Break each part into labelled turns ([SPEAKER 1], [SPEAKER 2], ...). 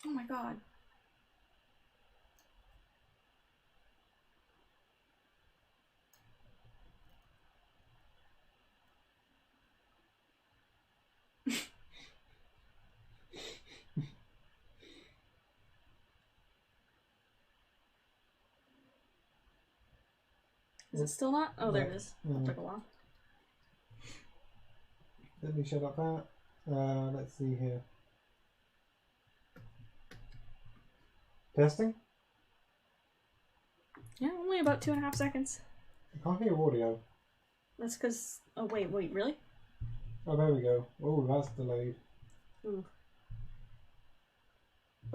[SPEAKER 1] Oh my god. Is it still not? Oh, there it is. That took a while.
[SPEAKER 2] Let me shut up that. Let's see here. Testing?
[SPEAKER 1] Yeah, only about 2.5 seconds.
[SPEAKER 2] I can't hear audio.
[SPEAKER 1] That's because... Oh, wait, really?
[SPEAKER 2] Oh, there we go. Oh, that's delayed.
[SPEAKER 1] Ooh.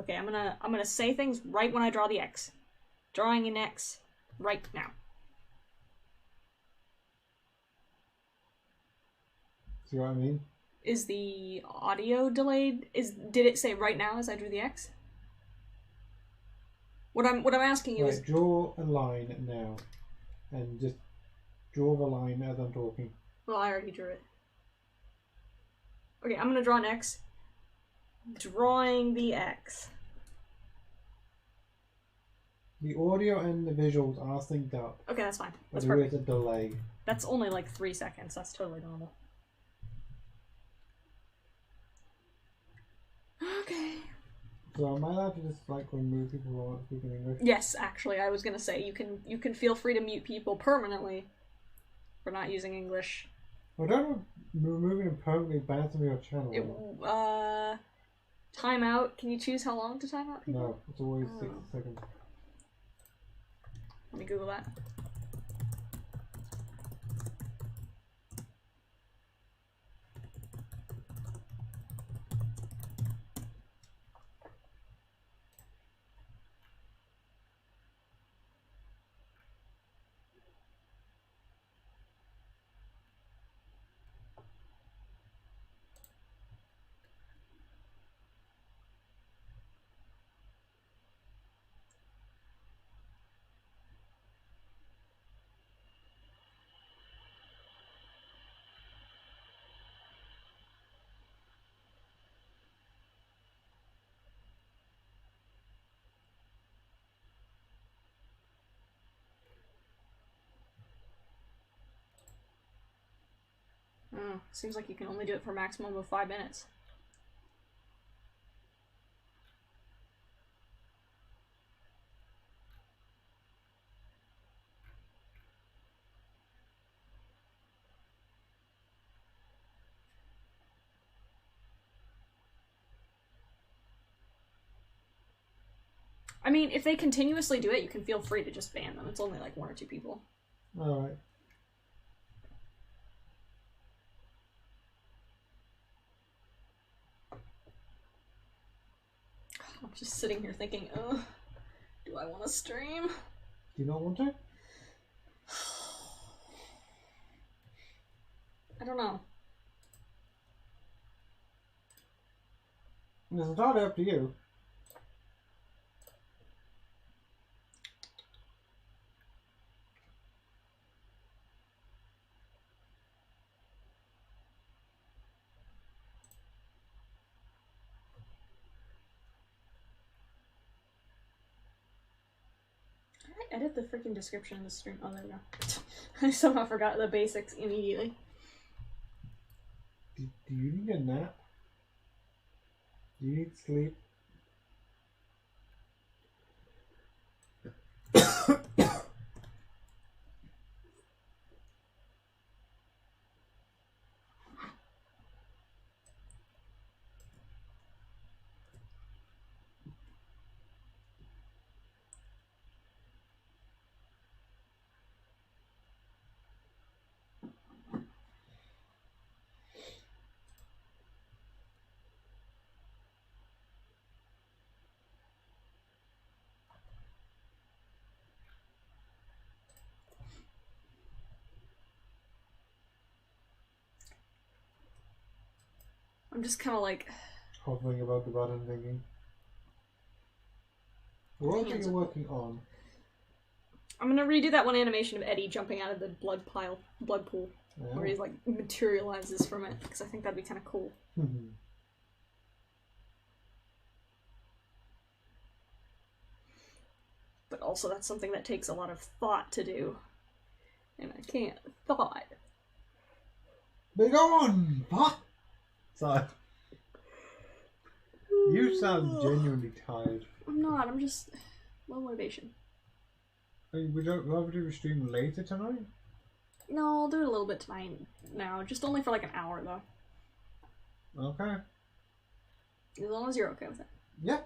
[SPEAKER 1] Okay, I'm gonna say things right when I draw the X. Drawing an X right now.
[SPEAKER 2] See what I mean?
[SPEAKER 1] Is the audio delayed? Did it say right now as I drew the X? What I'm asking you is
[SPEAKER 2] draw a line now, and just draw the line as I'm talking.
[SPEAKER 1] Well, I already drew it. Okay, I'm gonna draw an X. Drawing the X.
[SPEAKER 2] The audio and the visuals are synced up.
[SPEAKER 1] Okay, that's fine. That's
[SPEAKER 2] but
[SPEAKER 1] perfect.
[SPEAKER 2] There is a delay.
[SPEAKER 1] That's only like 3 seconds. That's totally normal. Okay.
[SPEAKER 2] So am I allowed to just like remove people who aren't speaking English?
[SPEAKER 1] Yes, actually, I was gonna say you can feel free to mute people permanently for not using English.
[SPEAKER 2] I don't know removing them permanently bans from your channel.
[SPEAKER 1] Time out. Can you choose how long to time out people?
[SPEAKER 2] No, it's always 60 seconds.
[SPEAKER 1] Let me Google that. Seems like you can only do it for a maximum of 5 minutes. I mean, if they continuously do it, you can feel free to just ban them. It's only like 1 or 2 people.
[SPEAKER 2] Alright.
[SPEAKER 1] I'm just sitting here thinking, ugh, do I want to stream?
[SPEAKER 2] Do you not want to?
[SPEAKER 1] I don't know.
[SPEAKER 2] It's entirely up to you.
[SPEAKER 1] I edit the freaking description of the stream. Oh, there we go. I somehow forgot the basics immediately.
[SPEAKER 2] Do you need a nap? Do you need sleep?
[SPEAKER 1] I'm just kind of like
[SPEAKER 2] hovering above the button thinking. What are you working on?
[SPEAKER 1] I'm gonna redo that one animation of Eddie jumping out of the blood pool, where he like materializes from it, because I think that'd be kind of cool. also that's something that takes a lot of thought to do. And I can't thought.
[SPEAKER 2] But go on! What? Sorry. You sound genuinely tired.
[SPEAKER 1] I'm not, I'm just low motivation.
[SPEAKER 2] Would you rather do a stream later tonight?
[SPEAKER 1] No, I'll do it a little bit tonight now. Just only for like an hour though.
[SPEAKER 2] Okay.
[SPEAKER 1] As long as you're okay with it.
[SPEAKER 2] Yeah.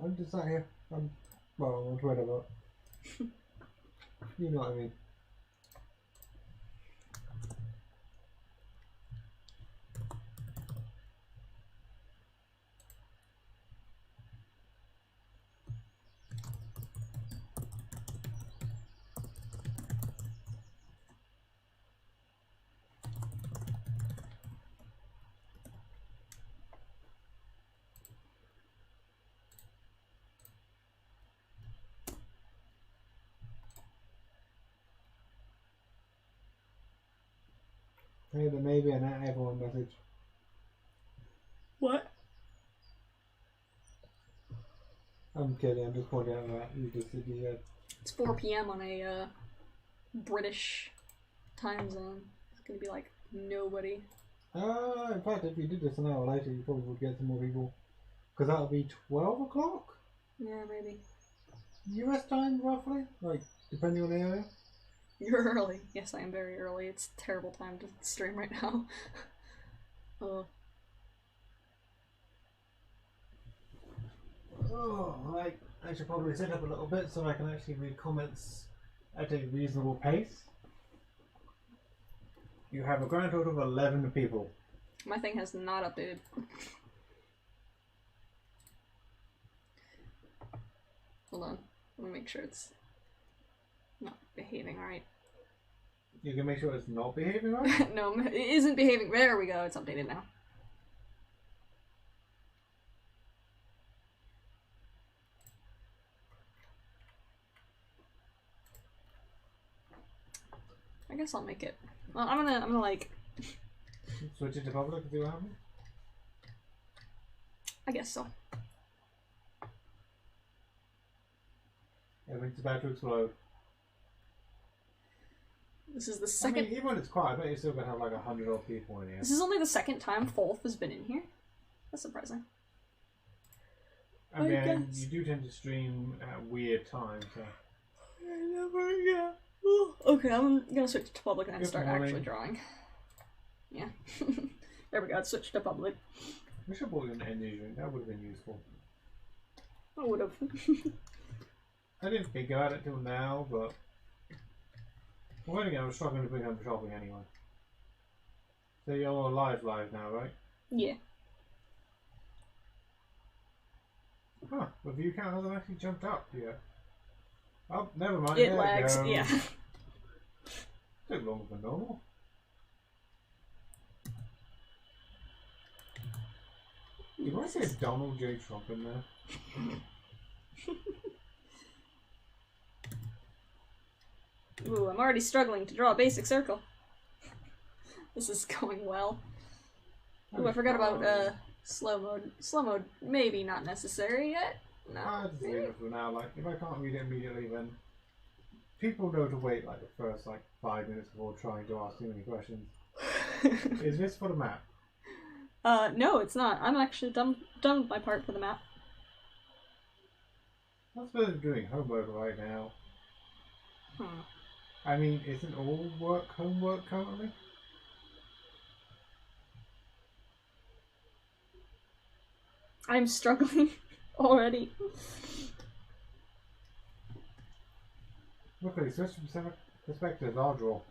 [SPEAKER 2] I'm just sat here. I'm on Twitter, but you know what I mean. Hey, there may be an at everyone message.
[SPEAKER 1] What?
[SPEAKER 2] I'm kidding, I'm just pointing out that you just said you had.
[SPEAKER 1] It's 4 p.m. on a British time zone. It's gonna be like nobody.
[SPEAKER 2] In fact, if you did this an hour later, you probably would get some more people. Because that'll be 12 o'clock?
[SPEAKER 1] Yeah, maybe.
[SPEAKER 2] US time, roughly? Like, depending on the area?
[SPEAKER 1] You're early. Yes, I am very early. It's a terrible time to stream right now. Oh,
[SPEAKER 2] Right. I should probably sit up a little bit so I can actually read comments at a reasonable pace. You have a grand total of 11 people.
[SPEAKER 1] my thing has not updated. Hold on. Let me make sure it's not behaving alright.
[SPEAKER 2] You can make sure it's not behaving right?
[SPEAKER 1] No, it isn't behaving. There we go. It's updated now. I guess I'll make it. Well, I'm gonna like.
[SPEAKER 2] Switch it to public and see what happens?
[SPEAKER 1] I guess so.
[SPEAKER 2] Everything's about to explode.
[SPEAKER 1] This is the second.
[SPEAKER 2] I mean, even when it's quiet, I bet you're still gonna have like 100 odd people in here.
[SPEAKER 1] This is only the second time Folth has been in here. That's surprising.
[SPEAKER 2] I mean, you do tend to stream at weird times, so.
[SPEAKER 1] I never get. Okay, I'm gonna switch to public and then start actually drawing. Yeah. There we go, it's switched to public.
[SPEAKER 2] We should have bought you an energy drink, that would have been useful.
[SPEAKER 1] I would have.
[SPEAKER 2] I didn't think about it till now, but. Well, then again, I was struggling to bring home shopping anyway. So you're live now, right?
[SPEAKER 1] Yeah.
[SPEAKER 2] Huh, the view count hasn't actually jumped up yet. Oh, never mind.
[SPEAKER 1] It lags, yeah.
[SPEAKER 2] Took longer than normal. You might say Donald J. Trump in there.
[SPEAKER 1] Ooh, I'm already struggling to draw a basic circle. This is going well. Ooh, I forgot about slow mode. Slow mode, maybe not necessary yet. No.
[SPEAKER 2] I'll just leave it for now. Like, if I can't read it immediately, then people know to wait like the first 5 minutes before trying to ask too many questions. Is this for the map?
[SPEAKER 1] No, it's not. I'm actually done with my part for the map.
[SPEAKER 2] I'm supposed to be doing homework right now. I mean, isn't all work homework currently?
[SPEAKER 1] I'm struggling already.
[SPEAKER 2] Look at it, switch from perspectives, I'll draw.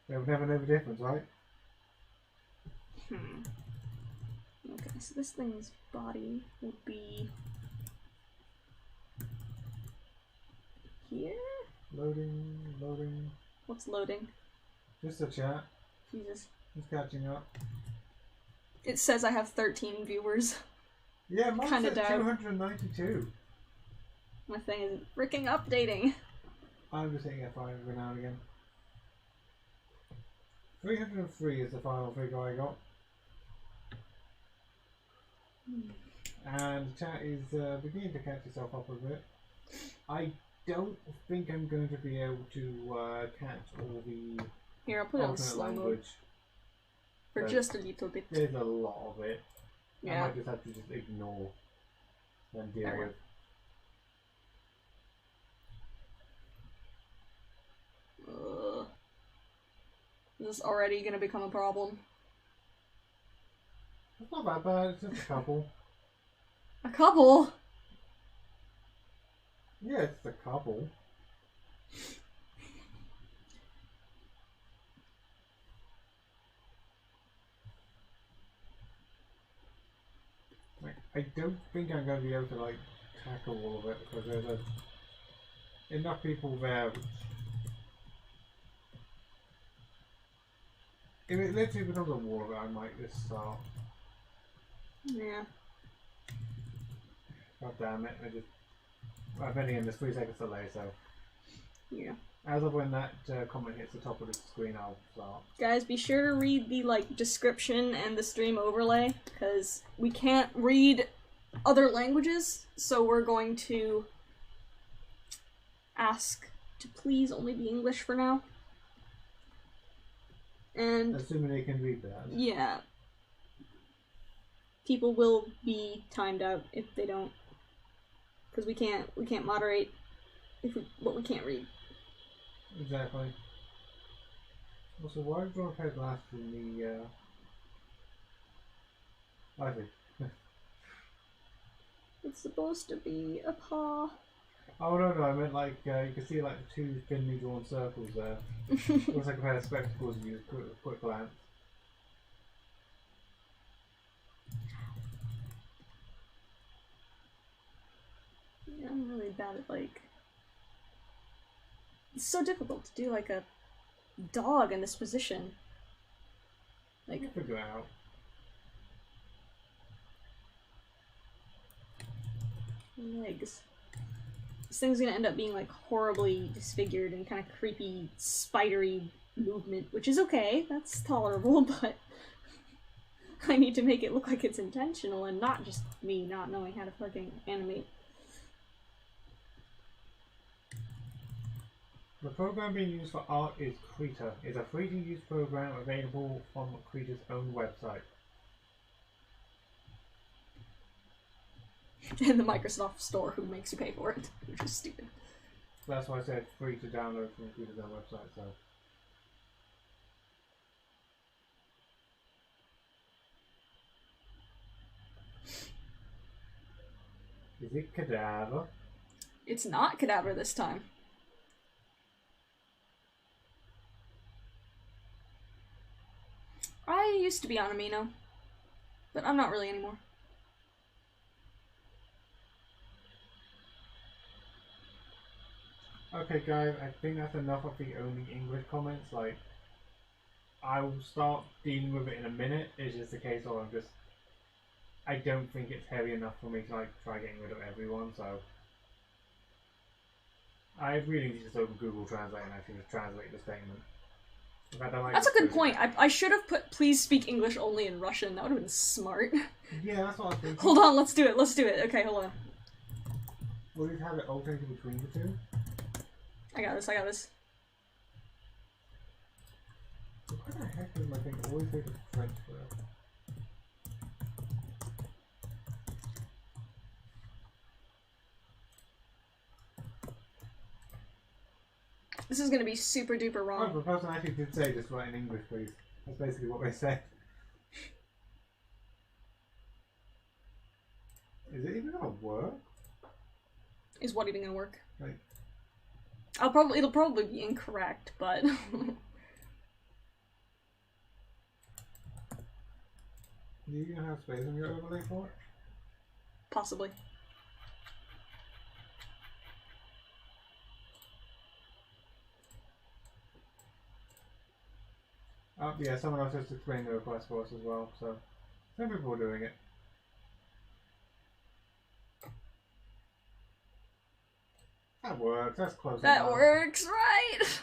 [SPEAKER 2] They would never know the difference, right?
[SPEAKER 1] Okay, so this thing's body would be here?
[SPEAKER 2] Loading.
[SPEAKER 1] What's loading?
[SPEAKER 2] Just a chat.
[SPEAKER 1] Jesus.
[SPEAKER 2] Just catching up.
[SPEAKER 1] It says I have 13 viewers.
[SPEAKER 2] Yeah, mine's
[SPEAKER 1] Kinda
[SPEAKER 2] at
[SPEAKER 1] doubt.
[SPEAKER 2] 292.
[SPEAKER 1] My thing isn't freaking updating.
[SPEAKER 2] I'm just hitting F5 every now and again. 303 is the final figure I got. And the chat is beginning to catch itself up a bit. I don't think I'm going to be able to catch all the
[SPEAKER 1] Here, I'll put it on
[SPEAKER 2] alternate
[SPEAKER 1] slow mode
[SPEAKER 2] language.
[SPEAKER 1] for
[SPEAKER 2] So
[SPEAKER 1] just a little bit.
[SPEAKER 2] there's a lot of it. I
[SPEAKER 1] Yeah.
[SPEAKER 2] might just have to just ignore and deal
[SPEAKER 1] There we
[SPEAKER 2] with.
[SPEAKER 1] This is already gonna become a problem.
[SPEAKER 2] It's not that bad, it's just a couple.
[SPEAKER 1] A couple?
[SPEAKER 2] Yeah, it's a couple. Like, I don't think I'm going to be able to like tackle all of it because there's enough people there. Which, if it literally becomes a war of it, I might just start.
[SPEAKER 1] Yeah.
[SPEAKER 2] God damn it! I'm betting in there's 3 seconds delay, so
[SPEAKER 1] Yeah.
[SPEAKER 2] as of when that comment hits the top of the screen, I'll start.
[SPEAKER 1] Guys, be sure to read the description and the stream overlay, because we can't read other languages, so we're going to ask to please only be English for now. And
[SPEAKER 2] Assuming they can read that.
[SPEAKER 1] yeah, people will be timed out if they don't, because we can't moderate what we can't read.
[SPEAKER 2] Exactly. Also, why do I have glasses in the I see.
[SPEAKER 1] It's supposed to be a paw.
[SPEAKER 2] Oh no, I meant like you can see like the 2 thinly drawn circles there. Looks like a pair of spectacles if you use a quick glance.
[SPEAKER 1] Yeah, I'm really bad at it's so difficult to do like a dog in this position. Like,
[SPEAKER 2] We'll figure it out.
[SPEAKER 1] legs. This thing's gonna end up being like horribly disfigured and kind of creepy, spidery movement, which is okay. That's tolerable, but I need to make it look like it's intentional and not just me not knowing how to fucking animate.
[SPEAKER 2] The program being used for art is Krita. It's a free-to-use program available from Krita's own website.
[SPEAKER 1] And the Microsoft store who makes you pay for it, which is stupid.
[SPEAKER 2] That's why I said free to download from Krita's own website, so. Is it cadaver?
[SPEAKER 1] It's not cadaver this time. I used to be on Amino, but I'm not really anymore.
[SPEAKER 2] Okay guys, I think that's enough of the only English comments. Like, I will start dealing with it in a minute. It's just a case of I don't think it's heavy enough for me to like try getting rid of everyone, so I really need to just open Google Translate and actually just translate the statement. In fact, I might
[SPEAKER 1] That's a
[SPEAKER 2] just
[SPEAKER 1] good
[SPEAKER 2] do
[SPEAKER 1] point.
[SPEAKER 2] that.
[SPEAKER 1] I should have put please speak English only in Russian. That would have been smart.
[SPEAKER 2] Yeah, that's what I was thinking.
[SPEAKER 1] Hold on, let's do it. Let's do it. Okay, hold on.
[SPEAKER 2] Will you have it alternating between the two?
[SPEAKER 1] I got this. I got this.
[SPEAKER 2] Why the heck does my thing always take the French word?
[SPEAKER 1] This is gonna be super duper
[SPEAKER 2] Oh,
[SPEAKER 1] wrong.
[SPEAKER 2] the person actually did say just write in English, please. That's basically what they said. Is it even gonna work?
[SPEAKER 1] Is what even gonna work?
[SPEAKER 2] Like,
[SPEAKER 1] It'll probably be incorrect, but
[SPEAKER 2] do you even have space on your overlay for it?
[SPEAKER 1] possibly.
[SPEAKER 2] Yeah, someone else just explained the request for us as well, so some people are doing it. That works, that's close
[SPEAKER 1] That
[SPEAKER 2] enough.
[SPEAKER 1] works, right?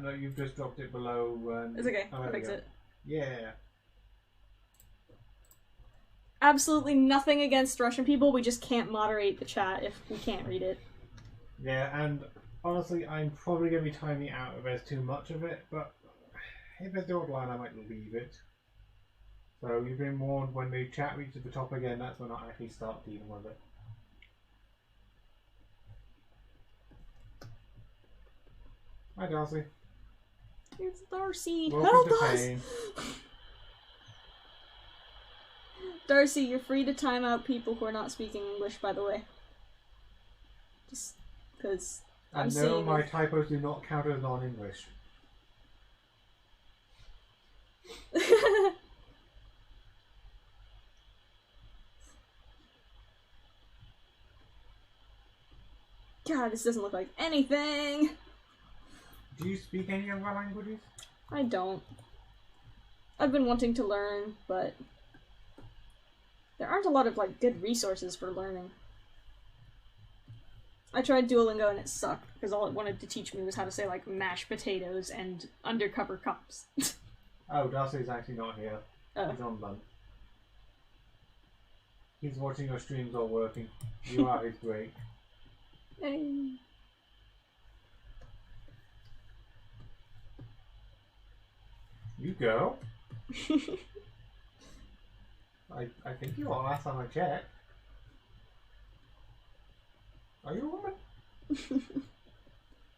[SPEAKER 2] No, you've just dropped it below.
[SPEAKER 1] It's okay.
[SPEAKER 2] Oh,
[SPEAKER 1] I'll
[SPEAKER 2] there we
[SPEAKER 1] fix
[SPEAKER 2] go.
[SPEAKER 1] it.
[SPEAKER 2] Yeah.
[SPEAKER 1] absolutely nothing against Russian people, we just can't moderate the chat if we can't read it.
[SPEAKER 2] Yeah, and honestly, I'm probably going to be timing out if there's too much of it, but if there's the odd line, I might leave it. So you've been warned, when the chat reaches the top again, that's when I actually start dealing with it. Hi, Darcy.
[SPEAKER 1] It's Darcy.
[SPEAKER 2] Welcome
[SPEAKER 1] Help
[SPEAKER 2] to
[SPEAKER 1] us!
[SPEAKER 2] pain.
[SPEAKER 1] Darcy, you're free to time out people who are not speaking English, by the way. Just because I'm
[SPEAKER 2] And no,
[SPEAKER 1] seeing
[SPEAKER 2] my
[SPEAKER 1] it.
[SPEAKER 2] typos do not count as non-English.
[SPEAKER 1] God, this doesn't look like anything!
[SPEAKER 2] Do you speak any other languages?
[SPEAKER 1] I don't. I've been wanting to learn, but there aren't a lot of, like, good resources for learning. I tried Duolingo and it sucked, because all it wanted to teach me was how to say, like, mashed potatoes and undercover cops.
[SPEAKER 2] Oh, Darcy's actually not here.
[SPEAKER 1] Oh.
[SPEAKER 2] He's on lunch. He's watching your streams while working. You are his break.
[SPEAKER 1] Hey.
[SPEAKER 2] You go. I think you are last time I checked. Are you a woman?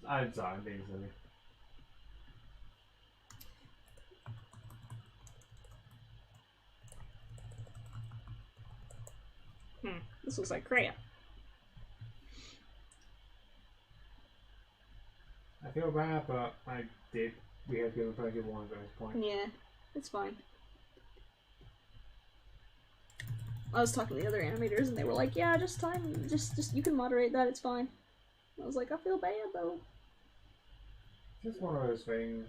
[SPEAKER 2] I'm sorry, I'm being silly.
[SPEAKER 1] This looks like krita.
[SPEAKER 2] I feel bad, but we have given pretty good warning at this point.
[SPEAKER 1] Yeah, it's fine. I was talking to the other animators and they were like, yeah, just you can moderate that, it's fine. I was like, I feel bad though.
[SPEAKER 2] Just one of those things.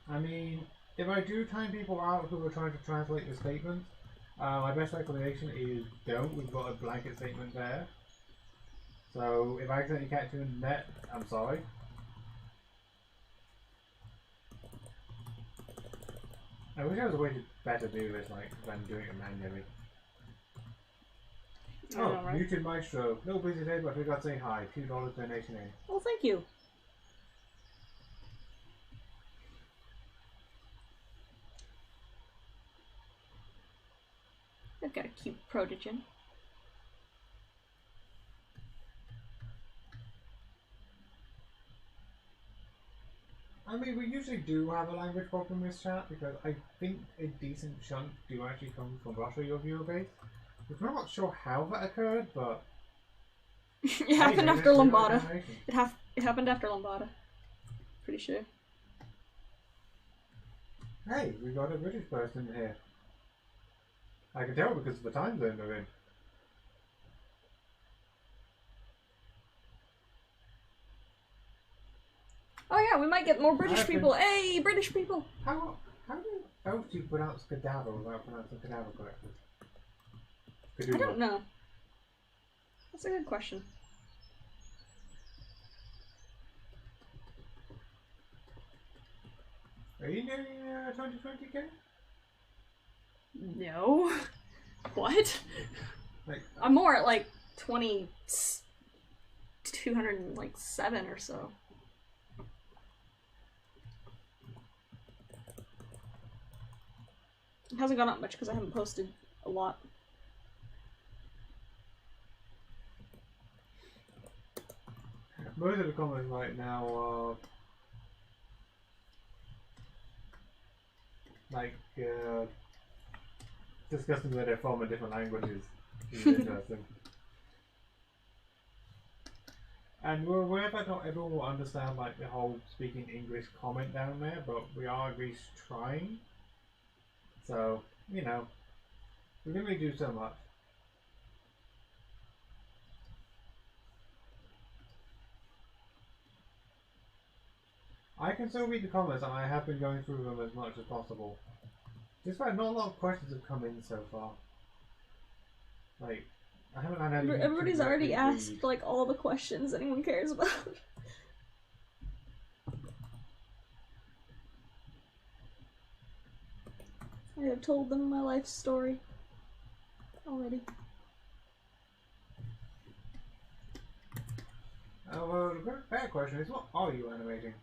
[SPEAKER 2] I mean, if I do time people out who are trying to translate the statement, my best recommendation is don't. We've got a blanket statement there. So if I accidentally catch you in the net, I'm sorry. I wish there was a way to better do this, like, than doing it manually. Oh,
[SPEAKER 1] right?
[SPEAKER 2] muted maestro. No busy day, but we got to say hi. $2 donation in.
[SPEAKER 1] Well, thank you. I've got a cute protogen.
[SPEAKER 2] I mean, we usually do have a language problem in this chat because I think a decent chunk do actually come from Russia, your viewer base. We're not sure how that occurred, but
[SPEAKER 1] It happened after Lambada. It happened after Lambada. Pretty sure.
[SPEAKER 2] Hey, we got a British person here. I can tell because of the time zone they're in.
[SPEAKER 1] Oh yeah, we might get more British people. Hey, British people!
[SPEAKER 2] How do you pronounce cadaver without pronouncing cadaver correctly?
[SPEAKER 1] I don't know. That's a good question.
[SPEAKER 2] Are you doing 2020K?
[SPEAKER 1] No. What?
[SPEAKER 2] Like,
[SPEAKER 1] I'm more at like 207 or so. It hasn't gone up much because I haven't posted a lot.
[SPEAKER 2] most of the comments right now are like discussing where they're from in different languages. It's interesting. And we're aware that not everyone will understand like the whole speaking English comment down there, but we are at least trying. So, you know, we can only do so much. I can still read the comments and I have been going through them as much as possible. Just like not a lot of questions have come in so far. Like, I haven't had any.
[SPEAKER 1] Everybody's already asked like all the questions anyone cares about. I've told them my life story already.
[SPEAKER 2] Well, the better question is, what are you animating?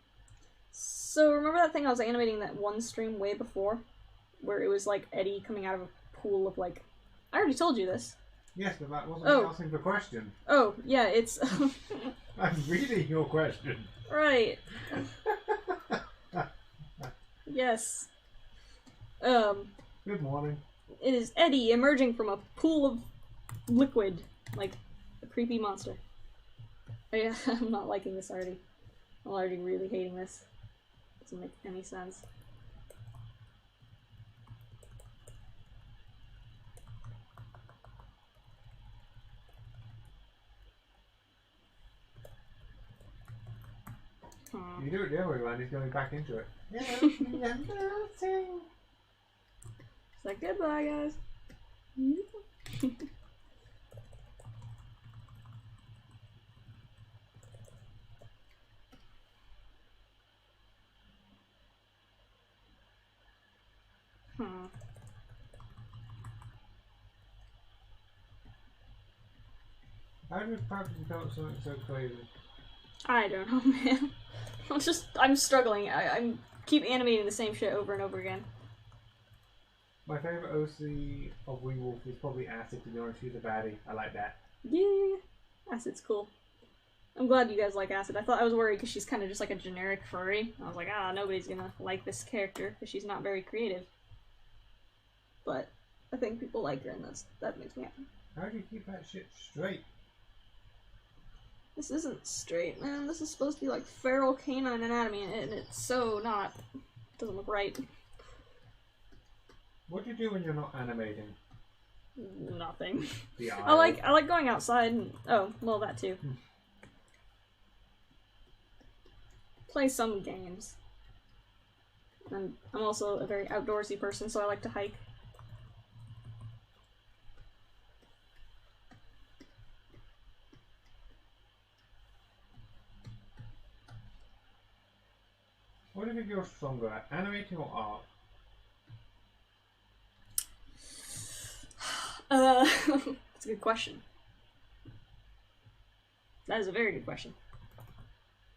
[SPEAKER 1] So remember that thing I was animating that one stream way before? Where it was like Eddie coming out of a pool of like... I already told you this.
[SPEAKER 2] Yes, but that wasn't me asking the question.
[SPEAKER 1] Oh, yeah, it's...
[SPEAKER 2] I'm reading your question.
[SPEAKER 1] Right. Yes.
[SPEAKER 2] Good morning.
[SPEAKER 1] It is Eddie emerging from a pool of liquid. Like a creepy monster. I'm not liking this already. I'm already really hating this. Doesn't make any sense.
[SPEAKER 2] You do it the other way around, he's going back into it. Yeah, melting.
[SPEAKER 1] It's like, goodbye, guys.
[SPEAKER 2] How do you practically develop something so crazy?
[SPEAKER 1] I don't know, man. I'm struggling. I'm keep animating the same shit over and over again.
[SPEAKER 2] My favourite OC of Weewolf is probably Acid, to be honest. She's a baddie. I like that.
[SPEAKER 1] Yeah, Acid's cool. I'm glad you guys like Acid. I was worried because she's kind of just like a generic furry. I was like, nobody's gonna like this character because she's not very creative. But I think people like her, and that makes me happy.
[SPEAKER 2] How do you keep that shit straight?
[SPEAKER 1] This isn't straight, man. This is supposed to be like feral canine anatomy, and it's so not. It doesn't look right.
[SPEAKER 2] What do you do when you're not animating?
[SPEAKER 1] Nothing.
[SPEAKER 2] The eye.
[SPEAKER 1] I like going outside and well, that too. Play some games. And I'm also a very outdoorsy person, so I like to hike.
[SPEAKER 2] What do you think you're stronger at, animating or art?
[SPEAKER 1] That's a good question. That is a very good question.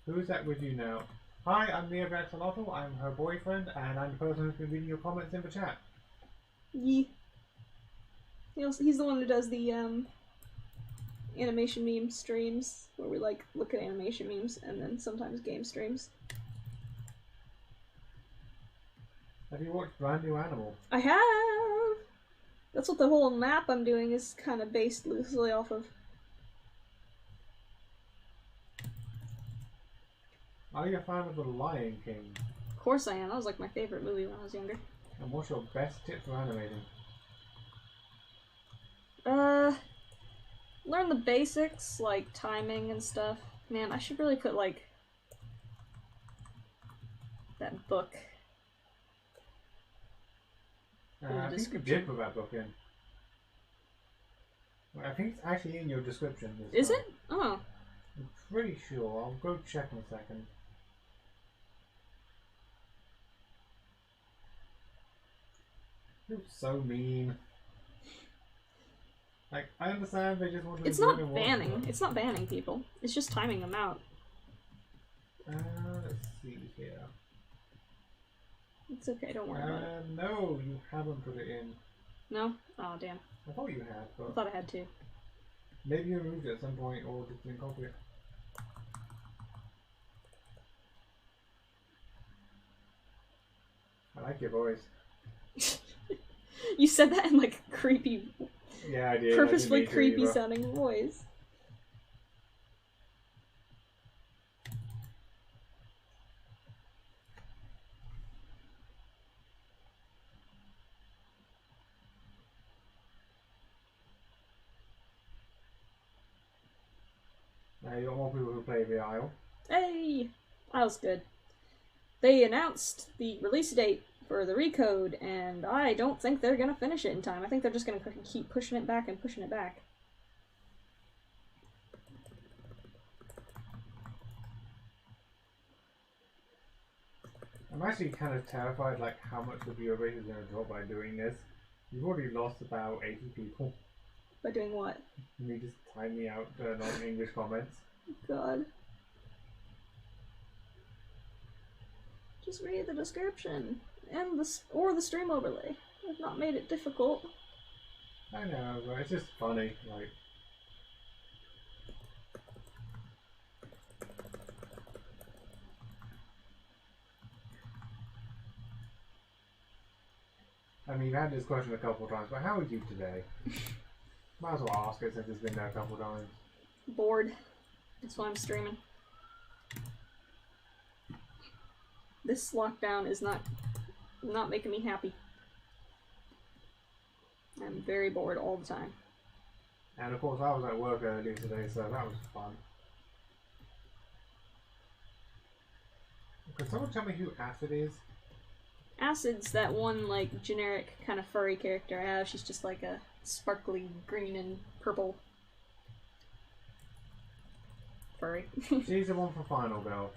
[SPEAKER 2] Who is that with you now? Hi, I'm Neo the Axolotl. I'm her boyfriend, and I'm the person who's been reading your comments in the chat.
[SPEAKER 1] Yeah. He's the one who does the animation meme streams, where we like look at animation memes, and then sometimes game streams.
[SPEAKER 2] Have you watched Brand New Animal?
[SPEAKER 1] I have! That's what the whole map I'm doing is kind of based loosely off of.
[SPEAKER 2] Are you a fan of The Lion King?
[SPEAKER 1] Of course I am. That was like my favorite movie when I was younger.
[SPEAKER 2] And what's your best tip for animating?
[SPEAKER 1] Learn the basics, like timing and stuff. Man, I should really put like that book.
[SPEAKER 2] I think you did put that book in. I think it's actually in your description.
[SPEAKER 1] Is it? Oh.
[SPEAKER 2] I'm pretty sure. I'll go check in a second. You're so mean. Like, I understand they just want to...
[SPEAKER 1] It's not banning. It's not banning people. It's just timing them out.
[SPEAKER 2] Let's see here.
[SPEAKER 1] It's okay, don't worry about it.
[SPEAKER 2] No, you haven't put it in.
[SPEAKER 1] No? Oh, damn.
[SPEAKER 2] I thought you had, but...
[SPEAKER 1] I thought I had to.
[SPEAKER 2] Maybe you removed it at some point, or just didn't copy it. I like your voice.
[SPEAKER 1] You said that in like a creepy...
[SPEAKER 2] Yeah, I did.
[SPEAKER 1] Purposefully creepy sounding voice.
[SPEAKER 2] You got more people who play the Isle.
[SPEAKER 1] Hey! Isle's good. They announced the release date for the recode, and I don't think they're gonna finish it in time. I think they're just gonna keep pushing it back and pushing it back.
[SPEAKER 2] I'm actually kind of terrified, like, how much the viewer base is going to drop by doing this. You've already lost about 80 people.
[SPEAKER 1] By doing what?
[SPEAKER 2] Me just timing out non-English comments.
[SPEAKER 1] God. Just read the description and the stream overlay. I've not made it difficult.
[SPEAKER 2] I know, but it's just funny, like. I mean, you've had this question a couple of times, but how are you today? Might as well ask it since it's been there a couple of times.
[SPEAKER 1] Bored. That's why I'm streaming. This lockdown is not making me happy. I'm very bored all the time.
[SPEAKER 2] And of course I was at work earlier today, so that was fun. Could someone tell me who Acid is?
[SPEAKER 1] Acid's that one, like, generic kind of furry character I have. She's just like a sparkly green and purple furry.
[SPEAKER 2] She's the one from Final Girl.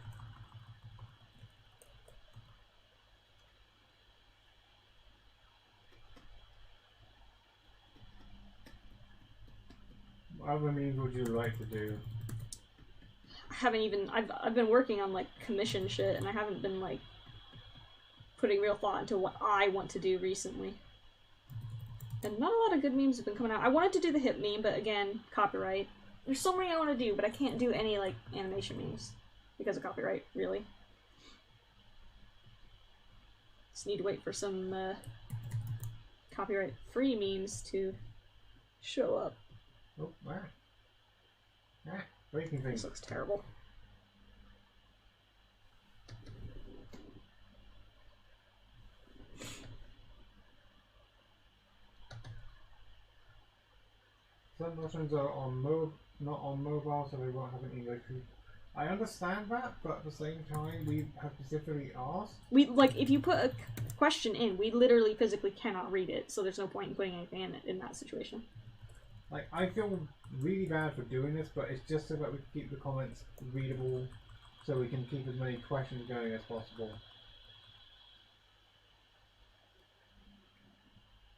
[SPEAKER 2] What other memes would you like to do?
[SPEAKER 1] I haven't even... I've been working on, like, commission shit, and I haven't been, like, putting real thought into what I want to do recently. And not a lot of good memes have been coming out. I wanted to do the hip meme, but again, copyright. There's so many I want to do, but I can't do any, like, animation memes. Because of copyright, really. Just need to wait for some, copyright-free memes to show up.
[SPEAKER 2] Oh, wow. Ah, breaking things.
[SPEAKER 1] This looks terrible.
[SPEAKER 2] Some Russians are on not on mobile, so they won't have an English. I understand that, but at the same time, we have specifically asked.
[SPEAKER 1] We, like, if you put a question in, we literally physically cannot read it, so there's no point in putting anything in that situation.
[SPEAKER 2] Like, I feel really bad for doing this, but it's just so that we can keep the comments readable, so we can keep as many questions going as possible.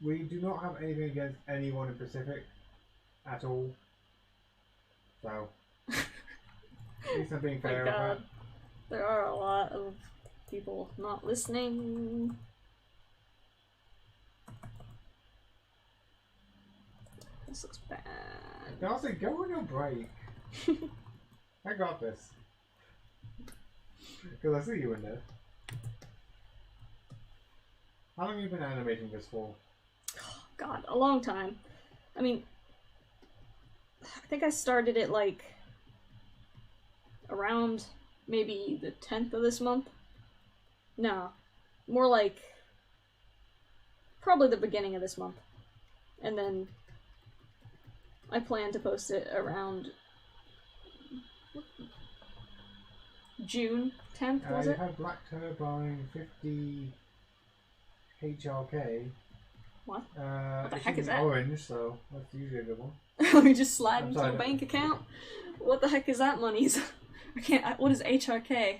[SPEAKER 2] We do not have anything against anyone in Pacific at all. So, at least I'm being fair with that.
[SPEAKER 1] There are a lot of people not listening. This looks bad.
[SPEAKER 2] Darcy, go on your break. I got this. Because I see you in there. How long have you been animating this for?
[SPEAKER 1] God, a long time. I mean, I think I started it like around maybe the 10th of this month. No, more like probably the beginning of this month. And then I plan to post it around June 10th, was
[SPEAKER 2] you
[SPEAKER 1] it?
[SPEAKER 2] had Black Turbine 50 HRK.
[SPEAKER 1] What? What the heck is
[SPEAKER 2] in
[SPEAKER 1] that?
[SPEAKER 2] Orange, so that's usually a good one.
[SPEAKER 1] Let me just slide into
[SPEAKER 2] sorry,
[SPEAKER 1] a bank account? What the heck is that monies? I can't. What is HRK?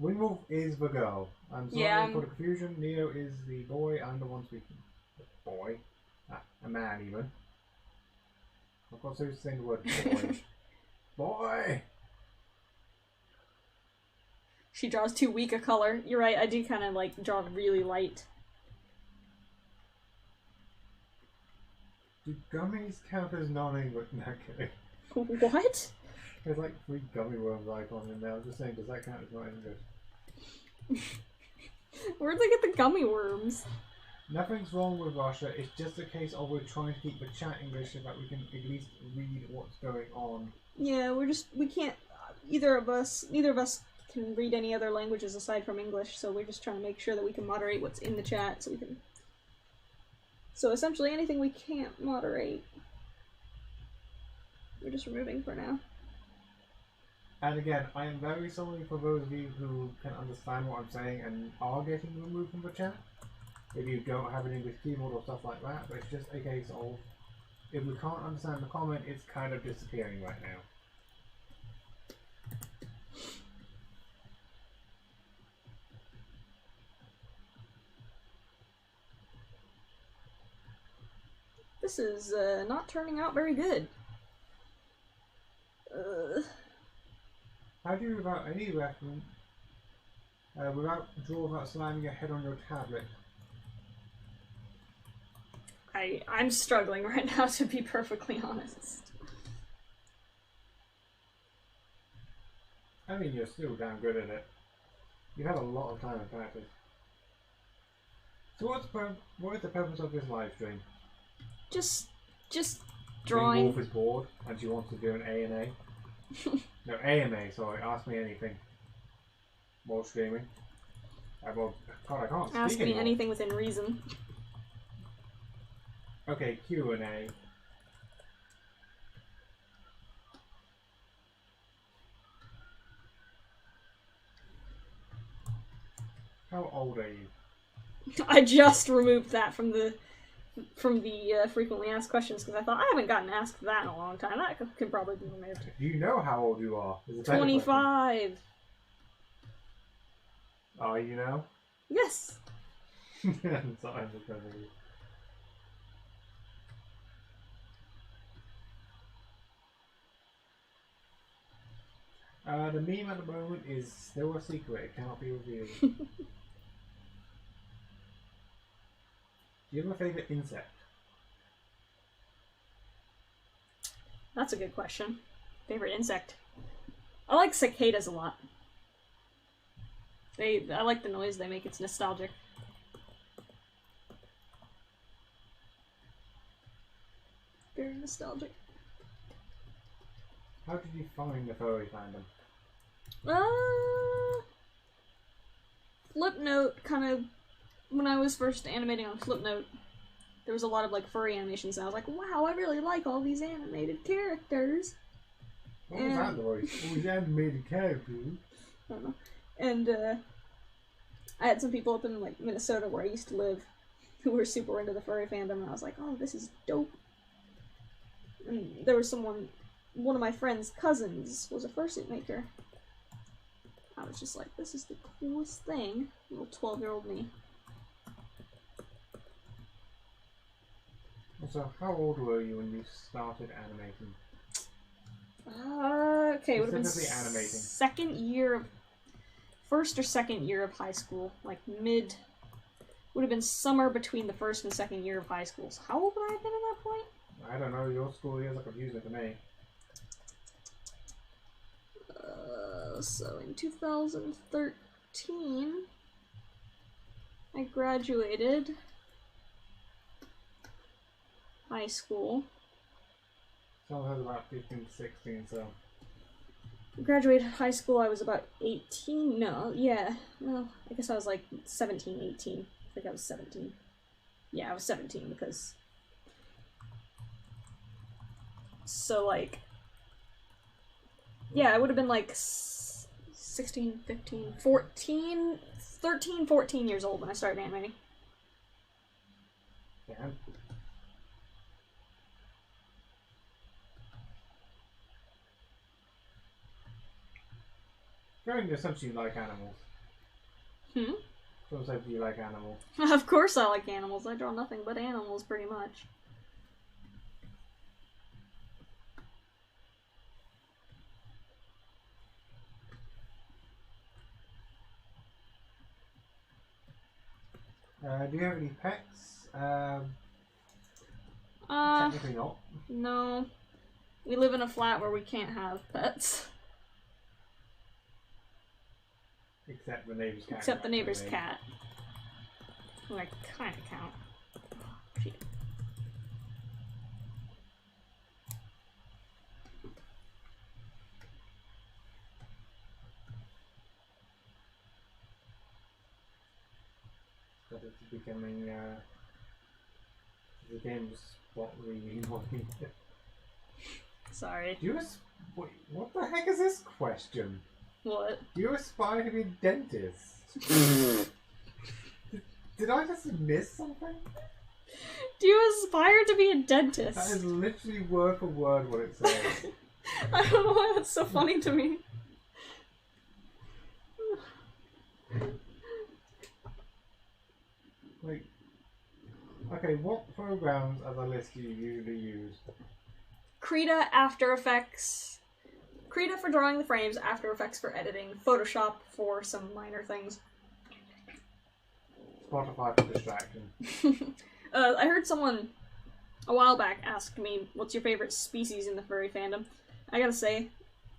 [SPEAKER 2] Windwolf is the girl. I'm sorry
[SPEAKER 1] Yeah,
[SPEAKER 2] for the confusion. Neo is the boy. I'm the one speaking. Boy? A man, even. I've got to say the word boy. Boy!
[SPEAKER 1] She draws too weak a color. You're right, I do kind of like draw really light.
[SPEAKER 2] Do gummies count as non-English? Okay.
[SPEAKER 1] What?
[SPEAKER 2] There's like 3 gummy worms icons in there. I'm just saying, does that count as non-English?
[SPEAKER 1] Where'd they get the gummy worms?
[SPEAKER 2] Nothing's wrong with Russia. It's just a case of we're trying to keep the chat English so that we can at least read what's going on.
[SPEAKER 1] Yeah, we can't, neither of us can read any other languages aside from English, so we're just trying to make sure that we can moderate what's in the chat so we can... So essentially anything we can't moderate, we're just removing for now.
[SPEAKER 2] And again, I am very sorry for those of you who can understand what I'm saying and are getting removed from the chat. If you don't have an English keyboard or stuff like that, but it's just a case of if we can't understand the comment, it's kind of disappearing right now.
[SPEAKER 1] this is not turning out very good.
[SPEAKER 2] How do you, without any reference, draw without slamming your head on your tablet?
[SPEAKER 1] I'm struggling right now, to be perfectly honest.
[SPEAKER 2] I mean, you're still damn good at it. You've had a lot of time to practice. So what is the purpose of this live stream?
[SPEAKER 1] Just drawing.
[SPEAKER 2] Wolf is bored and she wants to do an ANA. No, AMA, sorry, ask me anything. While streaming. Well, God, I can't speak
[SPEAKER 1] Ask me
[SPEAKER 2] anymore.
[SPEAKER 1] anything within reason.
[SPEAKER 2] Okay, Q&A. How old are you?
[SPEAKER 1] I just removed that from the frequently asked questions because I thought I haven't gotten asked that in a long time. That can probably be removed.
[SPEAKER 2] Do you know how old you are?
[SPEAKER 1] 25.
[SPEAKER 2] Are you now?
[SPEAKER 1] Yes.
[SPEAKER 2] I'm sorry, I'm just going to... the meme at the moment is still a secret. It cannot be revealed. Do you have a favourite insect?
[SPEAKER 1] That's a good question. Favorite insect? I like cicadas a lot. I like the noise they make. It's nostalgic. Very nostalgic.
[SPEAKER 2] How did you find the furry fandom?
[SPEAKER 1] Flipnote kind of, when I was first animating on Flipnote, there was a lot of like furry animations and I was like, wow, I really like all these animated characters.
[SPEAKER 2] What was that voice? All these animated characters?
[SPEAKER 1] I don't know. And I had some people up in like Minnesota where I used to live who were super into the furry fandom and I was like, oh, this is dope. And there was one of my friend's cousins was a fursuit maker. I was just like, this is the coolest thing. Little 12-year-old me.
[SPEAKER 2] So, how old were you when you started animating?
[SPEAKER 1] Okay, it would have been
[SPEAKER 2] animating.
[SPEAKER 1] First or second year of high school. Like would have been summer between the first and second year of high school. So how old would I have been at that point?
[SPEAKER 2] I don't know, your school years are confusing to me.
[SPEAKER 1] So in 2013, I graduated high school.
[SPEAKER 2] So I was about 15, 16, so...
[SPEAKER 1] Graduated high school, I was about 18, no, yeah, well, I guess I was like 17, 18. I think I was 17. Yeah, I was 17 because... So like... Yeah, I would have been like 16, 15, 14, 13, 14 years old when I started animating.
[SPEAKER 2] Yeah. Going to assumption you like animals. So do you like animals?
[SPEAKER 1] Of course I like animals. I draw nothing but animals, pretty much.
[SPEAKER 2] Do you have any pets? Technically not.
[SPEAKER 1] No. We live in a flat where we can't have pets.
[SPEAKER 2] Except the neighbor's cat.
[SPEAKER 1] Except the neighbor's cat. Who I kind of count. Oh, shit.
[SPEAKER 2] But it's becoming, the game's spot really annoying.
[SPEAKER 1] Sorry.
[SPEAKER 2] Wait, what the heck is this question?
[SPEAKER 1] What?
[SPEAKER 2] Do you aspire to be a dentist? Did I just miss something?
[SPEAKER 1] Do you aspire to be a dentist?
[SPEAKER 2] That is literally word for word what it says.
[SPEAKER 1] I don't know why that's so funny to me.
[SPEAKER 2] Like, I Okay, what programs as a list do you usually use?
[SPEAKER 1] Krita, After Effects. Krita for drawing the frames, After Effects for editing, Photoshop for some minor things.
[SPEAKER 2] Spotify for distraction.
[SPEAKER 1] I heard someone a while back ask me, what's your favorite species in the furry fandom? I gotta say,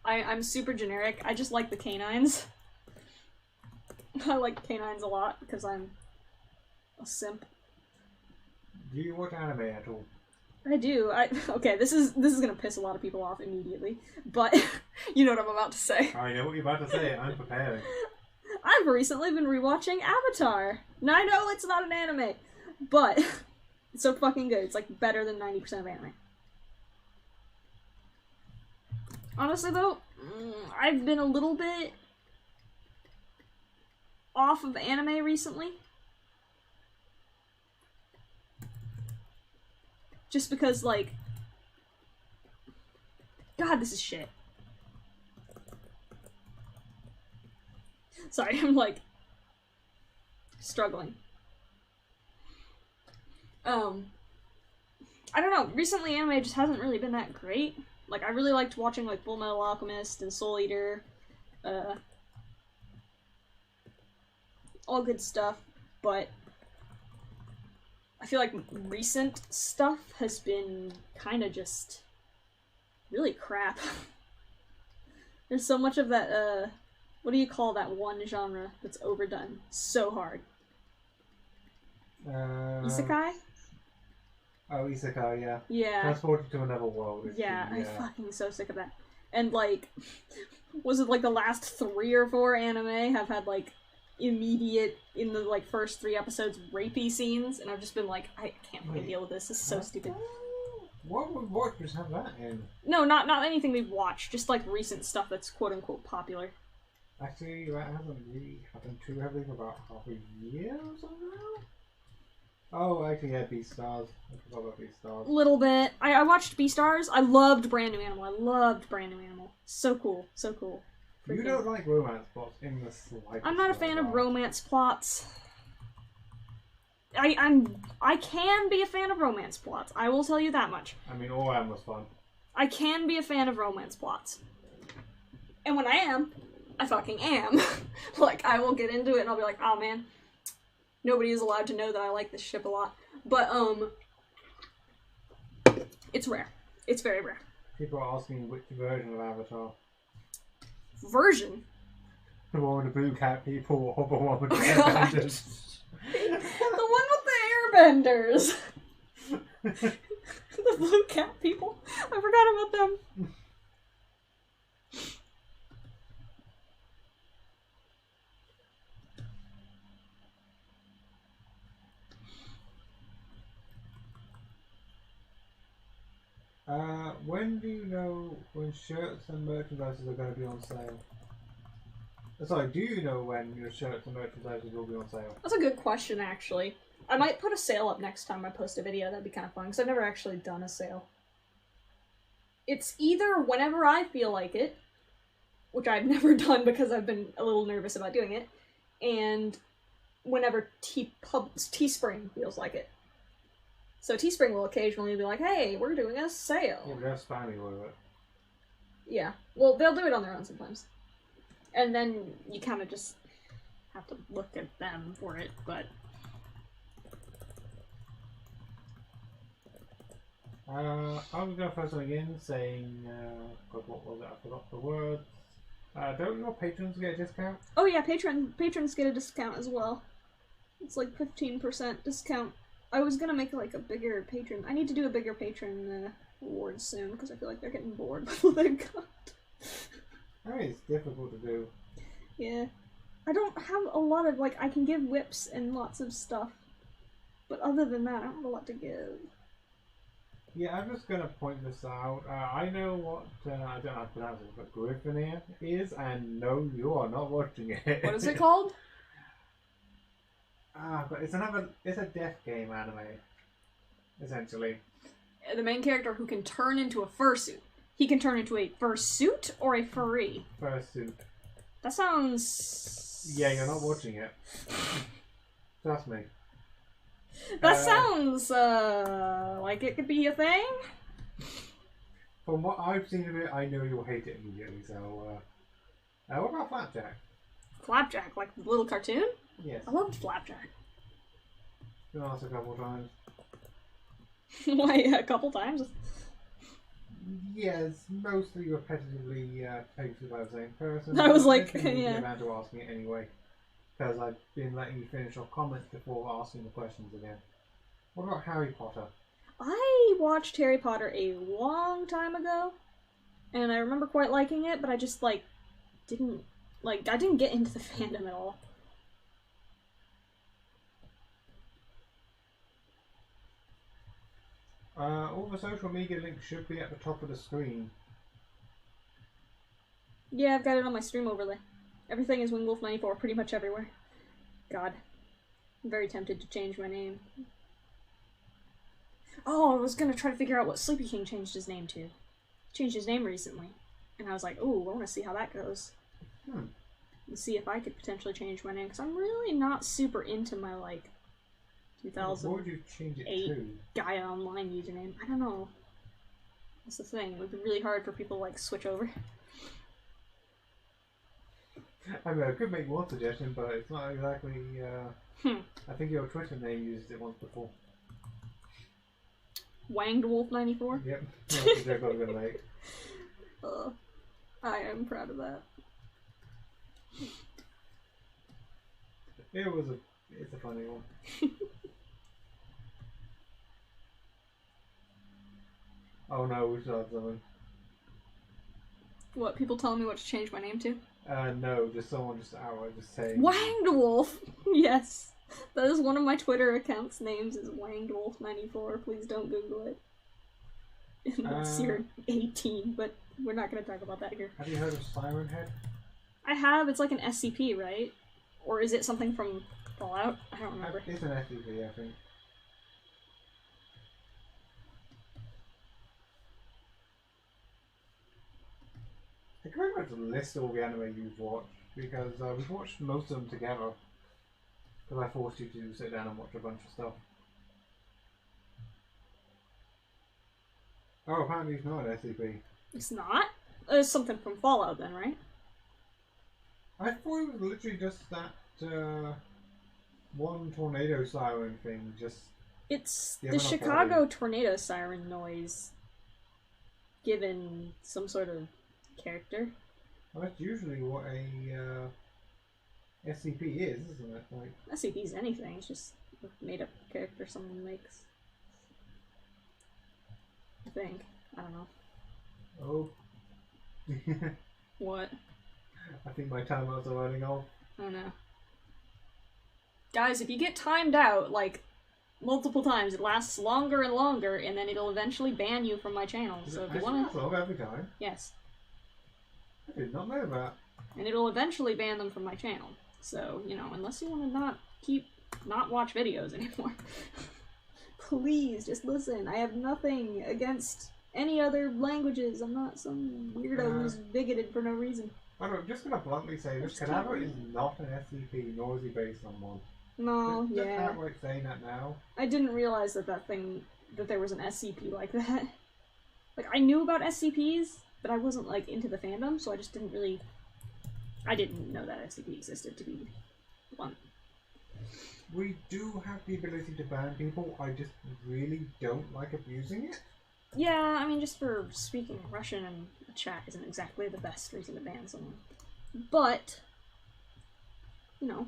[SPEAKER 1] I'm super generic. I just like the canines. I like canines a lot because I'm a simp.
[SPEAKER 2] Do you watch anime at all?
[SPEAKER 1] I do. Okay, this is gonna piss a lot of people off immediately, but you know what I'm about to say.
[SPEAKER 2] I know what you're about to say. I'm preparing.
[SPEAKER 1] I've recently been rewatching Avatar. Now I know it's not an anime, but it's so fucking good. It's like better than 90% of anime. Honestly though, I've been a little bit off of anime recently. Just because, like... God, this is shit. Sorry, I'm, like... struggling. I don't know. Recently, anime just hasn't really been that great. Like, I really liked watching, like, Full Metal Alchemist and Soul Eater. All good stuff, but... I feel like recent stuff has been kind of just really crap. There's so much of that, what do you call that one genre that's overdone so hard? Isekai?
[SPEAKER 2] Oh, Isekai, yeah.
[SPEAKER 1] Yeah.
[SPEAKER 2] Transported to another world.
[SPEAKER 1] Yeah, I'm fucking so sick of that. And, like, was it, like, the last 3 or 4 anime have had, like, immediate, in the, like, first 3 episodes, rapey scenes, and I've just been like, I can't fucking deal with this. This is so stupid.
[SPEAKER 2] What would watchers have that in?
[SPEAKER 1] No, not anything we've watched, just, like, recent stuff that's quote-unquote popular.
[SPEAKER 2] Actually, that hasn't really happened too heavily for about half a year or so now? Oh, actually, yeah, Beastars. I forgot about Beastars.
[SPEAKER 1] Little bit. I watched Beastars. I loved Brand New Animal. I loved Brand New Animal. So cool. So cool.
[SPEAKER 2] You don't like romance plots in the slightest.
[SPEAKER 1] I'm not a fan of romance plots. I can be a fan of romance plots. I will tell you that much.
[SPEAKER 2] I mean, OM was fun.
[SPEAKER 1] I can be a fan of romance plots. And when I am, I fucking am. Like, I will get into it and I'll be like, oh man, nobody is allowed to know that I like this ship a lot. But, it's rare. It's very rare.
[SPEAKER 2] People are asking which version of Avatar.
[SPEAKER 1] Version?
[SPEAKER 2] The one with the blue cat people or the one with the
[SPEAKER 1] airbenders? The one with the airbenders! The blue cat people? I forgot about them.
[SPEAKER 2] When do you know when shirts and merchandises are going to be on sale? Sorry, do you know when your shirts and merchandises will be on sale?
[SPEAKER 1] That's a good question, actually. I might put a sale up next time I post a video. That'd be kind of fun, because I've never actually done a sale. It's either whenever I feel like it, which I've never done because I've been a little nervous about doing it, and whenever Teespring feels like it. So Teespring will occasionally be like, hey, we're doing a sale.
[SPEAKER 2] Yeah, but they're spamming with it.
[SPEAKER 1] Yeah. Well, they'll do it on their own sometimes. And then you kind of just have to look at them for it, but...
[SPEAKER 2] I'm going to first one again saying, God, what was it? I forgot the words. Don't your patrons get a discount?
[SPEAKER 1] Oh yeah, patrons get a discount as well. It's like 15% discount. I was gonna make like a bigger patron. I need to do a bigger patron award soon because I feel like they're getting bored with what they've got.
[SPEAKER 2] I mean, it's difficult to do.
[SPEAKER 1] Yeah. I don't have a lot of, like, I can give whips and lots of stuff. But other than that, I don't have a lot to give.
[SPEAKER 2] Yeah, I'm just gonna point this out. I know what, I don't know how to pronounce it, but Gryphonir is, and no, you are not watching it.
[SPEAKER 1] What is it called?
[SPEAKER 2] But it's a death game anime, essentially.
[SPEAKER 1] The main character who can turn into a fursuit. He can turn into a fursuit or a furry?
[SPEAKER 2] Fursuit.
[SPEAKER 1] That sounds...
[SPEAKER 2] Yeah, you're not watching it. Trust me.
[SPEAKER 1] That sounds like it could be a thing.
[SPEAKER 2] From what I've seen of it, I know you'll hate it immediately. So, what about Flapjack?
[SPEAKER 1] Flapjack, like the little cartoon?
[SPEAKER 2] Yes.
[SPEAKER 1] I loved Flapjack.
[SPEAKER 2] Been asked a couple of times.
[SPEAKER 1] Why, a couple times?
[SPEAKER 2] Yes, mostly repetitively posted by the same person.
[SPEAKER 1] I was like,
[SPEAKER 2] yeah.
[SPEAKER 1] yeah.
[SPEAKER 2] Around to asking it anyway, because I've been letting you finish your comments before asking the questions again. What about Harry Potter?
[SPEAKER 1] I watched Harry Potter a long time ago, and I remember quite liking it, but I just, like, didn't get into the fandom at all.
[SPEAKER 2] All the social media links should be at the top of the screen.
[SPEAKER 1] Yeah, I've got it on my stream overlay. Everything is Wingwolf94 pretty much everywhere. God. I'm very tempted to change my name. Oh, I was gonna try to figure out what Sleepy King changed his name to. Changed his name recently. And I was like, ooh, I want to see how that goes. And see if I could potentially change my name, because I'm really not super into my, like, 2008
[SPEAKER 2] what would you change it to?
[SPEAKER 1] Gaia Online username. I don't know. That's the thing. It would be really hard for people to, like, switch over.
[SPEAKER 2] I mean, I could make one suggestion, but it's not exactly, I think your Twitter name used it once before.
[SPEAKER 1] Wangedwolf94?
[SPEAKER 2] Yep, that's the joke I was gonna make.
[SPEAKER 1] I am proud of that.
[SPEAKER 2] It's a funny one. Oh no, we still have something.
[SPEAKER 1] What, people telling me what to change my name to?
[SPEAKER 2] No, just someone just outright just saying.
[SPEAKER 1] Wangedwolf! Yes! That is one of my Twitter accounts' names is Wangedwolf94. Please don't Google it. Unless you're 18, but we're not going to talk about that here.
[SPEAKER 2] Have you heard of Siren Head?
[SPEAKER 1] I have. It's like an SCP, right? Or is it something from Fallout? I don't remember.
[SPEAKER 2] It's an SCP, I think. I can very much list all the anime you've watched, because we've watched most of them together. Because I forced you to sit down and watch a bunch of stuff. Oh, apparently it's not an SCP.
[SPEAKER 1] It's not? It's something from Fallout then, right?
[SPEAKER 2] I thought it was literally just that one tornado siren thing, just...
[SPEAKER 1] It's the Chicago tornado siren noise given some sort of character.
[SPEAKER 2] Well, that's usually what a SCP is, isn't it? Like...
[SPEAKER 1] SCP is anything, it's just a made up character someone makes. I think. I don't know.
[SPEAKER 2] Oh.
[SPEAKER 1] What?
[SPEAKER 2] I think my timeouts are running off.
[SPEAKER 1] Oh no. Guys, if you get timed out, like, multiple times, it lasts longer and longer, and then it'll eventually ban you from my channel. So if you wanna...
[SPEAKER 2] every time?
[SPEAKER 1] Yes.
[SPEAKER 2] I did not know that.
[SPEAKER 1] And it'll eventually ban them from my channel. So, you know, unless you want to not watch videos anymore. Please, just listen. I have nothing against any other languages. I'm not some weirdo who's bigoted for no reason.
[SPEAKER 2] I'm just gonna bluntly say this cadaver is not an SCP, nor is he based on one.
[SPEAKER 1] No,
[SPEAKER 2] just
[SPEAKER 1] yeah.
[SPEAKER 2] outright saying that now.
[SPEAKER 1] I didn't realize that there was an SCP like that. Like, I knew about SCPs, but I wasn't, like, into the fandom, so I just didn't really... I didn't know that SCP existed, to be blunt.
[SPEAKER 2] We do have the ability to ban people, I just really don't like abusing it.
[SPEAKER 1] Yeah, I mean, just for speaking Russian in a chat isn't exactly the best reason to ban someone. But, you know.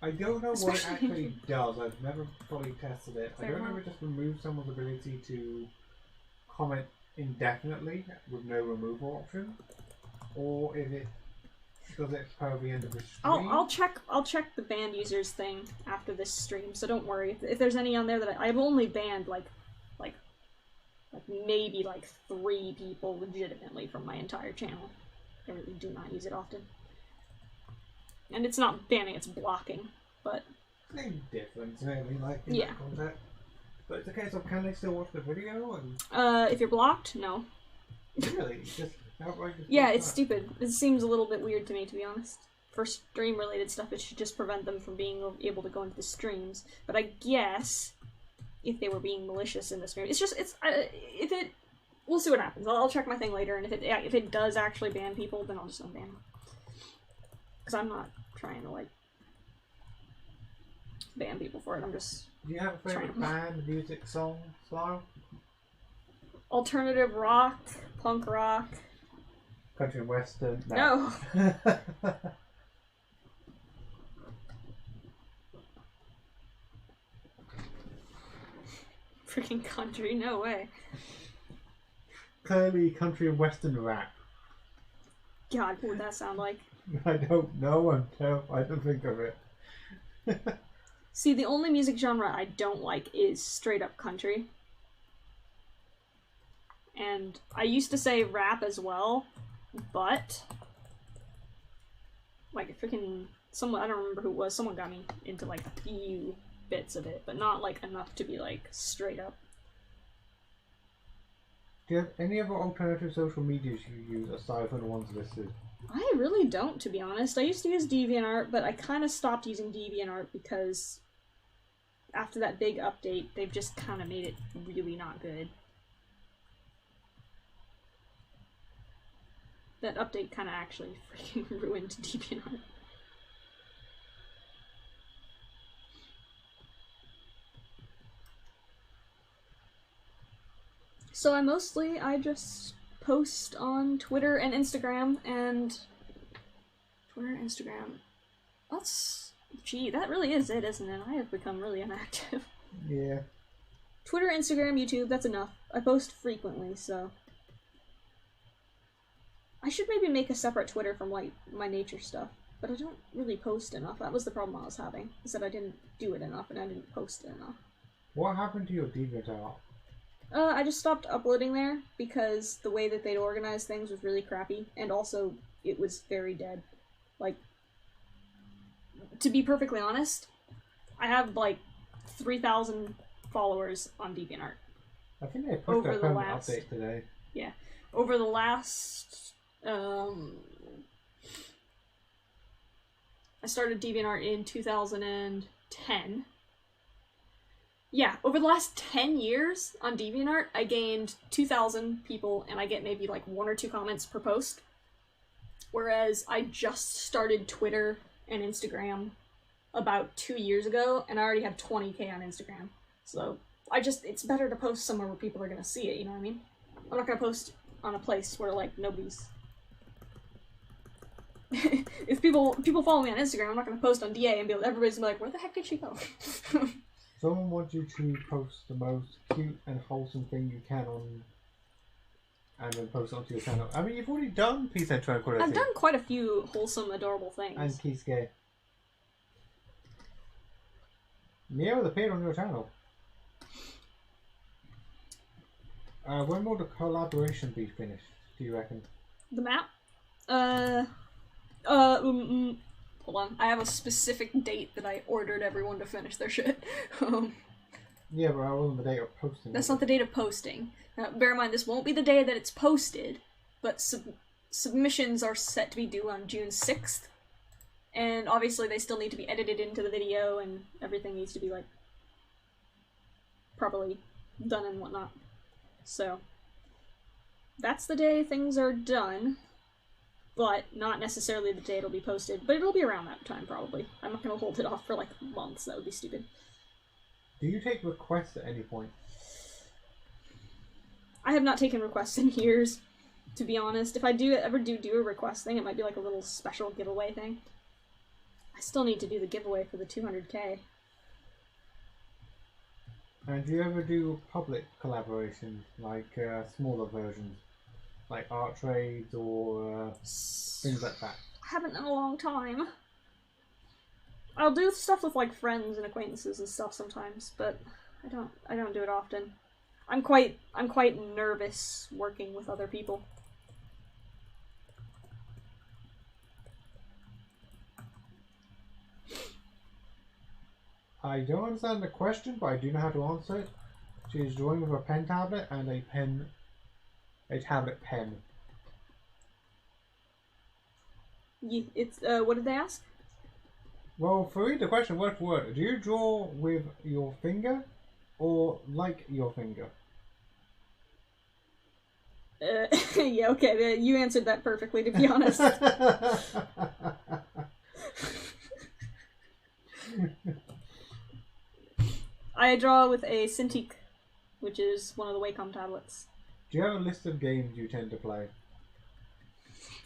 [SPEAKER 2] I don't know what it actually does. I've never fully tested it. I don't know if it just removes someone's ability to comment indefinitely with no removal option, or if it does it per the end of the stream.
[SPEAKER 1] I'll check the banned users thing after this stream, so don't worry. If there's any on there that I've only banned like maybe like 3 people legitimately from my entire channel. I really do not use it often. And it's not banning, it's blocking, but...
[SPEAKER 2] Same difference, really, like, in that context. But it's a case of, can they still watch the video? And...
[SPEAKER 1] if you're blocked, no.
[SPEAKER 2] Really? Just outright just
[SPEAKER 1] yeah, it's stupid. It seems a little bit weird to me, to be honest. for stream related stuff, it should just prevent them from being able to go into the streams. But I guess if they were being malicious in the stream, if it, we'll see what happens. I'll check my thing later, and if it does actually ban people, then I'll just unban them. Because I'm not trying to like ban people for it. I'm just.
[SPEAKER 2] Do you have a favorite band, music, song, style?
[SPEAKER 1] Alternative rock, punk rock.
[SPEAKER 2] Country and western.
[SPEAKER 1] No. Freaking country, no way.
[SPEAKER 2] Clearly country and western rap.
[SPEAKER 1] God, what would that sound like?
[SPEAKER 2] I don't know, I'm terrified to think of it.
[SPEAKER 1] See, the only music genre I don't like is straight up country. And I used to say rap as well, but like freaking someone, I don't remember who it was, someone got me into like a few bits of it, but not like enough to be like straight up.
[SPEAKER 2] Do you have any other alternative social medias you use aside from the ones listed?
[SPEAKER 1] I really don't, to be honest. I used to use DeviantArt, but I kind of stopped using DeviantArt because after that big update, they've just kind of made it really not good. That update kind of actually freaking ruined DeviantArt. So I just post on Twitter and Instagram, and gee, that really is it, isn't it? I have become really inactive.
[SPEAKER 2] Yeah.
[SPEAKER 1] Twitter, Instagram, YouTube, that's enough. I post frequently, so I should maybe make a separate Twitter from like my nature stuff, but I don't really post enough. That was the problem I was having, is that I didn't do it enough and I didn't post it enough.
[SPEAKER 2] What happened to your DeviantArt?
[SPEAKER 1] I just stopped uploading there because the way that they'd organize things was really crappy, and also it was very dead. Like, to be perfectly honest, I have like 3,000 followers on DeviantArt.
[SPEAKER 2] I think they put their permanent update today.
[SPEAKER 1] Yeah. Over the last, I started DeviantArt in 2010. Yeah, over the last 10 years on DeviantArt, I gained 2,000 people, and I get maybe like 1 or 2 comments per post. Whereas I just started Twitter and Instagram about 2 years ago, and I already have 20k on Instagram. So it's better to post somewhere where people are gonna see it, you know what I mean? I'm not gonna post on a place where like nobody's... If people follow me on Instagram, I'm not gonna post on DA and everybody's gonna be like, where the heck did she go?
[SPEAKER 2] Someone wants you to post the most cute and wholesome thing you can on, and then post it onto your channel. I mean, you've already done Peace and Tranquility.
[SPEAKER 1] I've done quite a few wholesome, adorable things.
[SPEAKER 2] And Keith's gay. Neo has appeared on your channel. When will the collaboration be finished, do you reckon?
[SPEAKER 1] The map? Hold on. I have a specific date that I ordered everyone to finish their shit.
[SPEAKER 2] Yeah, but I wasn't the date of posting.
[SPEAKER 1] That's not the date of posting. Now, bear in mind, this won't be the day that it's posted, but submissions are set to be due on June 6th. And obviously they still need to be edited into the video, and everything needs to be, like, properly done and whatnot. So, that's the day things are done. But not necessarily the day it'll be posted, but it'll be around that time, probably. I'm not gonna hold it off for, like, months. That would be stupid.
[SPEAKER 2] Do you take requests at any point?
[SPEAKER 1] I have not taken requests in years, to be honest. If I ever do a request thing, it might be like a little special giveaway thing. I still need to do the giveaway for the 200k.
[SPEAKER 2] And do you ever do public collaborations, like smaller versions? Like art trades or things like that?
[SPEAKER 1] I haven't in a long time. I'll do stuff with like friends and acquaintances and stuff sometimes, but I don't do it often. I'm quite nervous working with other people.
[SPEAKER 2] I don't understand the question, but I do know how to answer it. She is drawing with a pen tablet and a tablet pen.
[SPEAKER 1] It's what did they ask?
[SPEAKER 2] Well, for read the question word for word, do you draw with your finger or like your finger?
[SPEAKER 1] Yeah, okay, you answered that perfectly, to be honest. I draw with a Cintiq, which is one of the Wacom tablets.
[SPEAKER 2] Do you have a list of games you tend to play?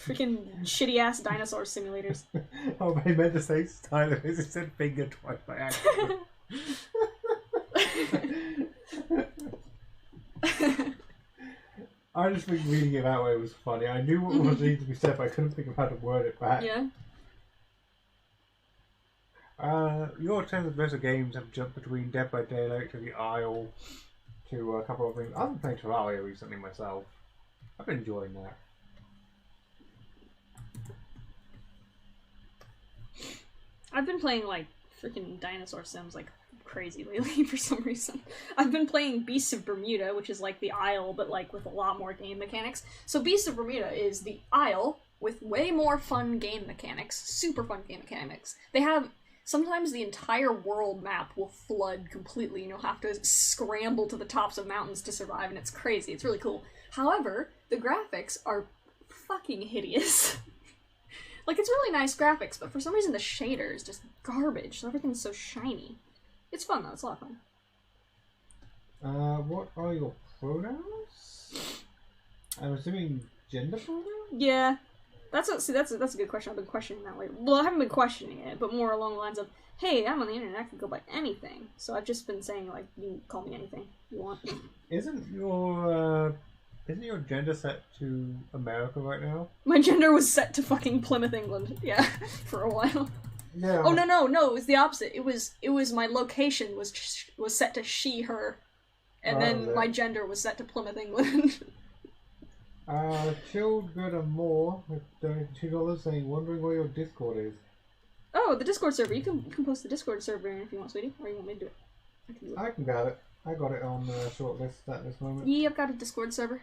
[SPEAKER 1] Freaking shitty-ass dinosaur simulators.
[SPEAKER 2] Oh, I meant to say stylus. It said finger twice by accident. I just think reading it that way was funny. I knew what was needed to be said, but I couldn't think of how to word it back.
[SPEAKER 1] Yeah.
[SPEAKER 2] Your terms of those games have jumped between Dead by Daylight to the Isle to a couple of things. I've been playing Terraria recently myself. I've been enjoying that.
[SPEAKER 1] I've been playing like freaking dinosaur sims like crazy lately for some reason. I've been playing Beasts of Bermuda, which is like the Isle, but like with a lot more game mechanics. So Beasts of Bermuda is the Isle with way more fun game mechanics, super fun game mechanics. They have sometimes the entire world map will flood completely and you'll have to scramble to the tops of mountains to survive, and it's crazy. It's really cool. However, the graphics are fucking hideous. Like, it's really nice graphics, but for some reason the shader is just garbage. So everything's so shiny. It's fun though, it's a lot of fun.
[SPEAKER 2] What are your pronouns? I'm assuming gender pronouns?
[SPEAKER 1] Yeah. That's a good question. I've been questioning that lately. Well, I haven't been questioning it, but more along the lines of, hey, I'm on the internet, I can go by anything. So I've just been saying, like, you can call me anything you want.
[SPEAKER 2] Isn't your gender set to America right now?
[SPEAKER 1] My gender was set to fucking Plymouth, England. Yeah, for a while.
[SPEAKER 2] Yeah.
[SPEAKER 1] Oh no, it was the opposite. It was my location was set to she, her, and then my gender was set to Plymouth, England.
[SPEAKER 2] Chilled Good and More with $2 saying, wondering where your Discord is.
[SPEAKER 1] Oh, the Discord server. You can post the Discord server if you want, sweetie, or you want me to do it.
[SPEAKER 2] I can get it. I got it on the shortlist at this moment.
[SPEAKER 1] Yeah, I've got a Discord server.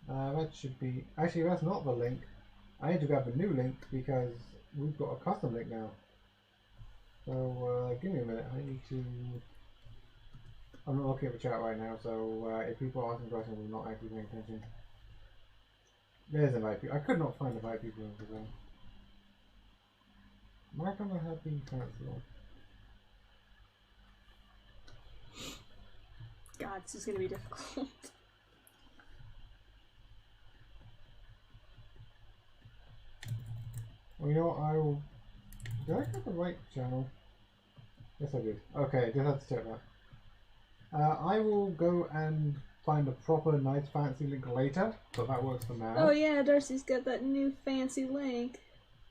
[SPEAKER 2] That should be... Actually, that's not the link. I need to grab a new link because we've got a custom link now. So, give me a minute. I need to... I'm not looking at the chat right now, so if people are asking questions, I'm not actually paying attention. There's invite people. I could not find invite people over there. Why can't I have been cancelled?
[SPEAKER 1] God, this is gonna be difficult.
[SPEAKER 2] Well, you know what, I will... Did I get the right channel? Yes, I did. Okay, just have to check that. I will go and find a proper nice fancy link later, but that works for now.
[SPEAKER 1] Oh yeah, Darcy's got that new fancy link.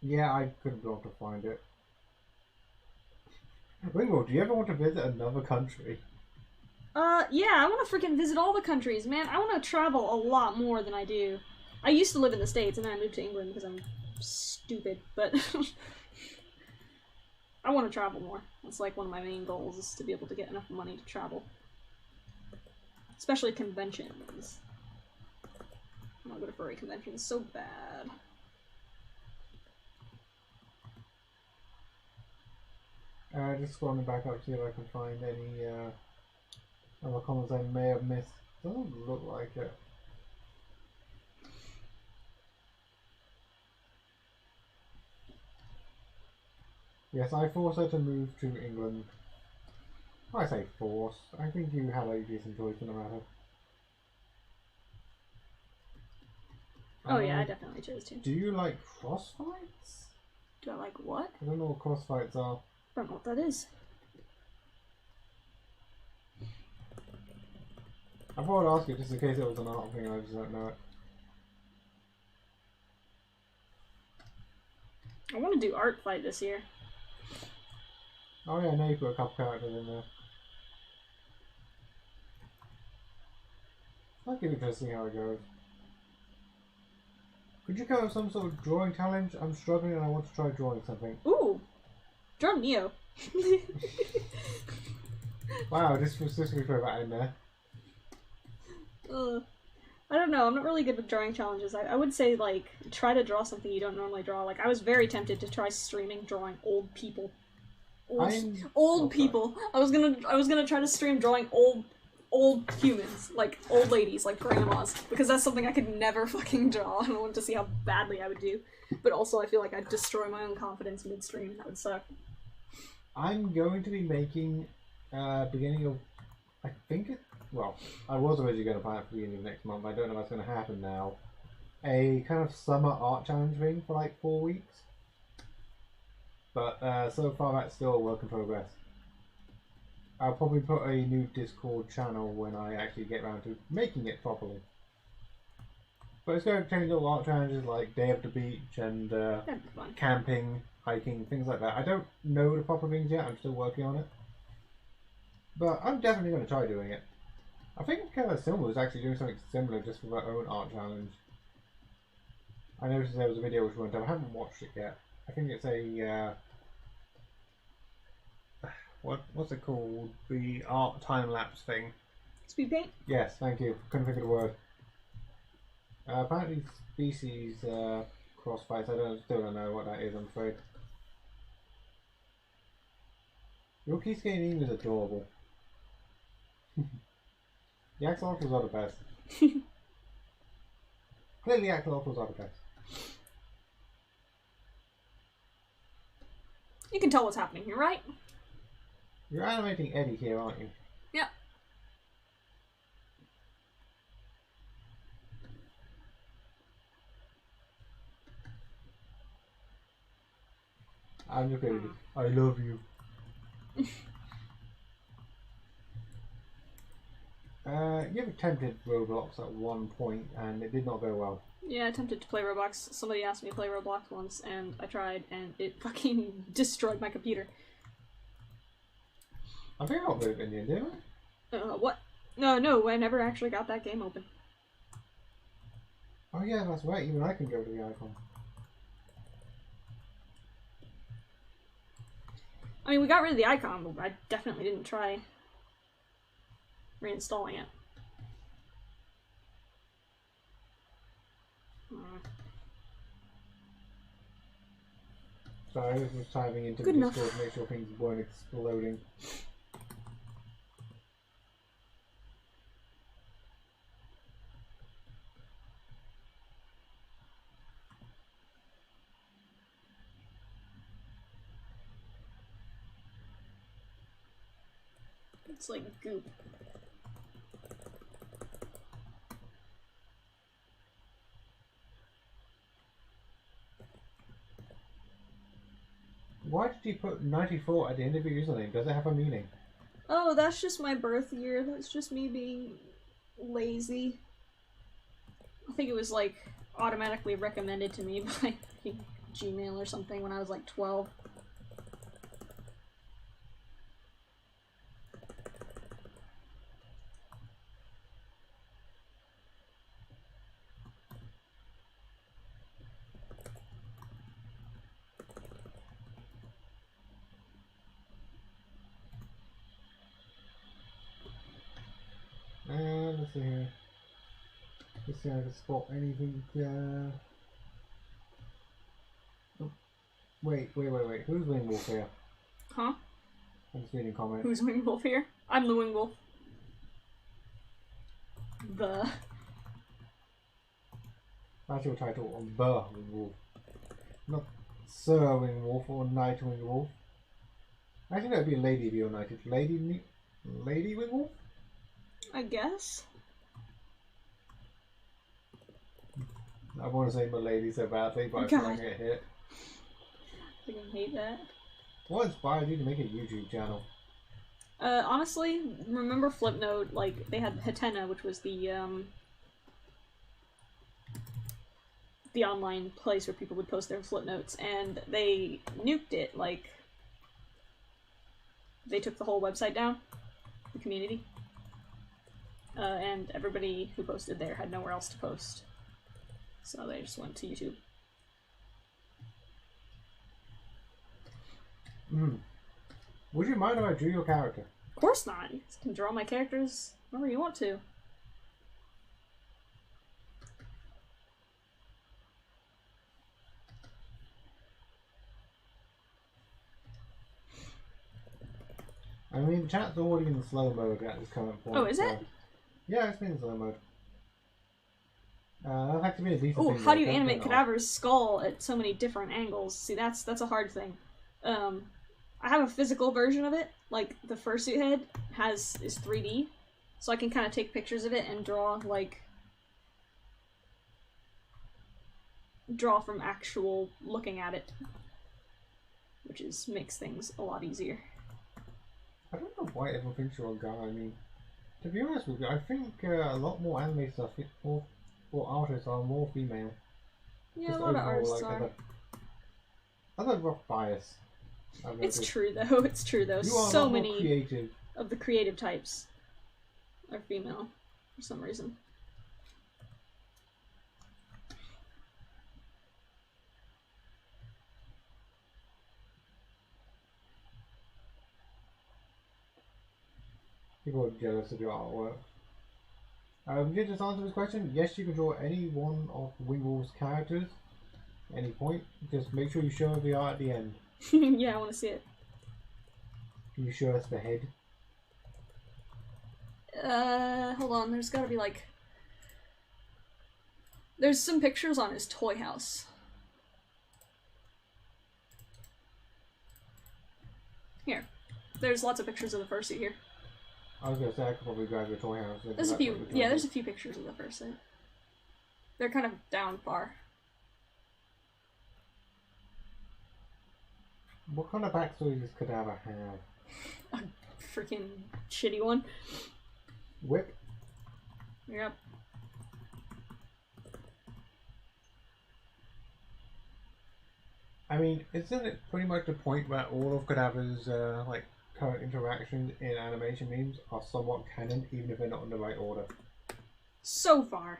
[SPEAKER 2] Yeah, I couldn't be able to find it. Ringo, do you ever want to visit another country?
[SPEAKER 1] Yeah, I want to freaking visit all the countries, man. I want to travel a lot more than I do. I used to live in the States, and then I moved to England because I'm stupid, but I want to travel more. That's like one of my main goals, is to be able to get enough money to travel. Especially conventions. I want to go to furry conventions so bad.
[SPEAKER 2] Just scrolling back up to see if I can find any other comments I may have missed. Doesn't look like it. Yes, I forced her to move to England. I say force. I think you had a decent choice in the matter.
[SPEAKER 1] Oh yeah, I definitely chose to.
[SPEAKER 2] Do you like crossfights?
[SPEAKER 1] Do I like what?
[SPEAKER 2] I don't know what crossfights are.
[SPEAKER 1] I don't know what that is.
[SPEAKER 2] I thought I'd ask you just in case it was an art thing and I just don't know it.
[SPEAKER 1] I want to do art fight this year.
[SPEAKER 2] Oh yeah, I know you put a couple characters in there. Might be interesting how it goes. Could you come up with some sort of drawing challenge? I'm struggling and I want to try drawing something.
[SPEAKER 1] Ooh! Draw Neo.
[SPEAKER 2] Wow, this was specifically for that in there.
[SPEAKER 1] I don't know, I'm not really good with drawing challenges. I would say, like, try to draw something you don't normally draw. Like, I was very tempted to try streaming drawing old people. Old people. I was gonna try to stream drawing old humans, like old ladies, like grandmas, because that's something I could never fucking draw, and I wanted to see how badly I would do. But also, I feel like I'd destroy my own confidence midstream. That would suck.
[SPEAKER 2] I'm going to be making beginning of, I think it. Well, I was originally going to plan it for the beginning of next month. I don't know what's going to happen now. A kind of summer art challenge thing for like 4 weeks. But so far that's still a work in progress. I'll probably put a new Discord channel when I actually get around to making it properly. But it's going to change little art challenges like Day of the Beach and camping, hiking, things like that. I don't know the proper things yet, I'm still working on it. But I'm definitely going to try doing it. I think Cinema was actually doing something similar just for their own art challenge. I noticed there was a video which went up. I haven't watched it yet. I think it's a what's it called? The art time lapse thing.
[SPEAKER 1] Speed paint?
[SPEAKER 2] Yes, thank you. Couldn't think of the word. Apparently species crossfights. I still don't know what that is, I'm afraid. Your key skating is adorable. The axolotls are the best. Clearly axolotls are the best.
[SPEAKER 1] You can tell what's happening here, right?
[SPEAKER 2] You're animating Eddie here, aren't you?
[SPEAKER 1] Yeah.
[SPEAKER 2] I'm just going to I love you. You attempted Roblox at one point and it did not go well.
[SPEAKER 1] Yeah, I attempted to play Roblox. Somebody asked me to play Roblox once, and I tried, and it fucking destroyed my computer.
[SPEAKER 2] I think I'll move in the end, didn't I?
[SPEAKER 1] What? No, I never actually got that game open.
[SPEAKER 2] Oh yeah, that's right, even I can go to the icon.
[SPEAKER 1] I mean, we got rid of the icon, but I definitely didn't try reinstalling it.
[SPEAKER 2] So I was just typing into
[SPEAKER 1] Good
[SPEAKER 2] Discord
[SPEAKER 1] enough.
[SPEAKER 2] to make sure things weren't exploding.
[SPEAKER 1] It's like goop.
[SPEAKER 2] Why did you put 94 at the end of your username? Does it have a meaning?
[SPEAKER 1] Oh, that's just my birth year. That's just me being lazy. I think it was like automatically recommended to me by Gmail or something when I was like 12.
[SPEAKER 2] Let's see here. Let's see if I can spot anything. Oh. Wait. Who's Wingwolf here?
[SPEAKER 1] Huh?
[SPEAKER 2] I'm just reading comments.
[SPEAKER 1] Who's Wingwolf here? I'm the Wingwolf.
[SPEAKER 2] That's your title on the Wingwolf. Not Sir Wingwolf or Knight Wingwolf. I think that would be Lady if you're knighted. Lady Wingwolf?
[SPEAKER 1] I guess.
[SPEAKER 2] I want to say Milady so badly, but I can't get hit.
[SPEAKER 1] I fucking hate that.
[SPEAKER 2] What inspired you to make a YouTube channel?
[SPEAKER 1] Honestly, remember Flipnote? Like, they had Hatena, which was the online place where people would post their Flipnotes, and they nuked it, like, they took the whole website down, the community. And everybody who posted there had nowhere else to post. So they just went to YouTube.
[SPEAKER 2] Would you mind if I drew your character?
[SPEAKER 1] Of course not. You can draw my characters whenever you want to.
[SPEAKER 2] I mean, the chat's already in the slow mode at this current point.
[SPEAKER 1] Oh, is it?
[SPEAKER 2] Yeah, it's been in slow mode. That's actually a decent
[SPEAKER 1] Oh,
[SPEAKER 2] thing.
[SPEAKER 1] how do you animate Cadaver's skull at so many different angles? See, that's a hard thing. I have a physical version of it. Like, the fursuit head is 3D, so I can kind of take pictures of it and draw from actual looking at it, which makes things a lot easier.
[SPEAKER 2] I don't know why everyone thinks you're a guy. I mean, to be honest with you, I think a lot more anime stuff, or artists are more female.
[SPEAKER 1] Yeah, a lot of artists are.
[SPEAKER 2] That's a rough bias.
[SPEAKER 1] It's true though. It's true though.
[SPEAKER 2] You are
[SPEAKER 1] so
[SPEAKER 2] more
[SPEAKER 1] many
[SPEAKER 2] creative.
[SPEAKER 1] Of the creative types are female for some reason.
[SPEAKER 2] People are jealous of your artwork. Did you just answer this question? Yes, you can draw any one of Wingwall's characters at any point. Just make sure you show the art at the end.
[SPEAKER 1] Yeah, I want to see it.
[SPEAKER 2] Can you show us the head?
[SPEAKER 1] Hold on. There's gotta be like... There's some pictures on his toy house. Here. There's lots of pictures of the fursuit here.
[SPEAKER 2] I was gonna say I could probably grab your toy house.
[SPEAKER 1] There's a few, yeah, there's a few pictures of the fursuit. They're kind of down far.
[SPEAKER 2] What kind of backstory does Cadaver have?
[SPEAKER 1] A freaking shitty one.
[SPEAKER 2] Whip?
[SPEAKER 1] Yep.
[SPEAKER 2] I mean, isn't it pretty much the point where all of Cadaver's like current interactions in animation memes are somewhat canon, even if they're not in the right order?
[SPEAKER 1] So far.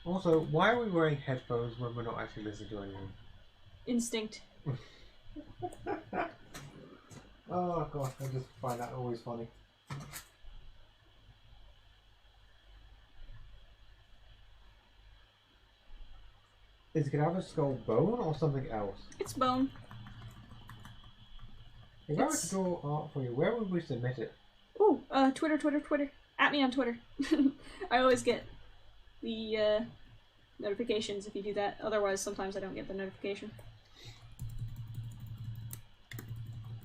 [SPEAKER 2] Also, why are we wearing headphones when we're not actually listening to anything?
[SPEAKER 1] Instinct.
[SPEAKER 2] Oh gosh, I just find that always funny. Is Cadaver's skull bone or something else?
[SPEAKER 1] It's bone.
[SPEAKER 2] If I were to draw art for you, where would we submit it?
[SPEAKER 1] Ooh, Twitter. At me on Twitter. I always get the notifications if you do that. Otherwise, sometimes I don't get the notification.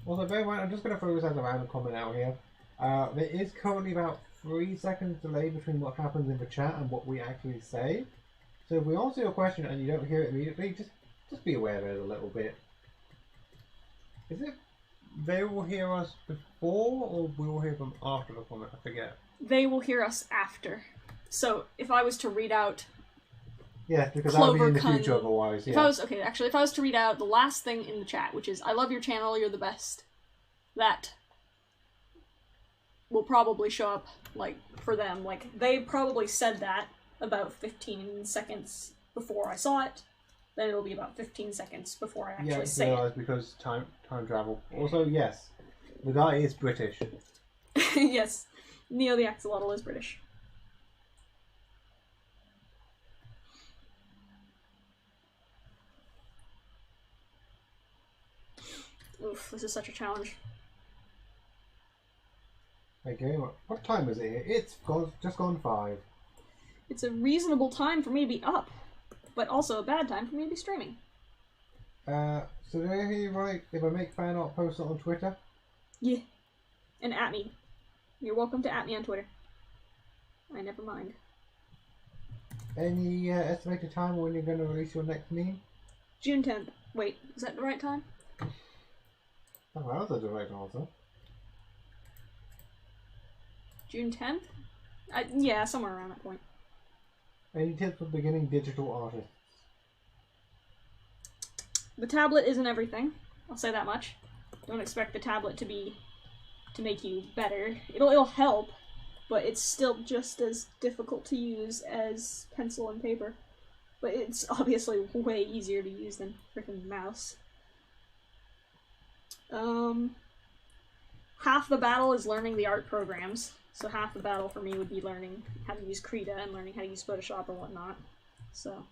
[SPEAKER 2] Also, bear in mind, I'm just going to throw this as a random comment out here. There is currently about 3 seconds delay between what happens in the chat and what we actually say. So if we answer your question and you don't hear it immediately, just be aware of it a little bit. Is it they will hear us before or we will hear them after the comment? I forget.
[SPEAKER 1] They will hear us after. So if I was to read out...
[SPEAKER 2] Yeah, because that would be in the future otherwise. Yeah.
[SPEAKER 1] If I was to read out the last thing in the chat, which is, I love your channel, you're the best, that will probably show up, like, for them. Like, they probably said that about 15 seconds before I saw it. Then it'll be about 15 seconds before I actually say it.
[SPEAKER 2] Because time travel. Also, yes, the guy is British.
[SPEAKER 1] Yes, Neo the Axolotl is British. Oof, this is such a challenge.
[SPEAKER 2] Okay, what time is it here? It's just gone 5.
[SPEAKER 1] It's a reasonable time for me to be up, but also a bad time for me to be streaming.
[SPEAKER 2] So did I hear you right? If I make fan art, post it on Twitter?
[SPEAKER 1] Yeah. And at me. You're welcome to at me on Twitter. I never mind.
[SPEAKER 2] Any estimated time when you're going to release your next meme?
[SPEAKER 1] June 10th. Wait, is that the right time?
[SPEAKER 2] Oh, that was a direct answer.
[SPEAKER 1] June 10th? Yeah, somewhere around that point.
[SPEAKER 2] Any tips for beginning digital artists?
[SPEAKER 1] The tablet isn't everything. I'll say that much. Don't expect the tablet to make you better. It'll help, but it's still just as difficult to use as pencil and paper. But it's obviously way easier to use than freaking mouse. Half the battle is learning the art programs. So half the battle for me would be learning how to use Krita and learning how to use Photoshop or whatnot. So.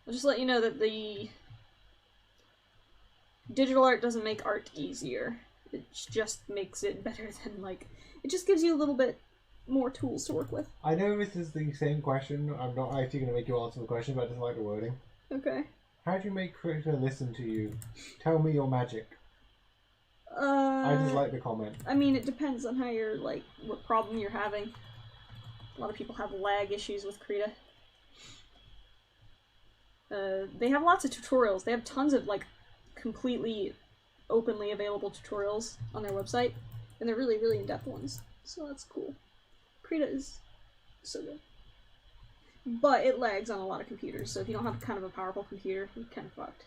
[SPEAKER 1] I'll just let you know that the digital art doesn't make art easier. It just makes it better than, like, it just gives you a little bit more tools to work with.
[SPEAKER 2] I know this is the same question. I'm not actually going to make you answer the question, but I just like the wording.
[SPEAKER 1] Okay.
[SPEAKER 2] How do you make krita listen to you? Tell me your magic. I just like the comment.
[SPEAKER 1] I mean, it depends on how you're, like, what problem you're having. A lot of people have lag issues with krita. They have lots of tutorials. They have tons of, like, completely openly available tutorials on their website, and they're really, really in-depth ones. So that's cool. Krita is so good. But it lags on a lot of computers, so if you don't have kind of a powerful computer, you're kind of fucked.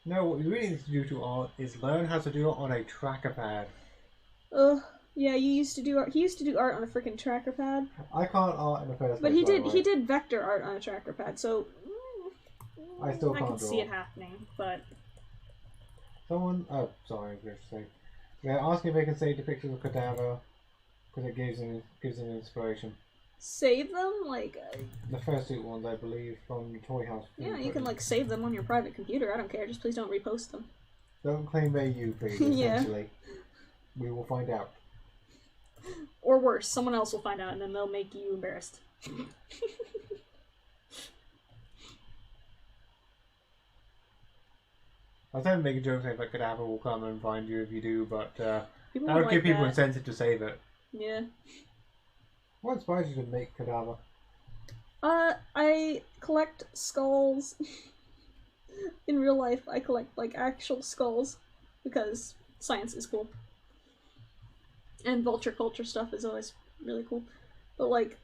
[SPEAKER 2] No, what you really need to do to art is learn how to do it on a tracker pad.
[SPEAKER 1] Ugh. Yeah, you used to do art. He used to do art on a freaking tracker pad.
[SPEAKER 2] I can't art in the first place.
[SPEAKER 1] But he did vector art on a tracker pad, so
[SPEAKER 2] I still can't
[SPEAKER 1] can
[SPEAKER 2] draw.
[SPEAKER 1] see it happening, but
[SPEAKER 2] Someone, oh, sorry, I was going to say. They're asking if they can save the pictures of cadaver because it gives them inspiration.
[SPEAKER 1] save them, like.
[SPEAKER 2] The first two ones, I believe, from the Toy House.
[SPEAKER 1] Yeah, you can like save them on your private computer. I don't care. Just please don't repost them.
[SPEAKER 2] Don't claim they're you, please.
[SPEAKER 1] Yeah.
[SPEAKER 2] Essentially, we will find out.
[SPEAKER 1] Or worse, someone else will find out, and then they'll make you embarrassed.
[SPEAKER 2] I was trying to make a joke saying that cadaver will come and find you if you do, but that
[SPEAKER 1] People
[SPEAKER 2] would
[SPEAKER 1] like
[SPEAKER 2] give people
[SPEAKER 1] that.
[SPEAKER 2] incentive to save it.
[SPEAKER 1] Yeah.
[SPEAKER 2] What inspires you to make cadaver?
[SPEAKER 1] I collect skulls. In real life, I collect, like, actual skulls. Because science is cool. And vulture culture stuff is always really cool. But, like,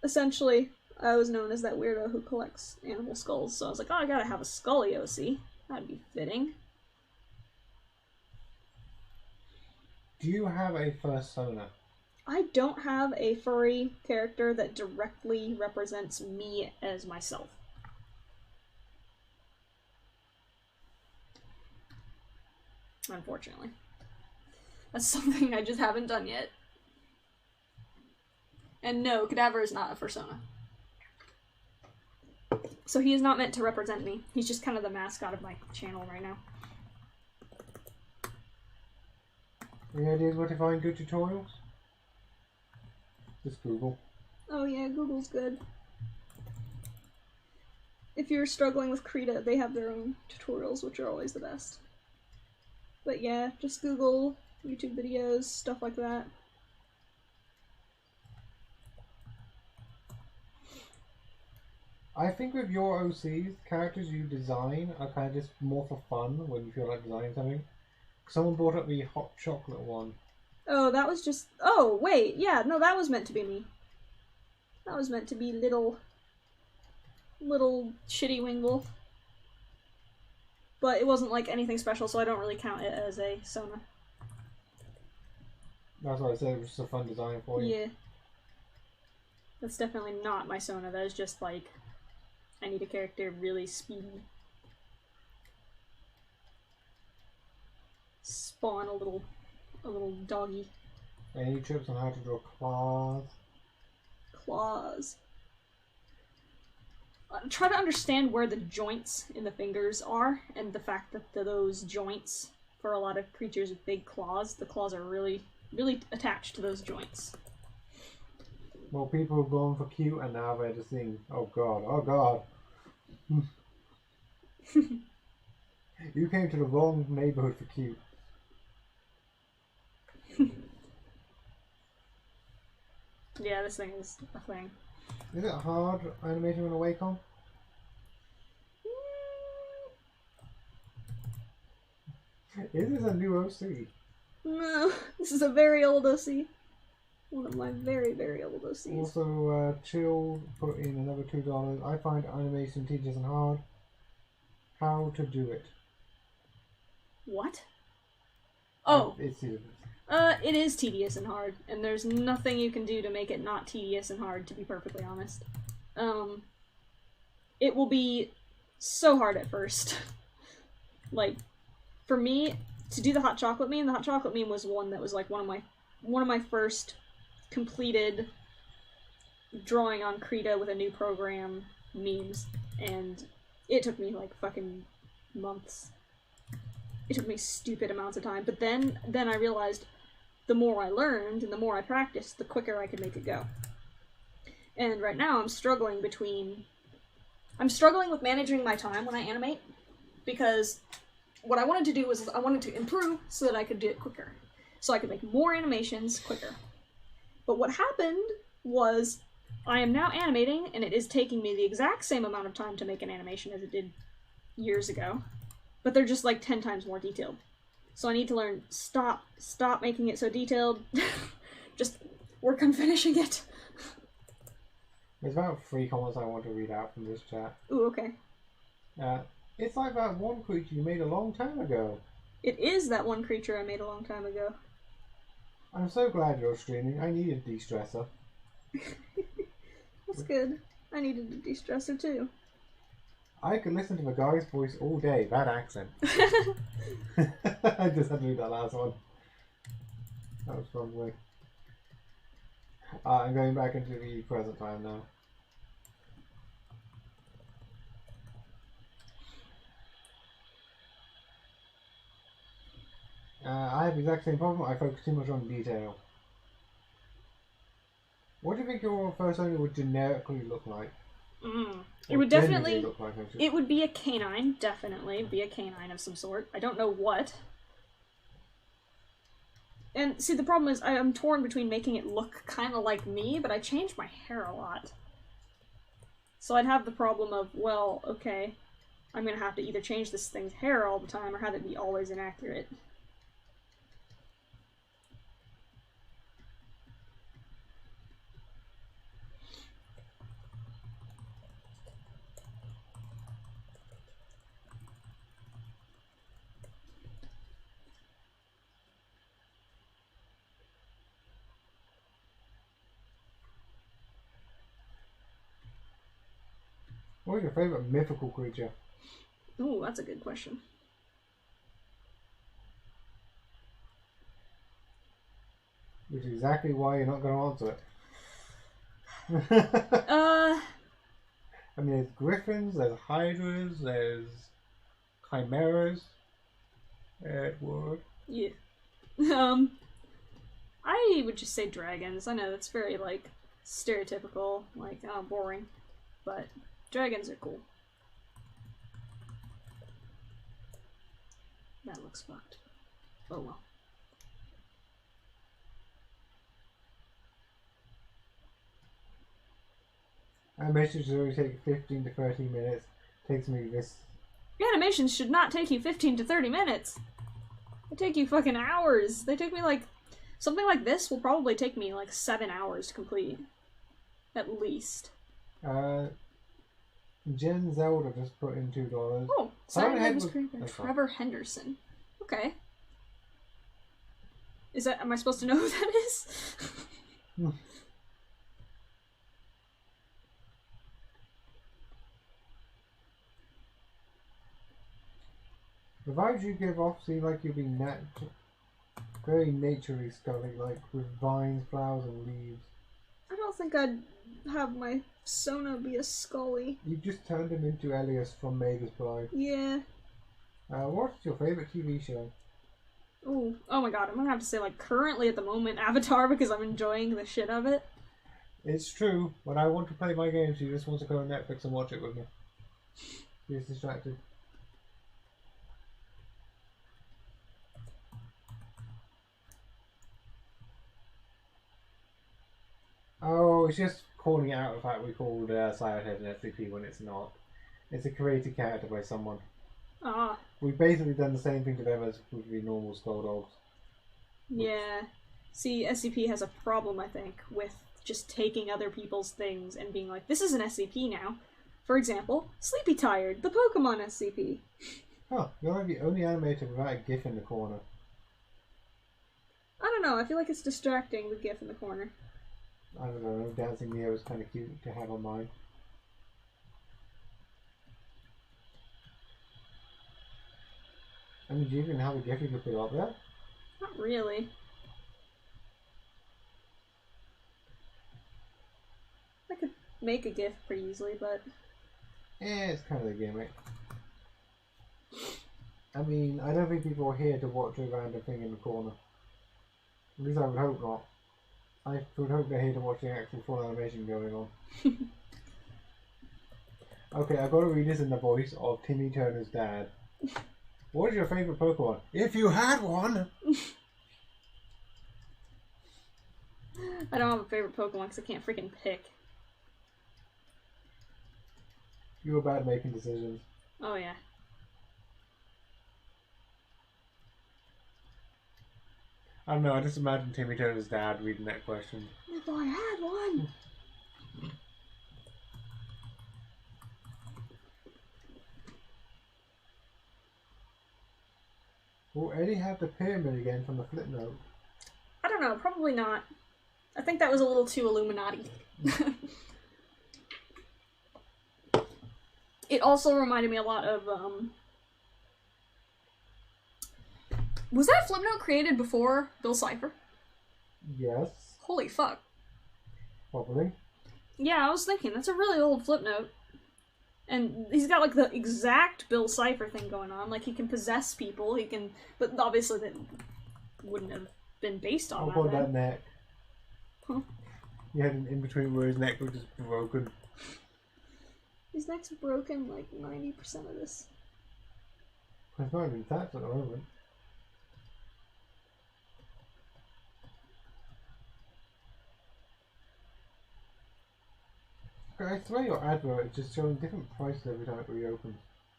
[SPEAKER 1] essentially, I was known as that weirdo who collects animal skulls. So I was like, oh, I gotta have a scoliosis. That'd be fitting.
[SPEAKER 2] Do you have a persona?
[SPEAKER 1] I don't have a furry character that directly represents me as myself. Unfortunately. That's something I just haven't done yet. And no, Cadaver is not a persona. So he is not meant to represent me. He's just kind of the mascot of my channel right now.
[SPEAKER 2] Any ideas where to find good tutorials? Just Google.
[SPEAKER 1] Oh yeah, Google's good. If you're struggling with Krita, they have their own tutorials, which are always the best. But yeah, just Google YouTube videos, stuff like that.
[SPEAKER 2] I think with your OCs, characters you design are kind of just more for fun when you feel like designing something. Someone brought up the hot chocolate one.
[SPEAKER 1] Oh, that was just... Oh, wait, yeah, no, that was meant to be me. That was meant to be little shitty Wingle. But it wasn't like anything special, so I don't really count it as a Sona.
[SPEAKER 2] That's what I said, it was just a fun design for you.
[SPEAKER 1] Yeah. That's definitely not my Sona, that is just like... I need a character really speedy. Spawn a little doggy.
[SPEAKER 2] Any tips on how to draw claws?
[SPEAKER 1] Claws. Try to understand where the joints in the fingers are, and the fact that those joints, for a lot of creatures with big claws, the claws are really, really attached to those joints.
[SPEAKER 2] Well, people have gone for cute and now they're just saying, oh god, oh god. You came to the wrong neighborhood for cute.
[SPEAKER 1] Yeah, this thing is a thing.
[SPEAKER 2] Is it hard animating on a Wacom? Is this a new OC?
[SPEAKER 1] No, this is a very old OC. One of my very, very old OCs.
[SPEAKER 2] Also, Chill put in another $2. I find animation tedious and hard. How to do it?
[SPEAKER 1] What? Oh.
[SPEAKER 2] It's tedious.
[SPEAKER 1] It is tedious and hard, and there's nothing you can do to make it not tedious and hard, to be perfectly honest. It will be so hard at first. Like, for me, to do the hot chocolate meme. The hot chocolate meme was one that was like one of my first completed drawing on Krita with a new program memes, and it took me like fucking months. It took me stupid amounts of time, but then I realized the more I learned and the more I practiced, the quicker I could make it go. And right now I'm struggling with managing my time when I animate, because what I wanted to do was I wanted to improve so that I could do it quicker. So I could make more animations quicker. But what happened was I am now animating, and it is taking me the exact same amount of time to make an animation as it did years ago. But they're just like 10 times more detailed. So I need to learn, stop making it so detailed. Just work on finishing it.
[SPEAKER 2] There's about 3 comments I want to read out from this chat.
[SPEAKER 1] Ooh, okay.
[SPEAKER 2] It's like that one creature you made a long time ago.
[SPEAKER 1] It is that one creature I made a long time ago.
[SPEAKER 2] I'm so glad you're streaming. I need a de-stressor.
[SPEAKER 1] That's good. I needed a de-stressor too.
[SPEAKER 2] I could listen to the guy's voice all day. That accent. I just had to read that last one. That was probably. I'm going back into the present time now. I have the exact same problem. I focus too much on detail. What do you think your first owner would generically look like?
[SPEAKER 1] It would definitely
[SPEAKER 2] look like,
[SPEAKER 1] it would be a canine, definitely be a canine of some sort. I don't know what. And see, the problem is I'm torn between making it look kind of like me, but I changed my hair a lot. So I'd have the problem of, well, okay, I'm gonna have to either change this thing's hair all the time or have it be always inaccurate.
[SPEAKER 2] What is your favourite mythical creature?
[SPEAKER 1] Ooh, that's a good question.
[SPEAKER 2] Which is exactly why you're not going to answer it. I mean, there's griffins, there's hydras, there's chimeras. Edward.
[SPEAKER 1] Yeah. I would just say dragons. I know that's very, like, stereotypical, like, boring, but dragons are cool. That looks fucked. Oh well.
[SPEAKER 2] Animations should only take 15 to 30 minutes. Takes me this.
[SPEAKER 1] Animations should not take you 15 to 30 minutes. They take you fucking hours. They take me like... Something like this will probably take me like 7 hours to complete. At least.
[SPEAKER 2] Jen Zelda just put in $2.
[SPEAKER 1] Oh, Siren Head was created by Trevor Henderson. Okay. Is that... Am I supposed to know who that is?
[SPEAKER 2] The vibes you give off seem like you're being very naturally scully, like with vines, flowers, and leaves.
[SPEAKER 1] I don't think I'd have my Sona be a Scully.
[SPEAKER 2] You just turned him into Elias from Mavis Bride.
[SPEAKER 1] Yeah.
[SPEAKER 2] What's your favourite TV show?
[SPEAKER 1] Ooh. Oh my god, I'm gonna have to say, like, currently at the moment, Avatar, because I'm enjoying the shit of it.
[SPEAKER 2] It's true. When I want to play my games, she just wants to go on Netflix and watch it with me. She's distracted. Oh, it's just calling it out the fact we called Siren Head an SCP when it's not. It's a created character by someone.
[SPEAKER 1] Ah.
[SPEAKER 2] We've basically done the same thing to them as with the normal Skull Dogs.
[SPEAKER 1] Yeah. See, SCP has a problem, I think, with just taking other people's things and being like, this is an SCP now. For example, Sleepy Tired, the Pokemon SCP.
[SPEAKER 2] Huh, you're like the only animator without a GIF in the corner.
[SPEAKER 1] I don't know, I feel like it's distracting, the GIF in the corner.
[SPEAKER 2] I don't know, Dancing Neo is kind of cute to have on mine. I mean, do you even have a GIF you could put up there?
[SPEAKER 1] Not really. I could make a GIF pretty easily, but...
[SPEAKER 2] It's kind of a gimmick. I mean, I don't think people are here to watch a random thing in the corner. At least I would hope not. I would hope they're here to watch the actual full animation going on. Okay, I've got to read this in the voice of Timmy Turner's dad. What is your favourite Pokemon? If you had one!
[SPEAKER 1] I don't have a favorite Pokemon because I can't freaking pick.
[SPEAKER 2] You were bad making decisions.
[SPEAKER 1] Oh yeah.
[SPEAKER 2] I don't know, I just imagine Timmy Turner's dad reading that question.
[SPEAKER 1] If I had one!
[SPEAKER 2] Will Eddie have the pyramid again from the flip note?
[SPEAKER 1] I don't know, probably not. I think that was a little too Illuminati. It also reminded me a lot of, was that flip note created before Bill Cipher?
[SPEAKER 2] Yes.
[SPEAKER 1] Holy fuck.
[SPEAKER 2] Probably.
[SPEAKER 1] Yeah, I was thinking, that's a really old flip note. And he's got, like, the exact Bill Cipher thing going on. Like, he can possess people, he can... But obviously that wouldn't have been based on
[SPEAKER 2] How about that neck?
[SPEAKER 1] Huh?
[SPEAKER 2] You had an in-between where his neck was just broken.
[SPEAKER 1] His neck's broken, like, 90% of this.
[SPEAKER 2] It's not even attached at the moment. I swear your advert is just showing different prices every time it reopens.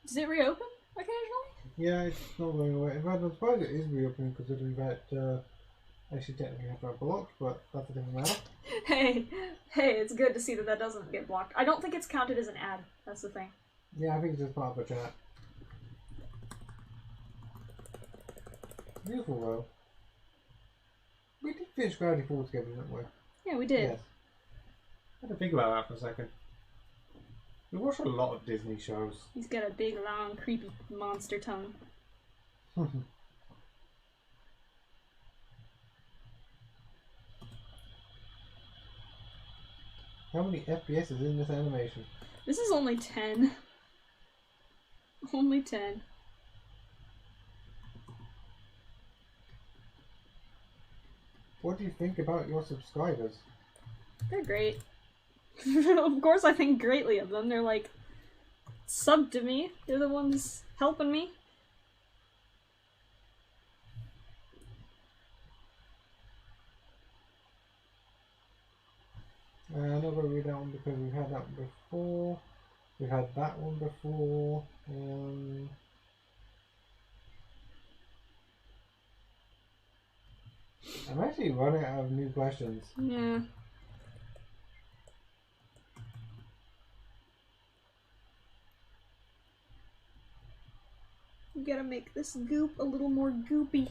[SPEAKER 1] Does it reopen occasionally?
[SPEAKER 2] Yeah, it's not going away. In fact, I'm surprised it is reopening considering that actually technically have that blocked, but that's a different matter.
[SPEAKER 1] Hey, it's good to see that that doesn't get blocked. I don't think it's counted as an ad, that's the thing.
[SPEAKER 2] Yeah, I think it's just part of a chat. Beautiful though. We did finish Gravity Falls together, didn't we?
[SPEAKER 1] Yeah, we did.
[SPEAKER 2] Yes. I had to think about that for a second. We watched a lot of Disney shows.
[SPEAKER 1] He's got a big, long, creepy monster tongue.
[SPEAKER 2] How many FPS is in this animation?
[SPEAKER 1] This is only 10. Only 10.
[SPEAKER 2] What do you think about your subscribers?
[SPEAKER 1] They're great. Of course I think greatly of them. They're like, sub to me. They're the ones helping me.
[SPEAKER 2] I'm not going to read that one because we've had that one before. We've had that one before. I'm actually running out of new questions.
[SPEAKER 1] Yeah. You gotta make this goop a little more goopy.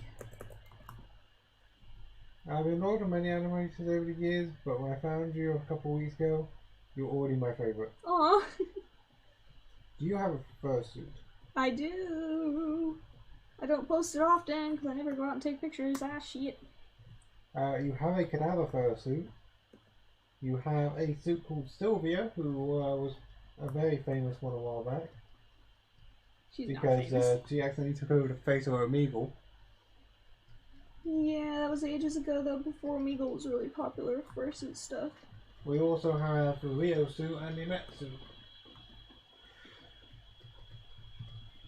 [SPEAKER 2] I've been involved in many animations over the years, but when I found you a couple weeks ago, you're already my favourite.
[SPEAKER 1] Aww.
[SPEAKER 2] Do you have a fursuit?
[SPEAKER 1] I do. I don't post it often because I never go out and take pictures. Ah, shit.
[SPEAKER 2] You have a cadaver fursuit. You have a suit called Sylvia, who was a very famous one a while back.
[SPEAKER 1] She's
[SPEAKER 2] because
[SPEAKER 1] not famous.
[SPEAKER 2] she accidentally took over the face of Omegle.
[SPEAKER 1] Yeah, that was ages ago though, before Omegle was really popular fursuit stuff.
[SPEAKER 2] We also have the Rio suit and the Met suit.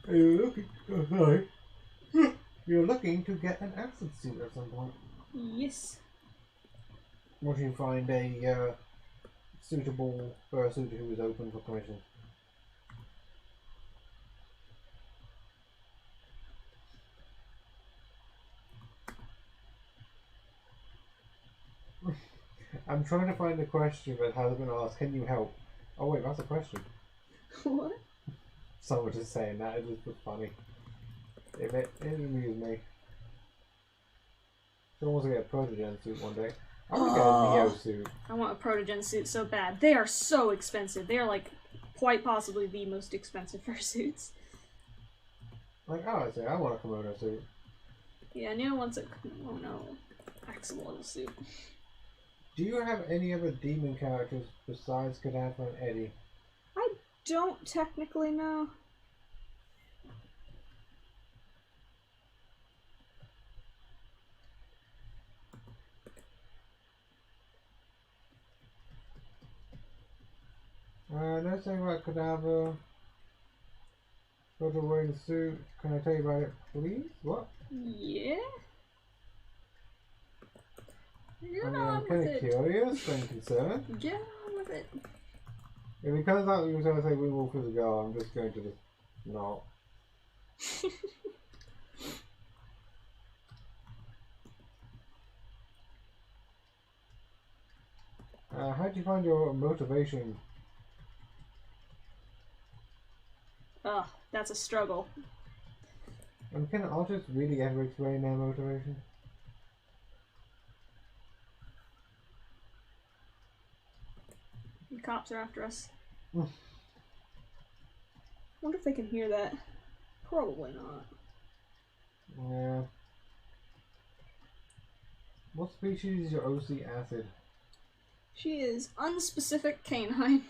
[SPEAKER 2] Are you looking? Oh, sorry. You're looking to get an acid suit at some point.
[SPEAKER 1] Yes.
[SPEAKER 2] Once you find a suitable fursuit who is open for commission. I'm trying to find a question that hasn't been asked. Can you help? Oh wait, that's a question.
[SPEAKER 1] What?
[SPEAKER 2] Someone just saying that, it just was funny. It amused me. Someone wants to get a Protogen suit one day. I want to get a Neo suit.
[SPEAKER 1] I want a Protogen suit so bad. They are so expensive. They are like quite possibly the most expensive fursuits.
[SPEAKER 2] Like, oh, I say, I want a kimono suit.
[SPEAKER 1] Yeah, Neo wants a kimono axolotl suit.
[SPEAKER 2] Do you have any other demon characters besides Cadaver and Eddie?
[SPEAKER 1] I don't technically know.
[SPEAKER 2] No saying about Cadaver. Got to wear the suit. Can I tell you about it, please? What?
[SPEAKER 1] Yeah? Get
[SPEAKER 2] I mean,
[SPEAKER 1] on
[SPEAKER 2] I'm kind
[SPEAKER 1] with
[SPEAKER 2] of
[SPEAKER 1] it.
[SPEAKER 2] curious and concerned.
[SPEAKER 1] Get on with it.
[SPEAKER 2] If it comes out that you're going to say we wolf is a girl, I'm just going to just not. How do you find your motivation?
[SPEAKER 1] Ugh, that's a struggle.
[SPEAKER 2] And can artists really ever explain their motivation?
[SPEAKER 1] The cops are after us. Wonder if they can hear that. Probably not.
[SPEAKER 2] Yeah. What species is your OC acid?
[SPEAKER 1] She is unspecific canine.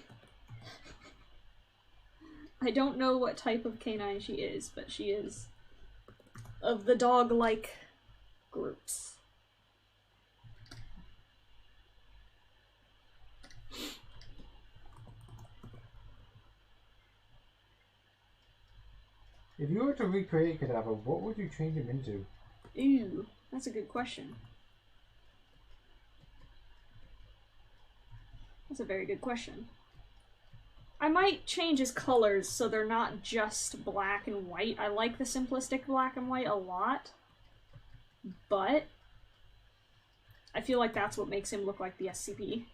[SPEAKER 1] I don't know what type of canine she is, but she is of the dog-like groups.
[SPEAKER 2] If you were to recreate Cadaver, what would you change him into?
[SPEAKER 1] Ew, that's a good question. That's a very good question. I might change his colors so they're not just black and white. I like the simplistic black and white a lot, but I feel like that's what makes him look like the SCP.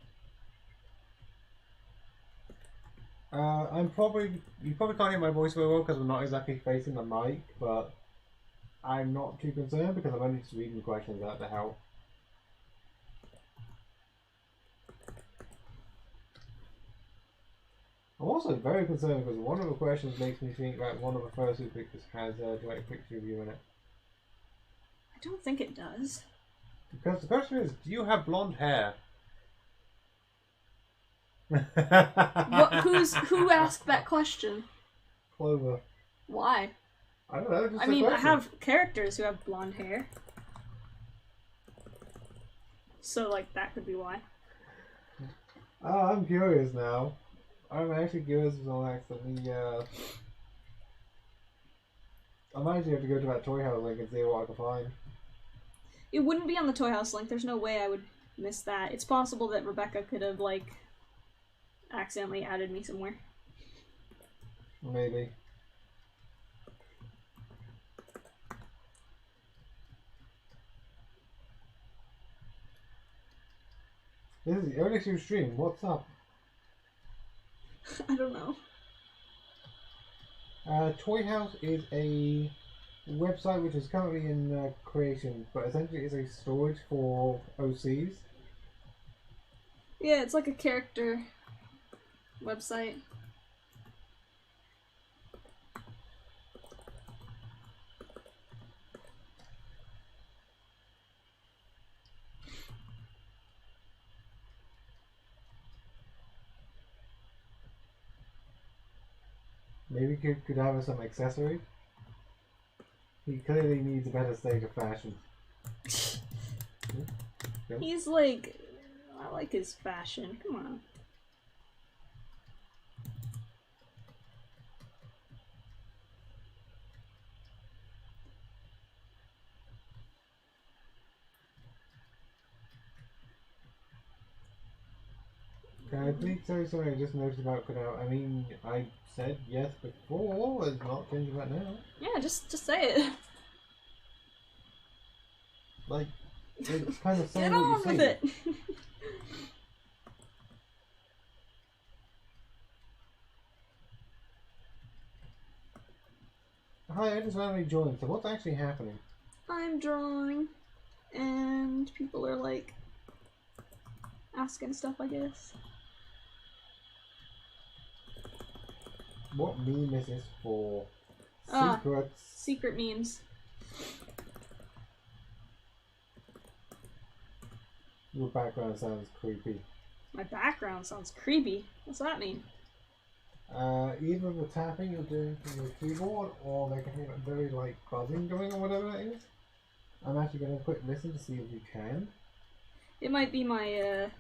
[SPEAKER 2] You probably can't hear my voice very well because we're not exactly facing the mic, but I'm not too concerned because I'm only just reading questions out to help. I'm also very concerned because one of the questions makes me think that one of the first two pictures has a direct picture of you in it.
[SPEAKER 1] I don't think it does.
[SPEAKER 2] Because the question is, do you have blonde hair?
[SPEAKER 1] Who asked that question?
[SPEAKER 2] Clover.
[SPEAKER 1] Why?
[SPEAKER 2] I don't know. Just
[SPEAKER 1] I mean, I have characters who have blonde hair. So, like, that could be why.
[SPEAKER 2] Oh, I'm curious now. I'm actually curious as well, actually. I might actually have to go to that toy house link and see what I can find.
[SPEAKER 1] It wouldn't be on the Toy House link. There's no way I would miss that. It's possible that Rebecca could have, like, accidentally added me somewhere.
[SPEAKER 2] Maybe. This is the earliest stream. What's up?
[SPEAKER 1] I don't know.
[SPEAKER 2] Toy House is a website which is currently in creation, but essentially it's a storage for OCs.
[SPEAKER 1] Yeah, it's like a character website.
[SPEAKER 2] Maybe could have some accessory. He clearly needs a better state of fashion. Yeah.
[SPEAKER 1] He's like... I like his fashion. Come on.
[SPEAKER 2] Can I please tell you something I just noticed about cutout? I mean, I said yes before, it's not changing right now.
[SPEAKER 1] Yeah, just say it.
[SPEAKER 2] Like, it's kind of saying
[SPEAKER 1] Get on
[SPEAKER 2] what you
[SPEAKER 1] with
[SPEAKER 2] see.
[SPEAKER 1] it.
[SPEAKER 2] Hi, I just randomly joined, so what's actually happening?
[SPEAKER 1] I'm drawing, and people are like asking stuff, I guess.
[SPEAKER 2] What meme is this for? Secrets.
[SPEAKER 1] Secret memes.
[SPEAKER 2] Your background sounds creepy.
[SPEAKER 1] My background sounds creepy. What's that mean?
[SPEAKER 2] Either the tapping you're doing from your keyboard, or they can hear a very like buzzing going or whatever that is. I'm actually going to quick listen to see if you can.
[SPEAKER 1] It might be my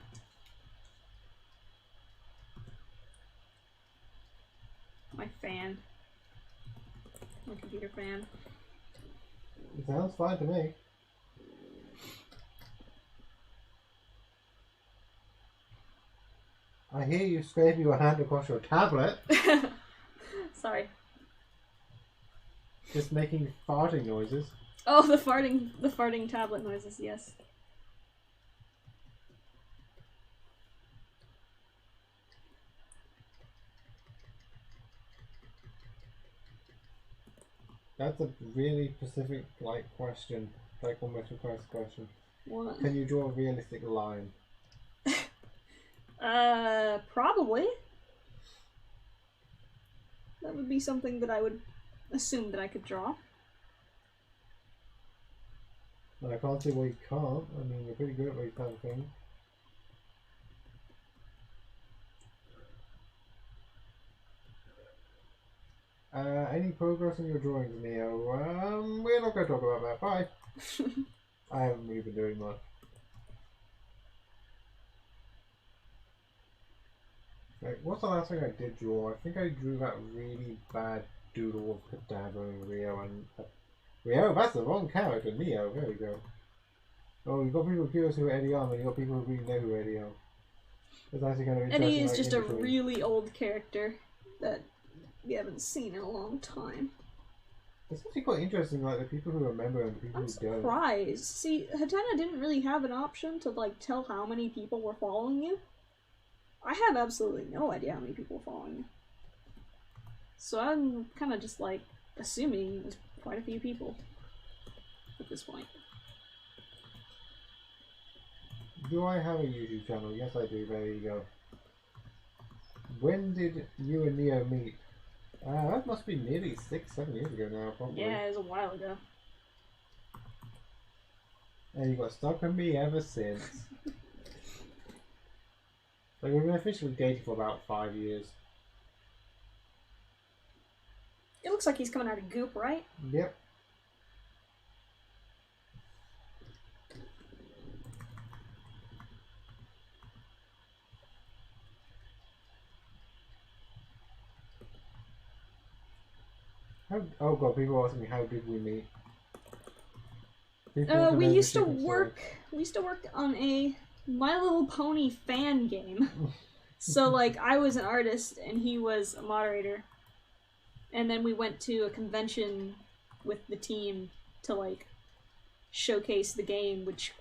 [SPEAKER 1] my fan. My computer fan.
[SPEAKER 2] It sounds fine to me. I hear you scraping your hand across your tablet.
[SPEAKER 1] Sorry.
[SPEAKER 2] Just making farting noises.
[SPEAKER 1] Oh, the farting tablet noises, yes.
[SPEAKER 2] That's a really specific, like, question. Like, almost request question.
[SPEAKER 1] What?
[SPEAKER 2] Can you draw a realistic line?
[SPEAKER 1] Probably. That would be something that I would assume that I could draw.
[SPEAKER 2] I can't see why you can't. I mean, you're pretty good at these kind of things. Any progress in your drawings, Neo? We're not going to talk about that. Bye. I haven't really been doing much. Like, what's the last thing I did draw? I think I drew that really bad doodle of Cadaver and Rio and... Rio? That's the wrong character. Neo. There we go. Oh, you've got people curious who Eddie are, and you've got people who really know who Eddie are. It's actually kind of interesting.
[SPEAKER 1] Eddie is
[SPEAKER 2] like,
[SPEAKER 1] just a really old character that we haven't seen in a long time.
[SPEAKER 2] It's actually quite interesting, like, the people who remember and the people who don't.
[SPEAKER 1] I'm surprised. See, Hatena didn't really have an option to, like, tell how many people were following you. I have absolutely no idea how many people were following you. So I'm kind of just, like, assuming it was quite a few people at this point.
[SPEAKER 2] Do I have a YouTube channel? Yes, I do. There you go. When did you and Neo meet? That must be nearly 6-7 years ago now, probably.
[SPEAKER 1] Yeah, it was a while ago.
[SPEAKER 2] And you got stuck with me ever since. Like, we've been officially dating for about 5 years.
[SPEAKER 1] It looks like he's coming out of goop, right?
[SPEAKER 2] Yep. Oh god, people are asking me how did we meet?
[SPEAKER 1] We used to work on a My Little Pony fan game. So like I was an artist and he was a moderator. And then we went to a convention with the team to like showcase the game, which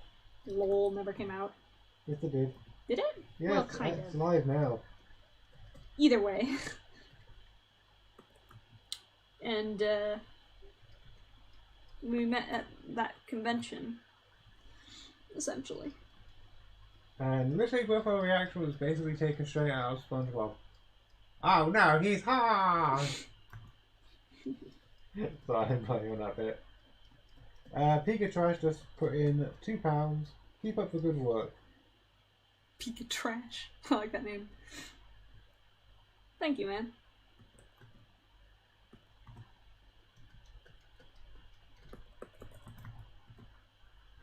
[SPEAKER 1] lol never came out.
[SPEAKER 2] Yes it did.
[SPEAKER 1] Did it?
[SPEAKER 2] Yeah,
[SPEAKER 1] well, kind
[SPEAKER 2] it's
[SPEAKER 1] of.
[SPEAKER 2] live now.
[SPEAKER 1] Either way. And we met at that convention, essentially.
[SPEAKER 2] And literally both our reaction was basically taken straight out of SpongeBob. Oh no, he's hard! Sorry, I'm playing on that bit. Pika Trash just put in £2. Keep up the good work.
[SPEAKER 1] Pika Trash. I like that name. Thank you, man.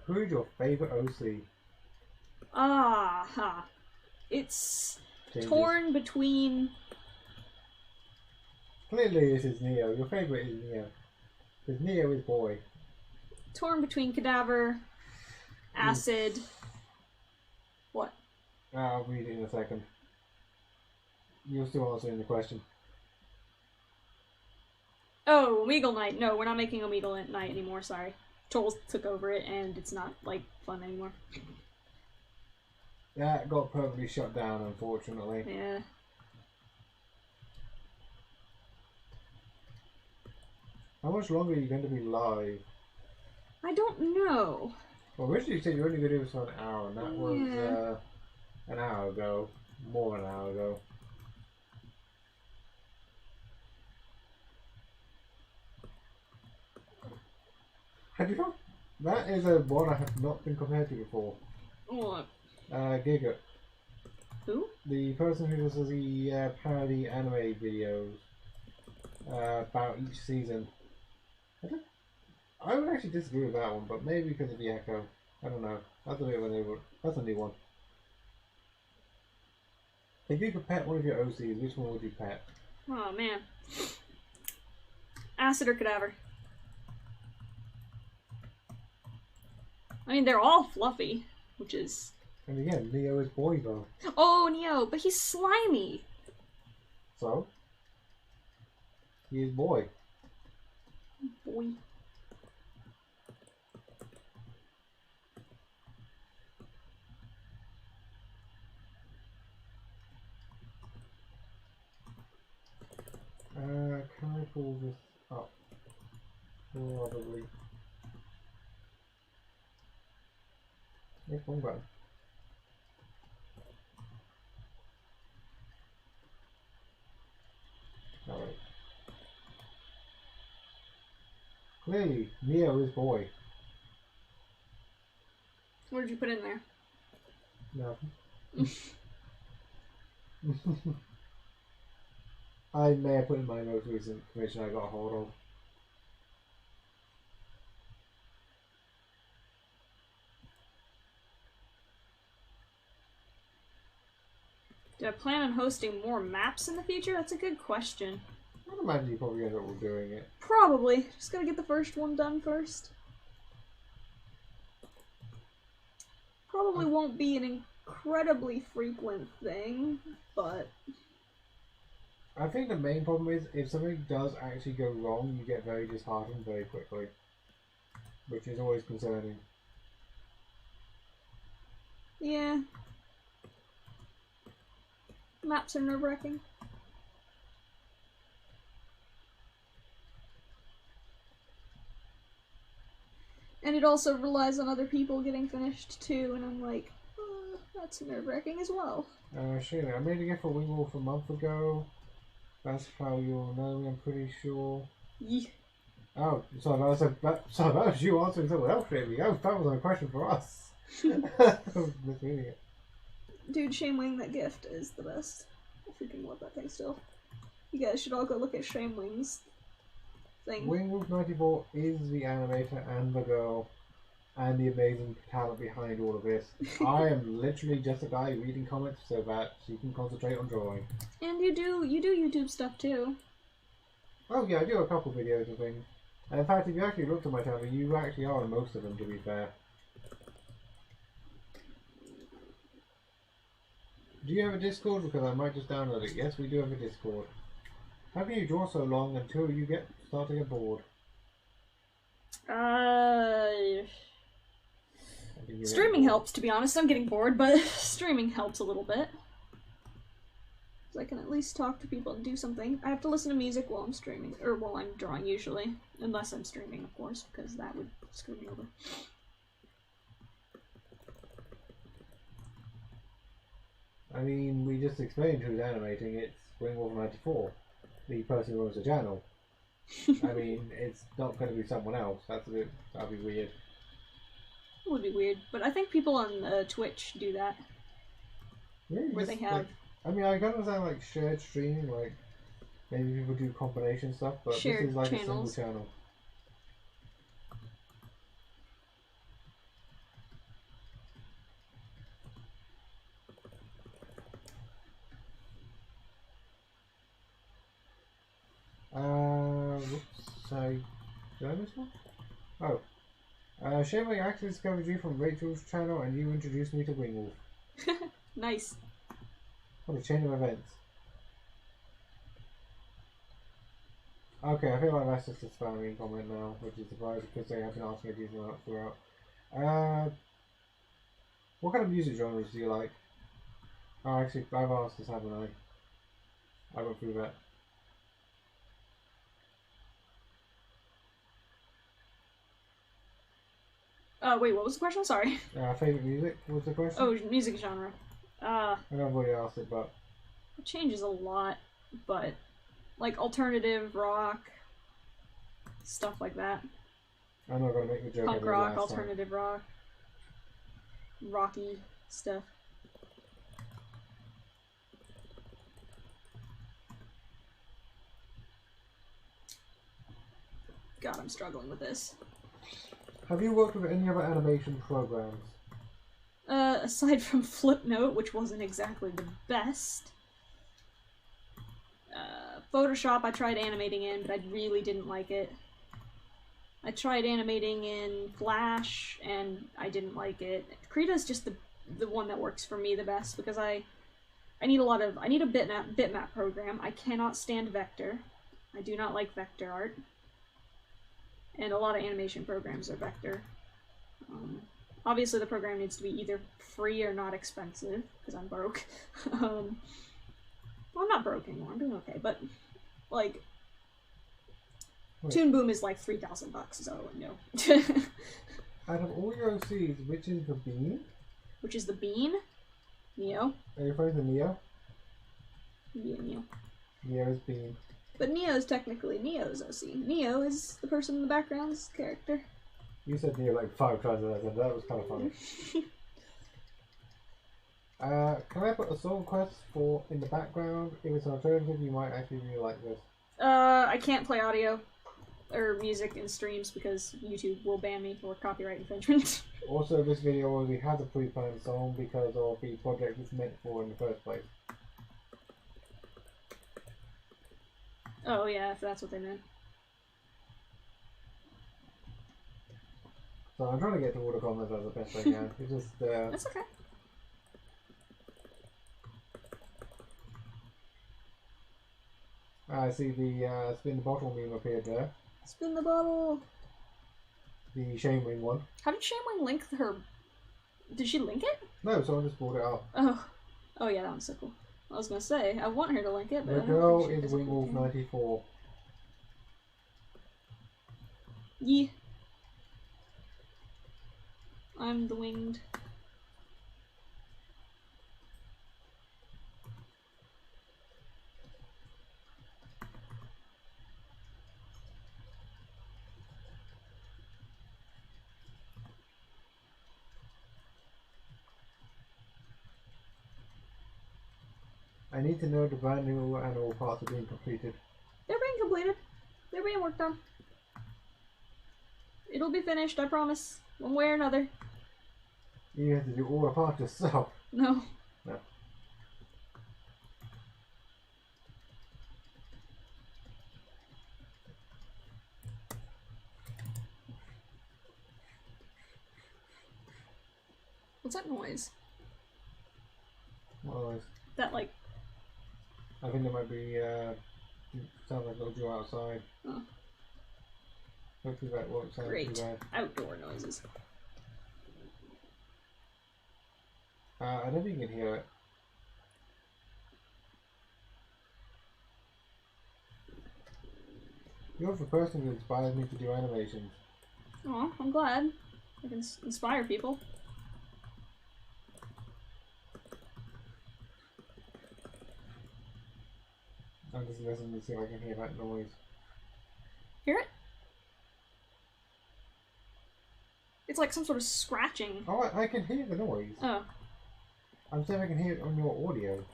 [SPEAKER 2] Who's your favourite OC?
[SPEAKER 1] It's
[SPEAKER 2] Changes.
[SPEAKER 1] torn between...
[SPEAKER 2] Clearly this is Neo. Your favourite is Neo. Because Neo is boy.
[SPEAKER 1] Torn between Cadaver, Acid... What?
[SPEAKER 2] I'll read it in a second. You're still answering the question.
[SPEAKER 1] Oh, Omegle Knight. No, we're not making Omegle Knight anymore, sorry. Trolls took over it and it's not, like, fun anymore.
[SPEAKER 2] That got permanently shut down, unfortunately.
[SPEAKER 1] Yeah.
[SPEAKER 2] How much longer are you going to be live?
[SPEAKER 1] I don't know.
[SPEAKER 2] Well, originally you said you were only going to do this for an hour, and that was an hour ago. More than an hour ago. Have you not? That is a one I have not been compared to before.
[SPEAKER 1] What?
[SPEAKER 2] Giga.
[SPEAKER 1] Who?
[SPEAKER 2] The person who does the parody anime videos about each season. I would actually disagree with that one, but maybe because of the echo. I don't know. That's a bit of a new one. That's a new one. If you could pet one of your OCs, which one would you pet?
[SPEAKER 1] Oh man. Acid or Cadaver? I mean, they're all fluffy, which is...
[SPEAKER 2] And again, Neo is boy though.
[SPEAKER 1] Oh, Neo, but he's slimy!
[SPEAKER 2] So? He is boy.
[SPEAKER 1] Boy.
[SPEAKER 2] Can I pull this up? Probably. Yes, one button. Alright. Clearly, Neo is boy.
[SPEAKER 1] What did you put in there?
[SPEAKER 2] Nothing. I may have put in my most recent information I got a hold of.
[SPEAKER 1] Do I plan on hosting more maps in the future? That's a good question.
[SPEAKER 2] I'd imagine you probably end up doing it.
[SPEAKER 1] Probably. Just gotta get the first one done first. Probably won't be an incredibly frequent thing, but...
[SPEAKER 2] I think the main problem is if something does actually go wrong, you get very disheartened very quickly. Which is always concerning.
[SPEAKER 1] Yeah. Maps are nerve-wracking. And it also relies on other people getting finished too, and I'm like, that's nerve-wracking as well.
[SPEAKER 2] Shayla, I made a gift for Wingwolf a month ago. That's how you'll know me, I'm pretty sure.
[SPEAKER 1] Yeah.
[SPEAKER 2] Oh, so that was you answering someone else, really. Oh, that was a question for us. I was misreading it.
[SPEAKER 1] Dude, Shamewing, that gift is the best. I freaking love that thing still. You guys should all go look at Shamewing's thing.
[SPEAKER 2] Wingwolf 94 is the animator and the girl and the amazing talent behind all of this. I am literally just a guy reading comments so that she can concentrate on drawing.
[SPEAKER 1] And you do YouTube stuff too.
[SPEAKER 2] Oh yeah, I do a couple videos and things. And in fact, if you actually looked at my channel, you actually are on most of them, to be fair. Do you have a Discord? Because I might just download it. Yes, we do have a Discord. How can you draw so long until you start to get bored?
[SPEAKER 1] Streaming helps, to be honest. I'm getting bored, but streaming helps a little bit. So I can at least talk to people and do something. I have to listen to music while I'm streaming, or while I'm drawing usually. Unless I'm streaming, of course, because that would screw me over.
[SPEAKER 2] I mean, we just explained who's animating. It's Wingwolf94, the person who owns the channel. I mean, it's not going to be someone else. That'd be weird.
[SPEAKER 1] It would be weird, but I think people on Twitch do that.
[SPEAKER 2] Really?
[SPEAKER 1] Where they have...
[SPEAKER 2] I mean, I can understand like shared streaming, like maybe people do combination stuff, but
[SPEAKER 1] shared
[SPEAKER 2] this is like
[SPEAKER 1] channels.
[SPEAKER 2] a single channel. Whoops, did I miss one? Oh. Shaming actually discovered you from Rachel's channel and you introduced me to Wingwolf.
[SPEAKER 1] Nice.
[SPEAKER 2] What a chain of events. Okay, I feel like that's just a spamming comment now, which is surprising because they have been asking me to use them out throughout. What kind of music genres do you like? Oh, actually, I've asked this, haven't I? I went through that.
[SPEAKER 1] Wait, what was the question? Sorry.
[SPEAKER 2] Favorite music was the question?
[SPEAKER 1] Oh, music genre.
[SPEAKER 2] I know I've already asked it, but...
[SPEAKER 1] It changes a lot, but... Like, alternative, rock... Stuff like that.
[SPEAKER 2] I'm not gonna make the joke.
[SPEAKER 1] Punk rock, alternative rock, rocky stuff. God, I'm struggling with this.
[SPEAKER 2] Have you worked with any other animation programs?
[SPEAKER 1] Aside from Flipnote, which wasn't exactly the best. Photoshop I tried animating in, but I really didn't like it. I tried animating in Flash, and I didn't like it. Krita's just the one that works for me the best, because I need a bitmap program. I cannot stand vector. I do not like vector art. And a lot of animation programs are vector. Obviously the program needs to be either free or not expensive, because I'm broke. Well, I'm not broke anymore, I'm doing okay, but, like, Toon Boom is like $3,000, so no.
[SPEAKER 2] Out of all your OCs, which is the bean?
[SPEAKER 1] Which is the bean? Neo.
[SPEAKER 2] Are you referring to Neo?
[SPEAKER 1] Yeah, Neo.
[SPEAKER 2] Neo is bean.
[SPEAKER 1] But Neo is technically Neo's OC. Neo is the person in the background's character.
[SPEAKER 2] You said Neo like 5 times, and that was kind of funny. Can I put a song request for in the background? If it's an alternative, you might actually really like this.
[SPEAKER 1] I can't play audio or music in streams because YouTube will ban me for copyright infringement.
[SPEAKER 2] Also, this video already has a pre-planned song because of the project it's meant for in the first place.
[SPEAKER 1] Oh yeah, if that's what they meant.
[SPEAKER 2] So I'm trying to get to all the comments as the best I can. It's just
[SPEAKER 1] That's okay.
[SPEAKER 2] I see the spin the bottle meme appeared there.
[SPEAKER 1] Spin the bottle.
[SPEAKER 2] The Shamewing one.
[SPEAKER 1] How did Shamewing link her? Did she link it?
[SPEAKER 2] No, someone just brought it up.
[SPEAKER 1] Oh yeah, that one's so cool. I was gonna say I want her to link it, but
[SPEAKER 2] The girl is Wingwolf 94.
[SPEAKER 1] Yeah. I'm the winged.
[SPEAKER 2] I need to know the brand new animal parts are being completed.
[SPEAKER 1] They're being completed. They're being worked on. It'll be finished, I promise. One way or another.
[SPEAKER 2] You have to do all the parts yourself.
[SPEAKER 1] No.
[SPEAKER 2] No.
[SPEAKER 1] What's that noise?
[SPEAKER 2] What noise?
[SPEAKER 1] That like.
[SPEAKER 2] I think there might be sounds like it'll go outside.
[SPEAKER 1] Oh.
[SPEAKER 2] Hopefully that won't sound too bad.
[SPEAKER 1] Outdoor noises.
[SPEAKER 2] I don't think you can hear it. You're the person who inspires me to do animations.
[SPEAKER 1] Oh, I'm glad. I can inspire people.
[SPEAKER 2] I'm just listening to see if I can hear that noise.
[SPEAKER 1] Hear it? It's like some sort of scratching.
[SPEAKER 2] Oh, I can hear the noise.
[SPEAKER 1] Oh.
[SPEAKER 2] I'm saying I can hear it on your audio.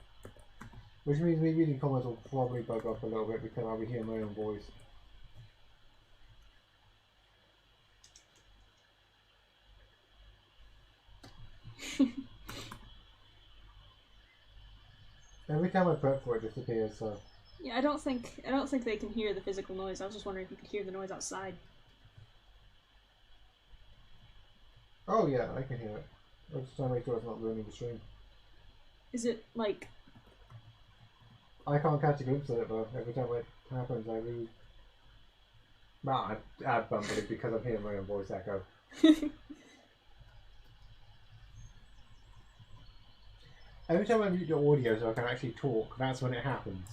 [SPEAKER 2] Which means me reading comments will probably bug up a little bit because I'll be hearing my own voice. Every time I prep for it, it disappears, so...
[SPEAKER 1] Yeah, I don't think they can hear the physical noise. I was just wondering if you could hear the noise outside.
[SPEAKER 2] Oh yeah, I can hear it. I'm just trying to make sure it's not ruining the stream.
[SPEAKER 1] Is it like...
[SPEAKER 2] I can't catch a glimpse of it though. Every time it happens, I lose. Well, I bump it because I'm hearing my own voice echo. Every time I mute the audio so I can actually talk, that's when it happens.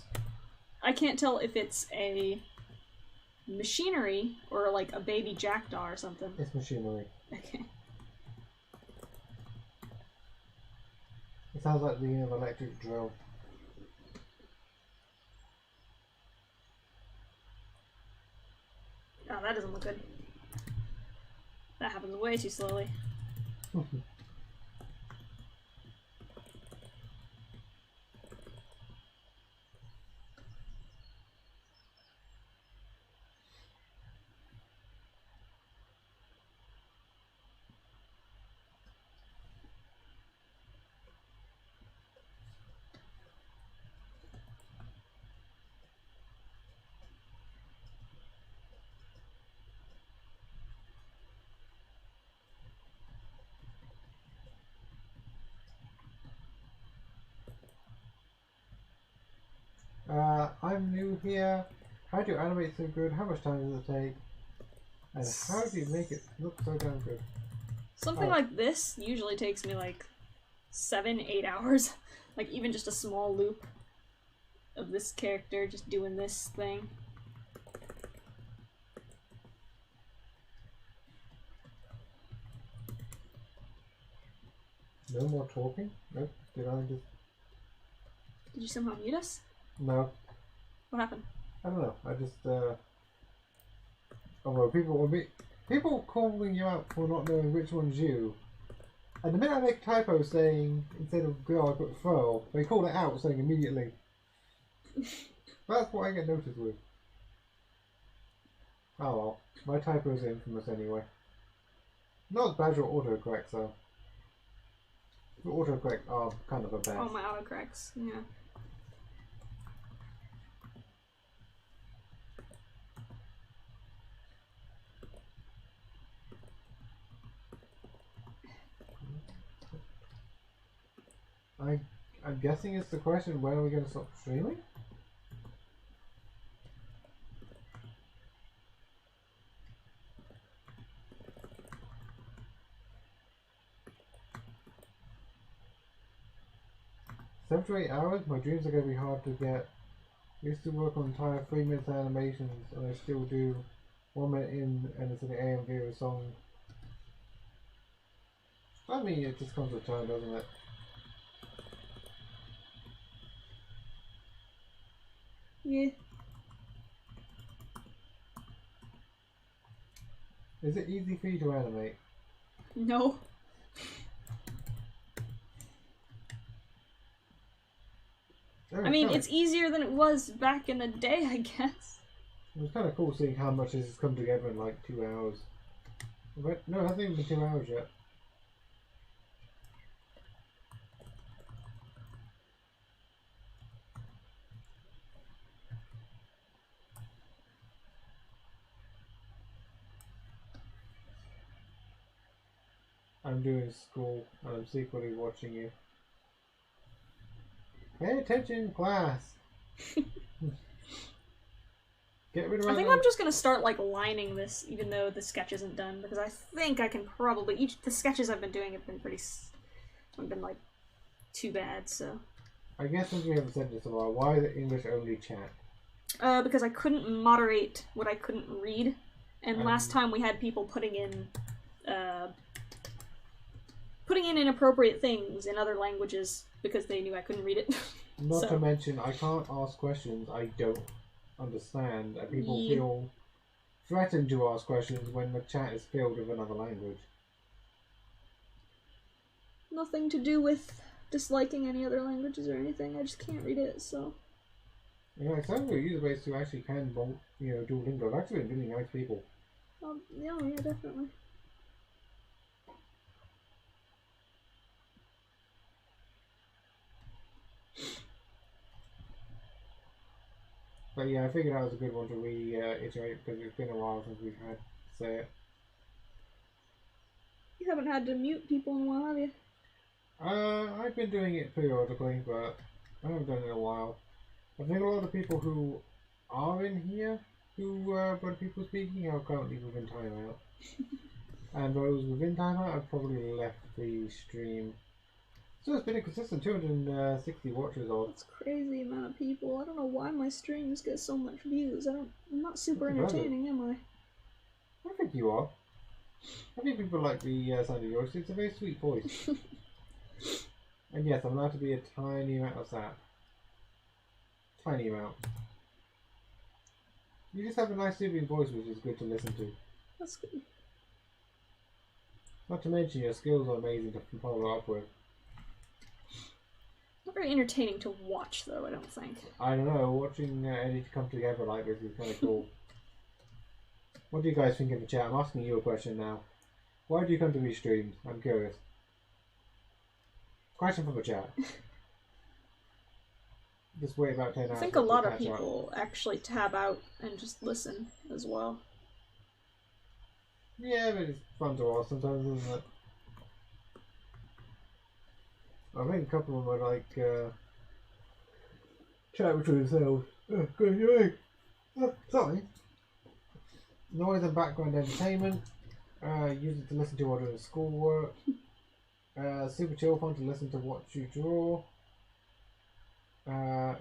[SPEAKER 1] I can't tell if it's a machinery or like a baby jackdaw or something.
[SPEAKER 2] It's machinery.
[SPEAKER 1] Okay.
[SPEAKER 2] It sounds like the electric drill.
[SPEAKER 1] Oh, that doesn't look good. That happens way too slowly.
[SPEAKER 2] I'm new here. How do you animate so good? How much time does it take? And how do you make it look so damn good?
[SPEAKER 1] Something like this usually takes me like 7-8 hours. Like even just a small loop of this character just doing this thing.
[SPEAKER 2] No more talking? Nope. Did I just...
[SPEAKER 1] Did you somehow mute us?
[SPEAKER 2] No.
[SPEAKER 1] What happened?
[SPEAKER 2] I don't know. I just, although people will be... People calling you out for not knowing which one's you. And the minute I make a typo saying, instead of girl, I put furl, they call it out saying immediately. That's what I get noticed with. Oh well. My typos are infamous anyway. Not as bad as your autocorrect, though. The autocorrect are kind of a bad.
[SPEAKER 1] Oh, my autocorrects, yeah.
[SPEAKER 2] I'm guessing it's the question, when are we going to stop streaming? Seven to 8 hours? My dreams are going to be hard to get. I used to work on entire 3-minute animations, and I still do 1 minute in, and it's an AMV of a song. I mean, it just comes with time, doesn't it?
[SPEAKER 1] Yeah.
[SPEAKER 2] Is it easy for you to animate?
[SPEAKER 1] No. I mean, it's easier than it was back in the day, I guess.
[SPEAKER 2] It was kind of cool seeing how much this has come together in like 2 hours. But no, it hasn't even been 2 hours yet. I'm doing school and I'm secretly watching you. Pay attention, class! Get rid of
[SPEAKER 1] I think I'm just gonna start like lining this, even though the sketch isn't done, because I think I can probably the sketches I've been doing have been haven't been like too bad. So
[SPEAKER 2] I guess since we haven't said this a while, why the English only chat?
[SPEAKER 1] Because I couldn't moderate what I couldn't read, and last time we had people putting in inappropriate things in other languages because they knew I couldn't read it.
[SPEAKER 2] Not to mention, I can't ask questions I don't understand, and people feel threatened to ask questions when the chat is filled with another language.
[SPEAKER 1] Nothing to do with disliking any other languages or anything. I just can't read it, so.
[SPEAKER 2] Yeah, some of the user base who actually can, Duolingo have actually been really nice people.
[SPEAKER 1] Yeah, definitely.
[SPEAKER 2] But yeah, I figured that was a good one to reiterate because it's been a while since we've had to say it.
[SPEAKER 1] You haven't had to mute people in a while, have you?
[SPEAKER 2] I've been doing it periodically, but I haven't done it in a while. I think a lot of people who are in here, when people speaking, are currently within timeout. And those within timeout have probably left the stream. So it's been a consistent 260 watches odd.
[SPEAKER 1] That's crazy amount of people. I don't know why my streams get so much views. I'm not super entertaining, am I?
[SPEAKER 2] I think you are. I think people like the sound of yours. It's a very sweet voice. And yes, I'm allowed to be a tiny amount of that. Tiny amount. You just have a nice soothing voice, which is good to listen to.
[SPEAKER 1] That's good.
[SPEAKER 2] Not to mention your skills are amazing to follow up with.
[SPEAKER 1] Not very entertaining to watch, though, I don't think.
[SPEAKER 2] I don't know, watching Eddie come together like this is kind of cool. What do you guys think of the chat? I'm asking you a question now. Why do you come to these streams? I'm curious. Question from the chat. Just wait about 10 hours.
[SPEAKER 1] I think a lot of people actually tab out and just listen as well.
[SPEAKER 2] Yeah, but it's fun to watch sometimes, isn't it? I think a couple of them are like chat between themselves. Sorry. Noise and background entertainment. Use it to listen to while doing schoolwork. Super chill, fun to listen to watch you draw.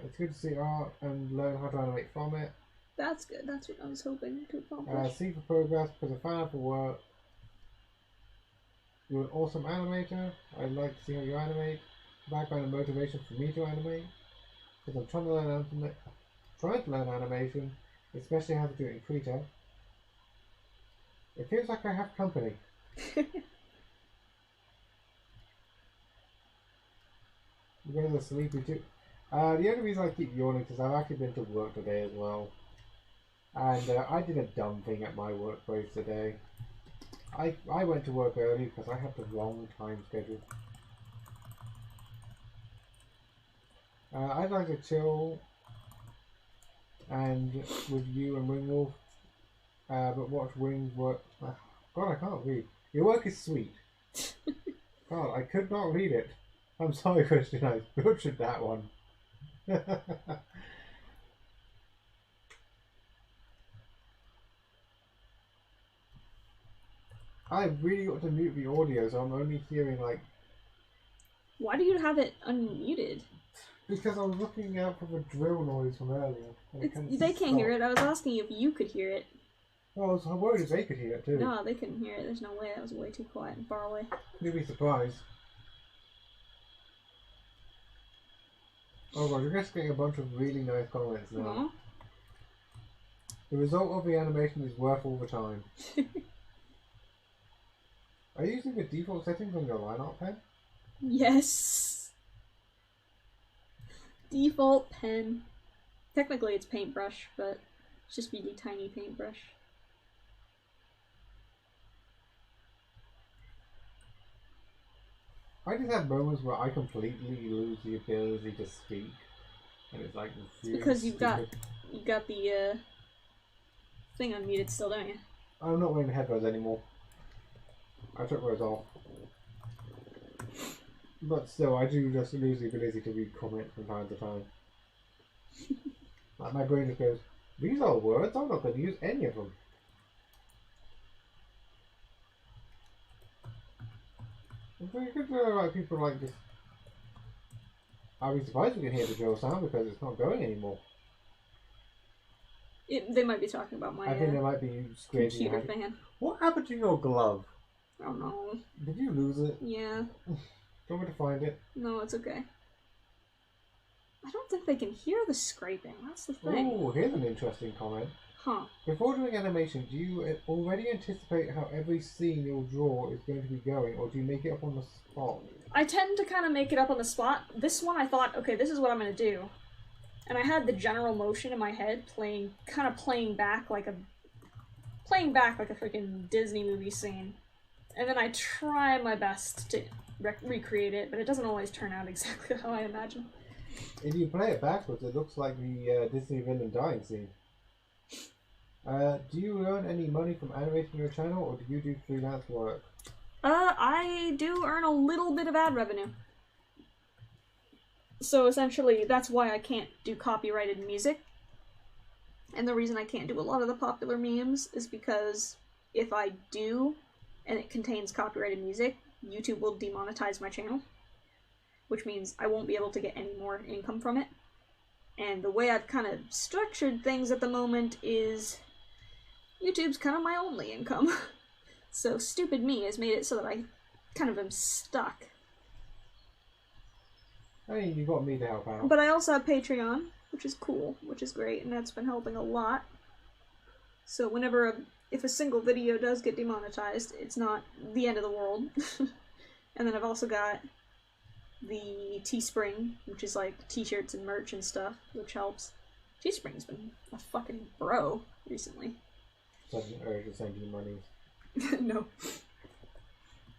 [SPEAKER 2] It's good to see art and learn how to animate from it.
[SPEAKER 1] That's good. That's what I was hoping to accomplish.
[SPEAKER 2] See for progress because a fan for work. You're an awesome animator. I'd like to see how you animate. Background and motivation for me to animate. Because I'm trying to learn animation, especially how to do it in Krita. It feels like I have company. You guys are sleepy too. The only reason I keep yawning is because I've actually been to work today as well. And I did a dumb thing at my workplace today. I went to work early because I had the wrong time schedule. I'd like to chill and with you and Wingwolf, but watch Wings work. God, I can't read. Your work is sweet. God, I could not read it. I'm sorry, Christian, I butchered that one. I really got to mute the audio, so I'm only hearing like...
[SPEAKER 1] Why do you have it unmuted?
[SPEAKER 2] Because I was looking out for the drill noise from earlier.
[SPEAKER 1] They can't hear it. I was asking you if you could hear it.
[SPEAKER 2] Well, I was worried if they could hear it too.
[SPEAKER 1] No, they couldn't hear it. There's no way. That was way too quiet and far away.
[SPEAKER 2] You'd be surprised. Oh god, you're just getting a bunch of really nice comments now.
[SPEAKER 1] Aww.
[SPEAKER 2] The result of the animation is worth all the time. Are you using the default settings on your line art pen?
[SPEAKER 1] Yes. Default pen. Technically it's paintbrush, but it's just really tiny paintbrush.
[SPEAKER 2] I just have moments where I completely lose the ability to speak, and it's like really
[SPEAKER 1] Because you've got
[SPEAKER 2] stupid.
[SPEAKER 1] the thing unmuted still, don't you?
[SPEAKER 2] I'm not wearing headphones anymore. I took those off. But still, I do just lose the ability to read comments from time to time. Like my brain just goes, these are words, I'm not going to use any of them. But you could like people like this. I'd be surprised if we can hear the drill sound because it's not going anymore.
[SPEAKER 1] They might be talking about my
[SPEAKER 2] I think they might be scraping
[SPEAKER 1] computer fan.
[SPEAKER 2] What happened to your glove?
[SPEAKER 1] I don't know.
[SPEAKER 2] Did you lose it?
[SPEAKER 1] Yeah.
[SPEAKER 2] Do you want me to find it?
[SPEAKER 1] No, it's okay. I don't think they can hear the scraping. That's the thing.
[SPEAKER 2] Oh, here's an interesting comment.
[SPEAKER 1] Huh.
[SPEAKER 2] Before doing animation, do you already anticipate how every scene you'll draw is going to be going, or do you make it up on the spot?
[SPEAKER 1] I tend to kind of make it up on the spot. This one I thought, okay, this is what I'm going to do. And I had the general motion in my head playing back like a freaking Disney movie scene. And then I try my best to recreate it, but it doesn't always turn out exactly how I imagine.
[SPEAKER 2] If you play it backwards, it looks like the Disney villain dying scene. Do you earn any money from animating your channel, or do you do freelance work?
[SPEAKER 1] I do earn a little bit of ad revenue. So essentially, that's why I can't do copyrighted music. And the reason I can't do a lot of the popular memes is because if I do, and it contains copyrighted music, YouTube will demonetize my channel. Which means I won't be able to get any more income from it. And the way I've kind of structured things at the moment is YouTube's kind of my only income. So stupid me has made it so that I kind of am stuck.
[SPEAKER 2] I mean, you got me to help out.
[SPEAKER 1] But I also have Patreon, which is cool, which is great, and that's been helping a lot. So whenever if a single video does get demonetized, it's not the end of the world. And then I've also got the Teespring, which is like t-shirts and merch and stuff, which helps. Teespring's been a fucking bro recently.
[SPEAKER 2] Doesn't urge to send you money.
[SPEAKER 1] No.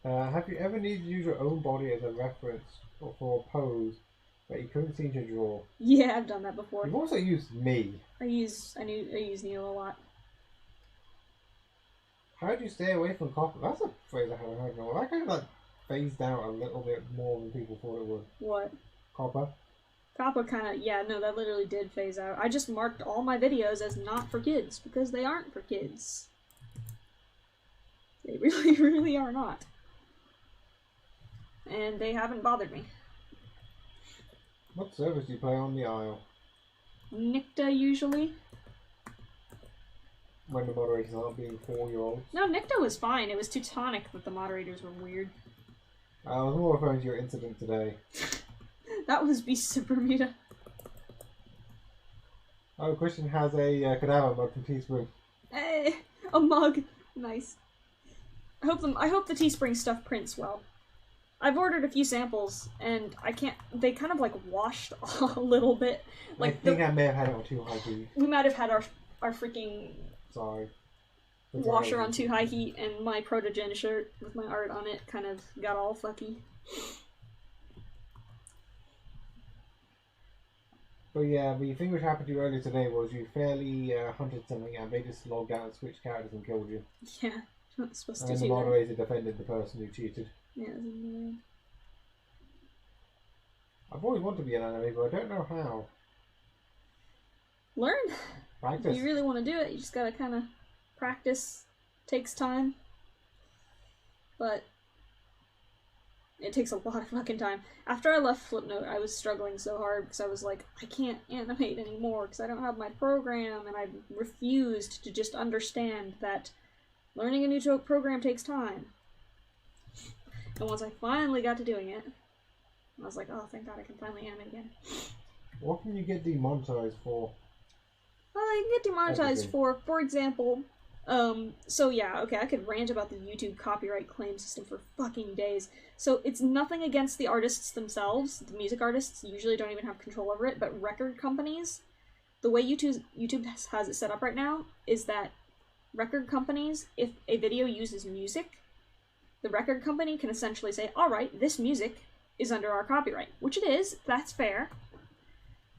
[SPEAKER 2] Have you ever needed to use your own body as a reference or for a pose that you couldn't seem to draw?
[SPEAKER 1] Yeah, I've done that before.
[SPEAKER 2] You've also used me.
[SPEAKER 1] I use Neo a lot.
[SPEAKER 2] How do you stay away from copper? That's a phrase I haven't heard before. That kind of like phased out a little bit more than people thought it would.
[SPEAKER 1] What?
[SPEAKER 2] Copper?
[SPEAKER 1] Copper kind of, yeah, no, that literally did phase out. I just marked all my videos as not for kids, because they aren't for kids. They really, really are not. And they haven't bothered me.
[SPEAKER 2] What service do you play on the aisle?
[SPEAKER 1] Nicta, usually.
[SPEAKER 2] When the moderators aren't being 4-year-olds?
[SPEAKER 1] No, Nicta was fine. It was Teutonic that the moderators were weird.
[SPEAKER 2] I was more referring to your incident today.
[SPEAKER 1] That was Beasts of Bermuda.
[SPEAKER 2] Oh, Christian has a cadaver mug from Teespring.
[SPEAKER 1] Hey, a mug. Nice. I hope the Teespring stuff prints well. I've ordered a few samples, and I can't. They kind of like washed a little bit. Like
[SPEAKER 2] I think I may have had it on too high heat.
[SPEAKER 1] We might have had our freaking
[SPEAKER 2] Sorry.
[SPEAKER 1] washer on too high heat, and my Protogen shirt with my art on it kind of got all fucky.
[SPEAKER 2] But yeah, the thing which happened to you earlier today was you fairly hunted something and they just logged out and switched characters and killed you.
[SPEAKER 1] Yeah, you're not supposed to
[SPEAKER 2] And
[SPEAKER 1] do
[SPEAKER 2] the
[SPEAKER 1] that.
[SPEAKER 2] moderator defended the person who cheated.
[SPEAKER 1] Yeah, it's annoying.
[SPEAKER 2] I've always wanted to be an anime, but I don't know how.
[SPEAKER 1] Learn.
[SPEAKER 2] Practice.
[SPEAKER 1] If you really want to do it, you just gotta kind of practice. Takes time. But it takes a lot of fucking time. After I left Flipnote, I was struggling so hard because I was like, I can't animate anymore because I don't have my program, and I refused to just understand that learning a new program takes time. And once I finally got to doing it, I was like, oh, thank God I can finally animate again.
[SPEAKER 2] What can you get demonetized for?
[SPEAKER 1] Well, you can get demonetized
[SPEAKER 2] Everything.
[SPEAKER 1] for example, so yeah, okay, I could rant about the YouTube copyright claim system for fucking days. So it's nothing against the artists themselves. The music artists usually don't even have control over it, but record companies, the way YouTube has it set up right now is that record companies, if a video uses music, the record company can essentially say, alright, this music is under our copyright, which it is, that's fair.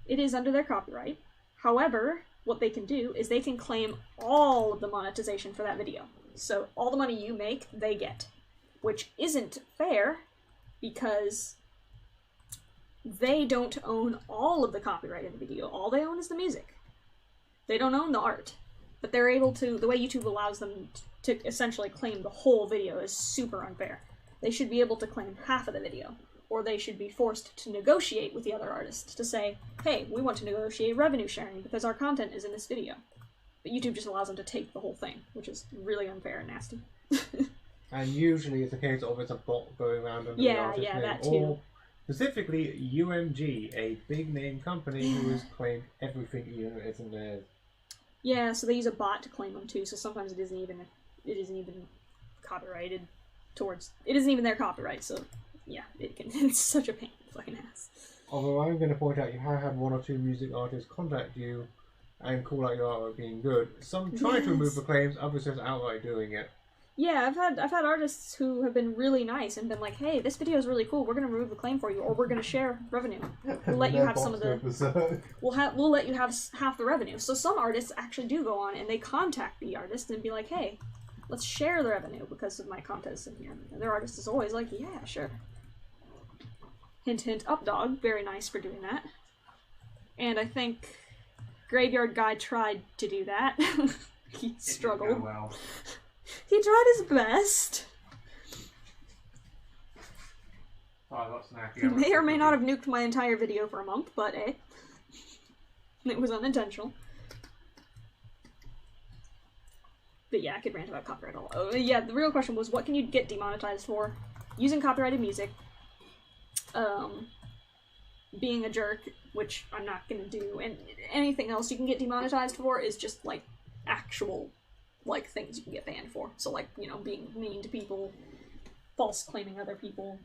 [SPEAKER 1] It is under their copyright. However, what they can do is they can claim all of the monetization for that video. So all the money you make, they get. Which isn't fair, because they don't own all of the copyright in the video. All they own is the music. They don't own the art. But they're able to, the way YouTube allows them to essentially claim the whole video is super unfair. They should be able to claim half of the video. Or they should be forced to negotiate with the other artists to say, hey, we want to negotiate revenue sharing because our content is in this video. But YouTube just allows them to take the whole thing, which is really unfair and nasty.
[SPEAKER 2] And usually it's a case of it's a bot going around under the
[SPEAKER 1] Yeah,
[SPEAKER 2] artist
[SPEAKER 1] yeah,
[SPEAKER 2] name,
[SPEAKER 1] that too.
[SPEAKER 2] or specifically UMG, a big name company who has claimed everything even if it isn't theirs.
[SPEAKER 1] Yeah, so they use a bot to claim them too, so sometimes it isn't even copyrighted towards, it isn't even their copyright, so yeah, it's such a pain in the fucking ass.
[SPEAKER 2] Although I'm going to point out you have had 1 or 2 music artists contact you and call out your artwork being good. Some try to remove the claims, others just outright doing it.
[SPEAKER 1] Yeah, I've had artists who have been really nice and been like, hey, this video is really cool, we're gonna remove the claim for you, or we're gonna share revenue. We'll let you have some of the we'll let you have half the revenue. So some artists actually do go on and they contact the artist and be like, hey, let's share the revenue because of my contest in here. And their artist is always like, yeah, sure. Hint hint, Updog, very nice for doing that. And I think Graveyard Guy tried to do that. He struggled.
[SPEAKER 2] Well.
[SPEAKER 1] He tried his best.
[SPEAKER 2] Oh, I got snacky.
[SPEAKER 1] He may or may not have nuked my entire video for a month, but it was unintentional. But yeah, I could rant about copyright all. Oh, yeah, the real question was, what can you get demonetized for? Using copyrighted music. Being a jerk, which I'm not gonna do, and anything else you can get demonetized for is just, like, actual like, things you can get banned for. So, like, you know, being mean to people, false claiming other people,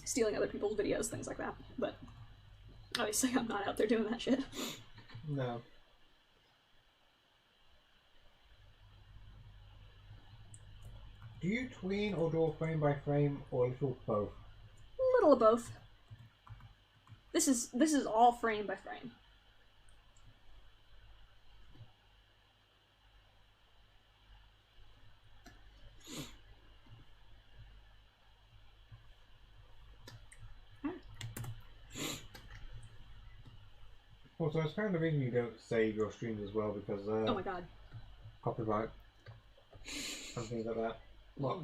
[SPEAKER 1] stealing other people's videos, things like that. But obviously I'm not out there doing that shit.
[SPEAKER 2] No. Do you tween or draw frame by frame or a little both?
[SPEAKER 1] A little of both. This is all frame by frame.
[SPEAKER 2] Also, it's kind of the reason you don't save your streams as well, because
[SPEAKER 1] Oh my god.
[SPEAKER 2] copyright and things like that. What?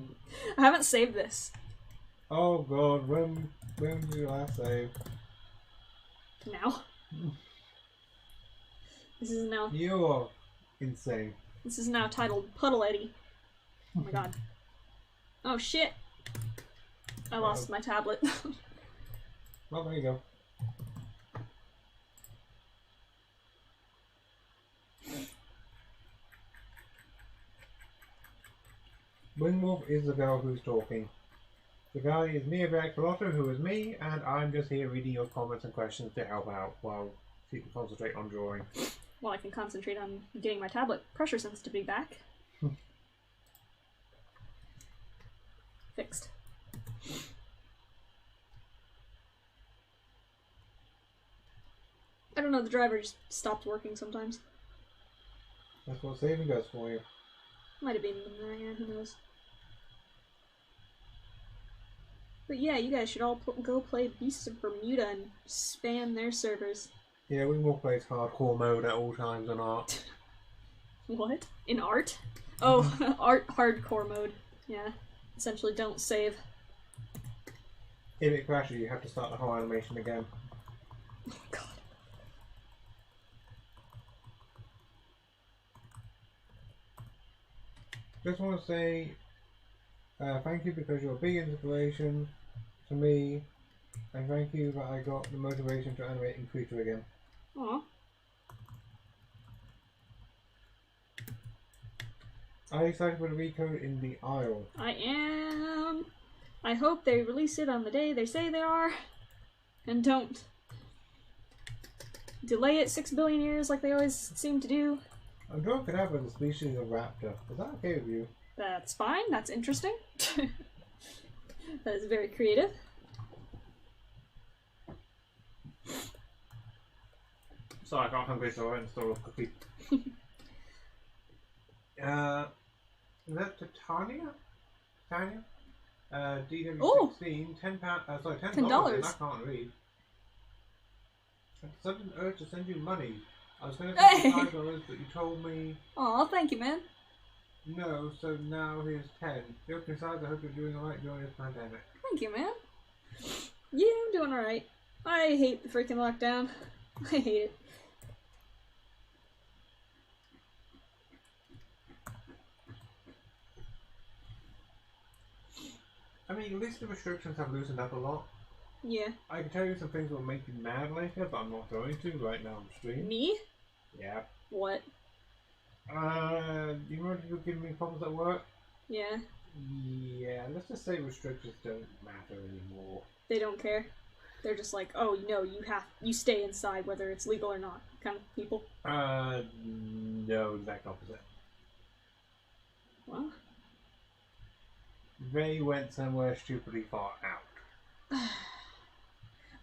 [SPEAKER 1] I haven't saved this.
[SPEAKER 2] Oh god, when did you last save?
[SPEAKER 1] Now. This is now.
[SPEAKER 2] You're insane.
[SPEAKER 1] This is now titled Puddle Eddy. Oh my god. Oh shit! I lost my tablet.
[SPEAKER 2] Well, there you go. Wingwolf is the girl who's talking. The guy is Neo the Axolotl, who is me, and I'm just here reading your comments and questions to help out while you can concentrate on drawing.
[SPEAKER 1] Well, I can concentrate on getting my tablet pressure sensitivity back. Fixed. I don't know, the driver just stops working sometimes.
[SPEAKER 2] That's what saving does for you.
[SPEAKER 1] Might have been in there, yeah, who knows. But yeah, you guys should all go play Beasts of Bermuda and spam their servers.
[SPEAKER 2] Yeah, Wingwolf plays hardcore mode at all times on art.
[SPEAKER 1] What? In art? Oh, art hardcore mode. Yeah. Essentially don't save.
[SPEAKER 2] If it crashes, you have to start the whole animation again.
[SPEAKER 1] Oh god.
[SPEAKER 2] Just want to say thank you, because you're a big inspiration to me, and thank you that I got the motivation to animate in Krita again.
[SPEAKER 1] Aw.
[SPEAKER 2] Are you excited for the recode in the Isle?
[SPEAKER 1] I am. I hope they release it on the day they say they are, and don't delay it 6 billion years like they always seem to do.
[SPEAKER 2] I'm drunk it out with the species of raptor. Is that okay with you?
[SPEAKER 1] That's fine. That's interesting. That is very creative.
[SPEAKER 2] Sorry, I got hungry, so I went and stole a cookie. Is that Titania? Titania? DW16, £10, sorry, $10. I can't read. Sudden urge to send you money. I was going to send you $5, but you told me
[SPEAKER 1] Aw, thank you, man.
[SPEAKER 2] no, so now here's 10. Joking aside, I hope you're doing alright during this pandemic.
[SPEAKER 1] Thank you, man. Yeah, I'm doing alright. I hate the freaking lockdown. I hate it.
[SPEAKER 2] I mean, at least the restrictions have loosened up a lot.
[SPEAKER 1] Yeah.
[SPEAKER 2] I can tell you some things that will make you mad later, but I'm not going to right now on stream.
[SPEAKER 1] Me?
[SPEAKER 2] Yeah.
[SPEAKER 1] What?
[SPEAKER 2] You remember you were giving me problems at work?
[SPEAKER 1] Yeah.
[SPEAKER 2] Yeah, let's just say restrictions don't matter anymore.
[SPEAKER 1] They don't care. They're just like, oh, no, you stay inside whether it's legal or not, kind of people.
[SPEAKER 2] No, exact opposite.
[SPEAKER 1] Well.
[SPEAKER 2] They went somewhere stupidly far out.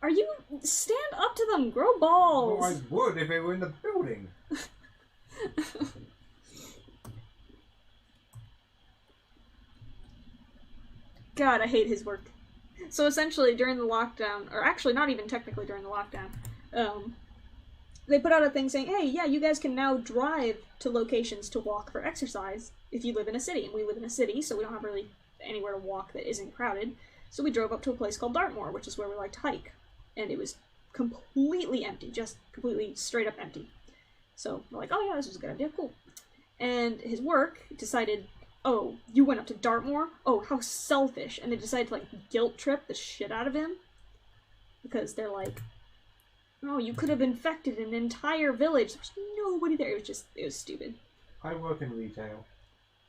[SPEAKER 1] Are you... Stand up to them! Grow balls!
[SPEAKER 2] Oh, I would if they were in the building.
[SPEAKER 1] God, I hate his work. So essentially, during the lockdown, or actually not even technically during the lockdown, they put out a thing saying, hey, yeah, you guys can now drive to locations to walk for exercise if you live in a city. And we live in a city, so we don't have really anywhere to walk that isn't crowded. So we drove up to a place called Dartmoor, which is where we like to hike. And it was completely empty, just completely straight up empty. So we're like, oh yeah, this is a good idea, cool. And his work decided, oh, you went up to Dartmoor? Oh, how selfish. And they decided to like guilt trip the shit out of him. Because they're like, Oh, you could have infected an entire village. There's nobody there. It was stupid.
[SPEAKER 2] I work in retail.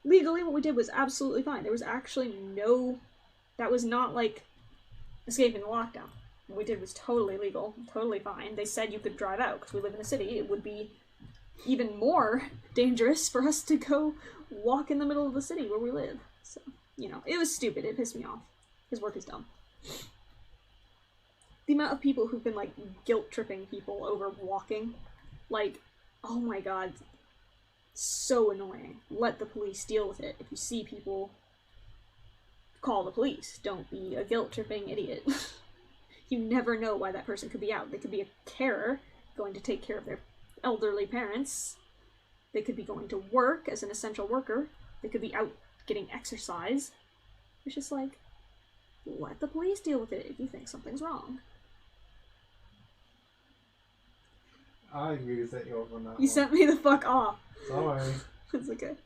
[SPEAKER 1] Legally, what we did was absolutely fine. There was actually no... That was not, like, escaping the lockdown. What we did was totally legal, totally fine. They said you could drive out, because we live in a city. It would be even more dangerous for us to go walk in the middle of the city where we live. So, you know, it was stupid. It pissed me off. His work is dumb. The amount of people who've been, like, guilt-tripping people over walking, like, oh my god, so annoying. Let the police deal with it. If you see people, call the police. Don't be a guilt-tripping idiot. You never know why that person could be out. They could be a carer, going to take care of their elderly parents. They could be going to work as an essential worker. They could be out getting exercise. It's just like, let the police deal with it if you think something's wrong.
[SPEAKER 2] I agree to set you off on that
[SPEAKER 1] You
[SPEAKER 2] one.
[SPEAKER 1] sent me the fuck off.
[SPEAKER 2] Sorry.
[SPEAKER 1] It's okay.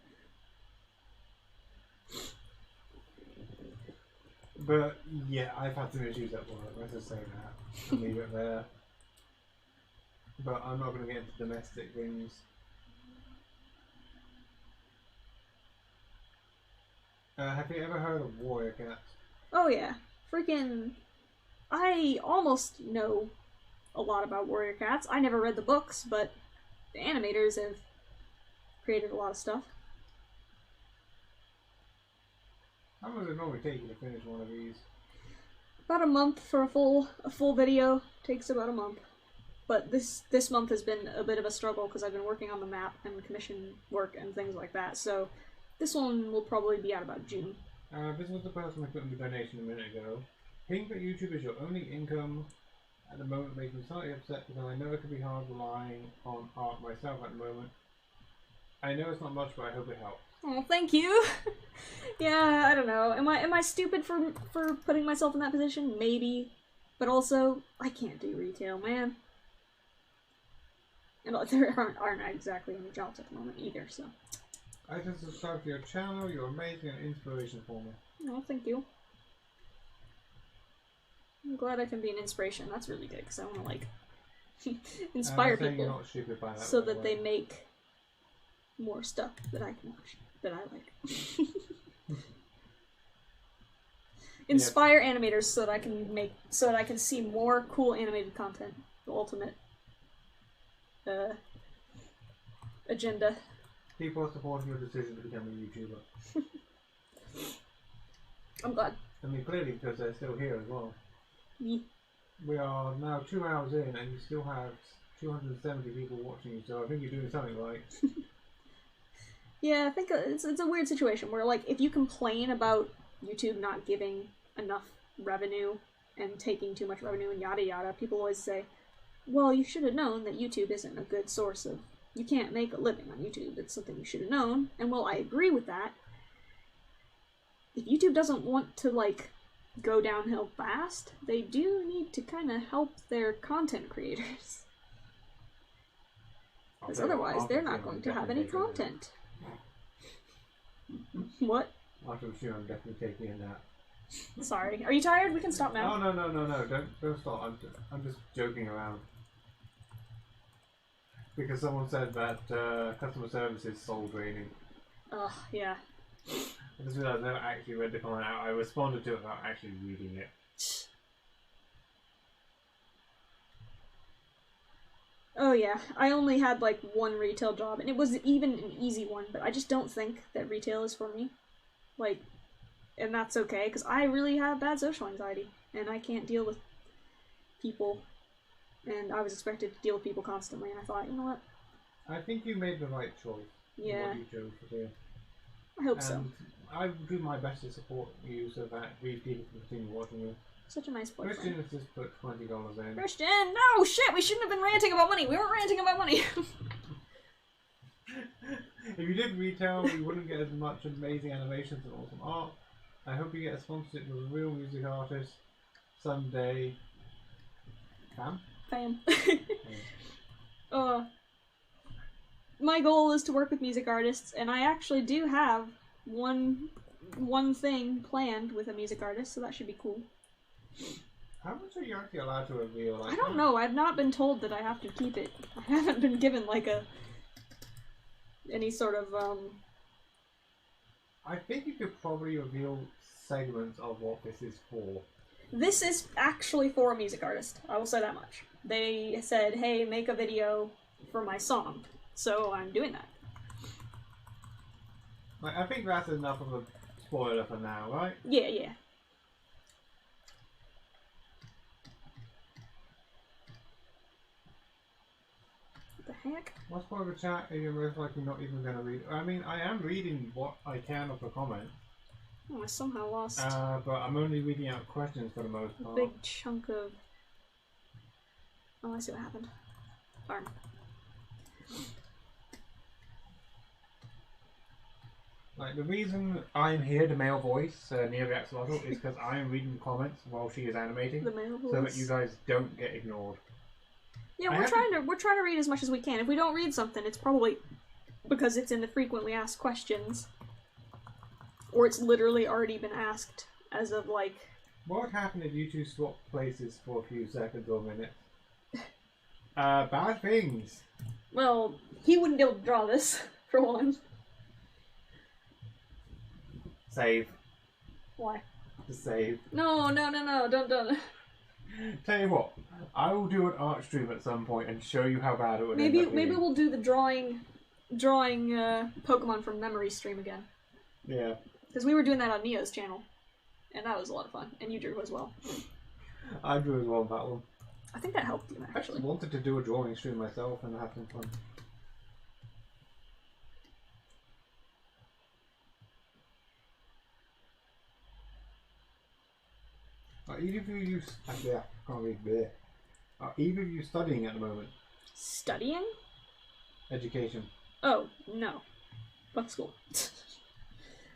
[SPEAKER 2] But, yeah, I've had some issues at work. Let's just say that. And leave it there. But I'm not going to get into domestic things. Have you ever heard of warrior cats?
[SPEAKER 1] Oh yeah. Freaking... I almost know a lot about warrior cats. I never read the books, but the animators have created a lot of stuff.
[SPEAKER 2] How long does it normally take you to finish one of these?
[SPEAKER 1] About a month for a full video. Takes about a month. But this month has been a bit of a struggle because I've been working on the map and commission work and things like that. So this one will probably be out about June.
[SPEAKER 2] This was the person who put in the donation a minute ago. Thinking that YouTube is your only income at the moment makes me slightly upset because I know it can be hard relying on art myself at the moment. I know it's not much, but I hope it helps.
[SPEAKER 1] Oh, thank you. Yeah, I don't know. Am I stupid for putting myself in that position? Maybe. But also, I can't do retail, man. And there aren't exactly any jobs at the moment either, so.
[SPEAKER 2] I just subscribe to your channel. You're amazing and inspiration for me.
[SPEAKER 1] Oh, thank you. I'm glad I can be an inspiration. That's really good, because I want to, like, inspire people
[SPEAKER 2] you're not stupid by that,
[SPEAKER 1] so
[SPEAKER 2] by the
[SPEAKER 1] that
[SPEAKER 2] way.
[SPEAKER 1] they make more stuff that I can watch, that I like. Inspire animators so that I can see more cool animated content. The ultimate agenda.
[SPEAKER 2] People are supporting your decision to become a YouTuber.
[SPEAKER 1] I'm glad.
[SPEAKER 2] I mean, clearly because they're still here as well.
[SPEAKER 1] Yeah.
[SPEAKER 2] We are now 2 hours in and you still have 270 people watching you, so I think you're doing something right.
[SPEAKER 1] Yeah, I think it's a weird situation where, like, if you complain about YouTube not giving enough revenue and taking too much revenue and yada yada, people always say, well, you should have known that YouTube isn't a good source of... You can't make a living on YouTube. It's something you should have known. And while I agree with that, if YouTube doesn't want to, like, go downhill fast, they do need to kind of help their content creators. Because otherwise, they're not going to have any content. What?
[SPEAKER 2] After the show, I'm definitely taking in that.
[SPEAKER 1] Sorry. Are you tired? We can stop now.
[SPEAKER 2] Oh, no. Don't stop. I'm just joking around. Because someone said that customer service is soul draining.
[SPEAKER 1] Ugh, yeah.
[SPEAKER 2] I just realised I never actually read the comment out. I responded to it without actually reading it.
[SPEAKER 1] Oh yeah, I only had like one retail job, and it was even an easy one, but I just don't think that retail is for me. Like, and that's okay, because I really have bad social anxiety, and I can't deal with people, and I was expected to deal with people constantly, and I thought, you know what?
[SPEAKER 2] I think you made the right choice.
[SPEAKER 1] Yeah.
[SPEAKER 2] What you chose to do.
[SPEAKER 1] I hope so.
[SPEAKER 2] I will do my best to support you so that these people can continue watching you.
[SPEAKER 1] Such a nice boyfriend.
[SPEAKER 2] Christian has just put $20 in.
[SPEAKER 1] Christian! No! Shit! We shouldn't have been ranting about money! We weren't ranting about money!
[SPEAKER 2] If you did retail, you wouldn't get as much amazing animations and awesome art. I hope you get a sponsorship with a real music artist someday. Cam?
[SPEAKER 1] Fam. My goal is to work with music artists, and I actually do have one thing planned with a music artist, so that should be cool.
[SPEAKER 2] How much are you actually allowed to reveal? Like,
[SPEAKER 1] I don't know. I've not been told that I have to keep it. I haven't been given like any sort of
[SPEAKER 2] I think you could probably reveal segments of what this is for.
[SPEAKER 1] This is actually for a music artist. I will say that much. They said, "Hey, make a video for my song," so I'm doing that.
[SPEAKER 2] Like, I think that's enough of a spoiler for now, right?
[SPEAKER 1] Yeah, yeah. What the heck?
[SPEAKER 2] What's part of the chat are you most likely not even going to read? I mean, I am reading what I can of the comments.
[SPEAKER 1] Oh, I somehow lost
[SPEAKER 2] But I'm only reading out questions for the most
[SPEAKER 1] a
[SPEAKER 2] part.
[SPEAKER 1] big chunk of... Oh, I see what happened. Darn.
[SPEAKER 2] Like, the reason I'm here, the male voice, Neo the Axolotl, is because I am reading comments while she is animating.
[SPEAKER 1] The male voice.
[SPEAKER 2] So that you guys don't get ignored.
[SPEAKER 1] Yeah, we're trying to read as much as we can. If we don't read something, it's probably because it's in the frequently asked questions. Or it's literally already been asked as of, like...
[SPEAKER 2] What would happen if you two swapped places for a few seconds or minutes? Bad things.
[SPEAKER 1] Well, he wouldn't be able to draw this, for one.
[SPEAKER 2] Save.
[SPEAKER 1] Why?
[SPEAKER 2] To save.
[SPEAKER 1] No, don't.
[SPEAKER 2] Tell you what, I will do an art stream at some point and show you how bad it would
[SPEAKER 1] Maybe
[SPEAKER 2] end up being.
[SPEAKER 1] we'll do the drawing Pokemon from memory stream again.
[SPEAKER 2] Yeah.
[SPEAKER 1] Because we were doing that on Neo's channel. And that was a lot of fun. And you drew as well.
[SPEAKER 2] I drew as well on that one.
[SPEAKER 1] I think that helped you,
[SPEAKER 2] I
[SPEAKER 1] actually.
[SPEAKER 2] actually wanted to do a drawing stream myself and have some fun. Are either of you actually, I can't read there. Are either of you studying at the moment?
[SPEAKER 1] Studying?
[SPEAKER 2] Education.
[SPEAKER 1] Oh, no. Fuck school.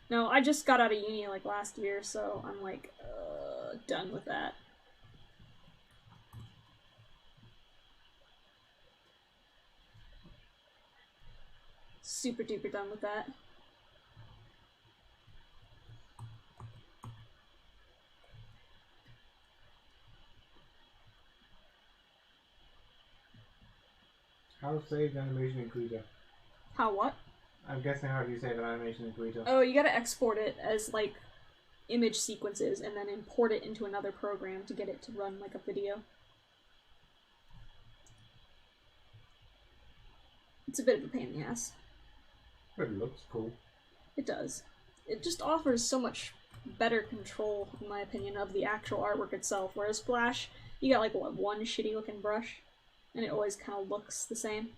[SPEAKER 1] No, I just got out of uni like last year, so I'm like, done with that. Super duper done with that.
[SPEAKER 2] How save animation in krita?
[SPEAKER 1] How what?
[SPEAKER 2] I'm guessing how do you save an animation in krita?
[SPEAKER 1] Oh, you gotta export it as, like, image sequences and then import it into another program to get it to run like a video. It's a bit of a pain in the ass.
[SPEAKER 2] But it looks cool.
[SPEAKER 1] It does. It just offers so much better control, in my opinion, of the actual artwork itself, whereas Flash, you got, like, what, one shitty looking brush? And it always kind of looks the same.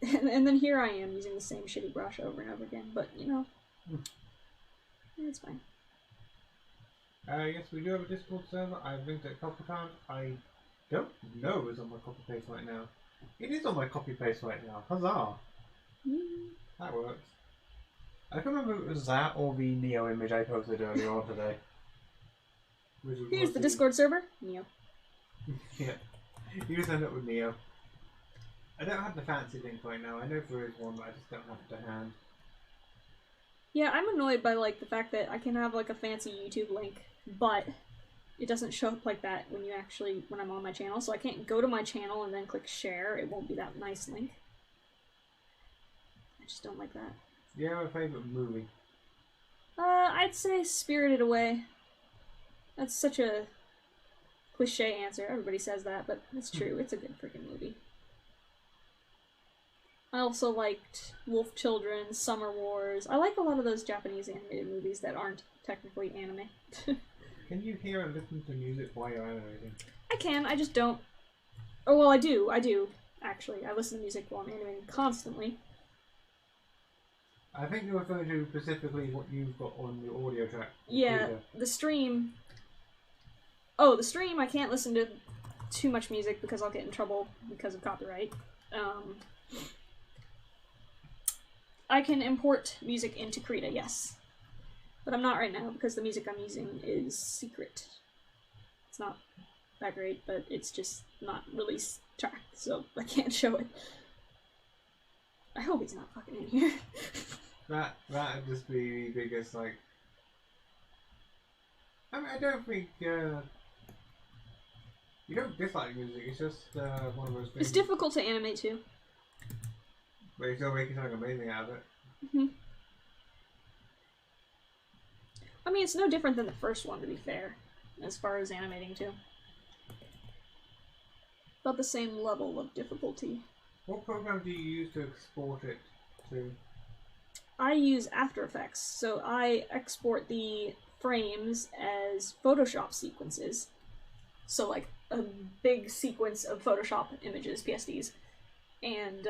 [SPEAKER 1] And then here I am using the same shitty brush over and over again, but, you know, it's fine.
[SPEAKER 2] Yes, we do have a Discord server. I've linked it a couple times. I don't know it's on my copy paste right now. It is on my copy paste right now. Huzzah! That works. I can't remember if it was that or the Neo image I posted earlier on today.
[SPEAKER 1] Here's the Discord server. Neo.
[SPEAKER 2] Yeah. You just end up with Neo. I don't have the fancy link right now. I know there is one, but I just don't have it to hand.
[SPEAKER 1] Yeah, I'm annoyed by, like, the fact that I can have, like, a fancy YouTube link, but it doesn't show up like that when I'm on my channel, so I can't go to my channel and then click share. It won't be that nice link. I just don't like that.
[SPEAKER 2] Do you have a favourite movie?
[SPEAKER 1] I'd say Spirited Away. That's such a cliche answer. Everybody says that, but it's true. It's a good freaking movie. I also liked Wolf Children, Summer Wars. I like a lot of those Japanese animated movies that aren't technically anime.
[SPEAKER 2] Can you hear and listen to music while you're animating?
[SPEAKER 1] I can, I just don't. Oh, well, I do, actually. I listen to music while I'm animating constantly.
[SPEAKER 2] I think you're referring to specifically what you've got on the audio track.
[SPEAKER 1] Yeah, the stream... Oh, the stream, I can't listen to too much music because I'll get in trouble because of copyright. I can import music into Krita, yes. But I'm not right now because the music I'm using is secret. It's not that great, but it's just not release track, so I can't show it. I hope he's not fucking in here.
[SPEAKER 2] That'd just be the biggest, like... I mean, I don't think, You don't dislike music, it's just one of those things.
[SPEAKER 1] It's difficult to animate too.
[SPEAKER 2] But you're still making something amazing out of it.
[SPEAKER 1] Mm-hmm. I mean, it's no different than the first one, to be fair, as far as animating too. About the same level of difficulty.
[SPEAKER 2] What program do you use to export it to?
[SPEAKER 1] I use After Effects, so I export the frames as Photoshop sequences. So like a big sequence of Photoshop images, PSDs, and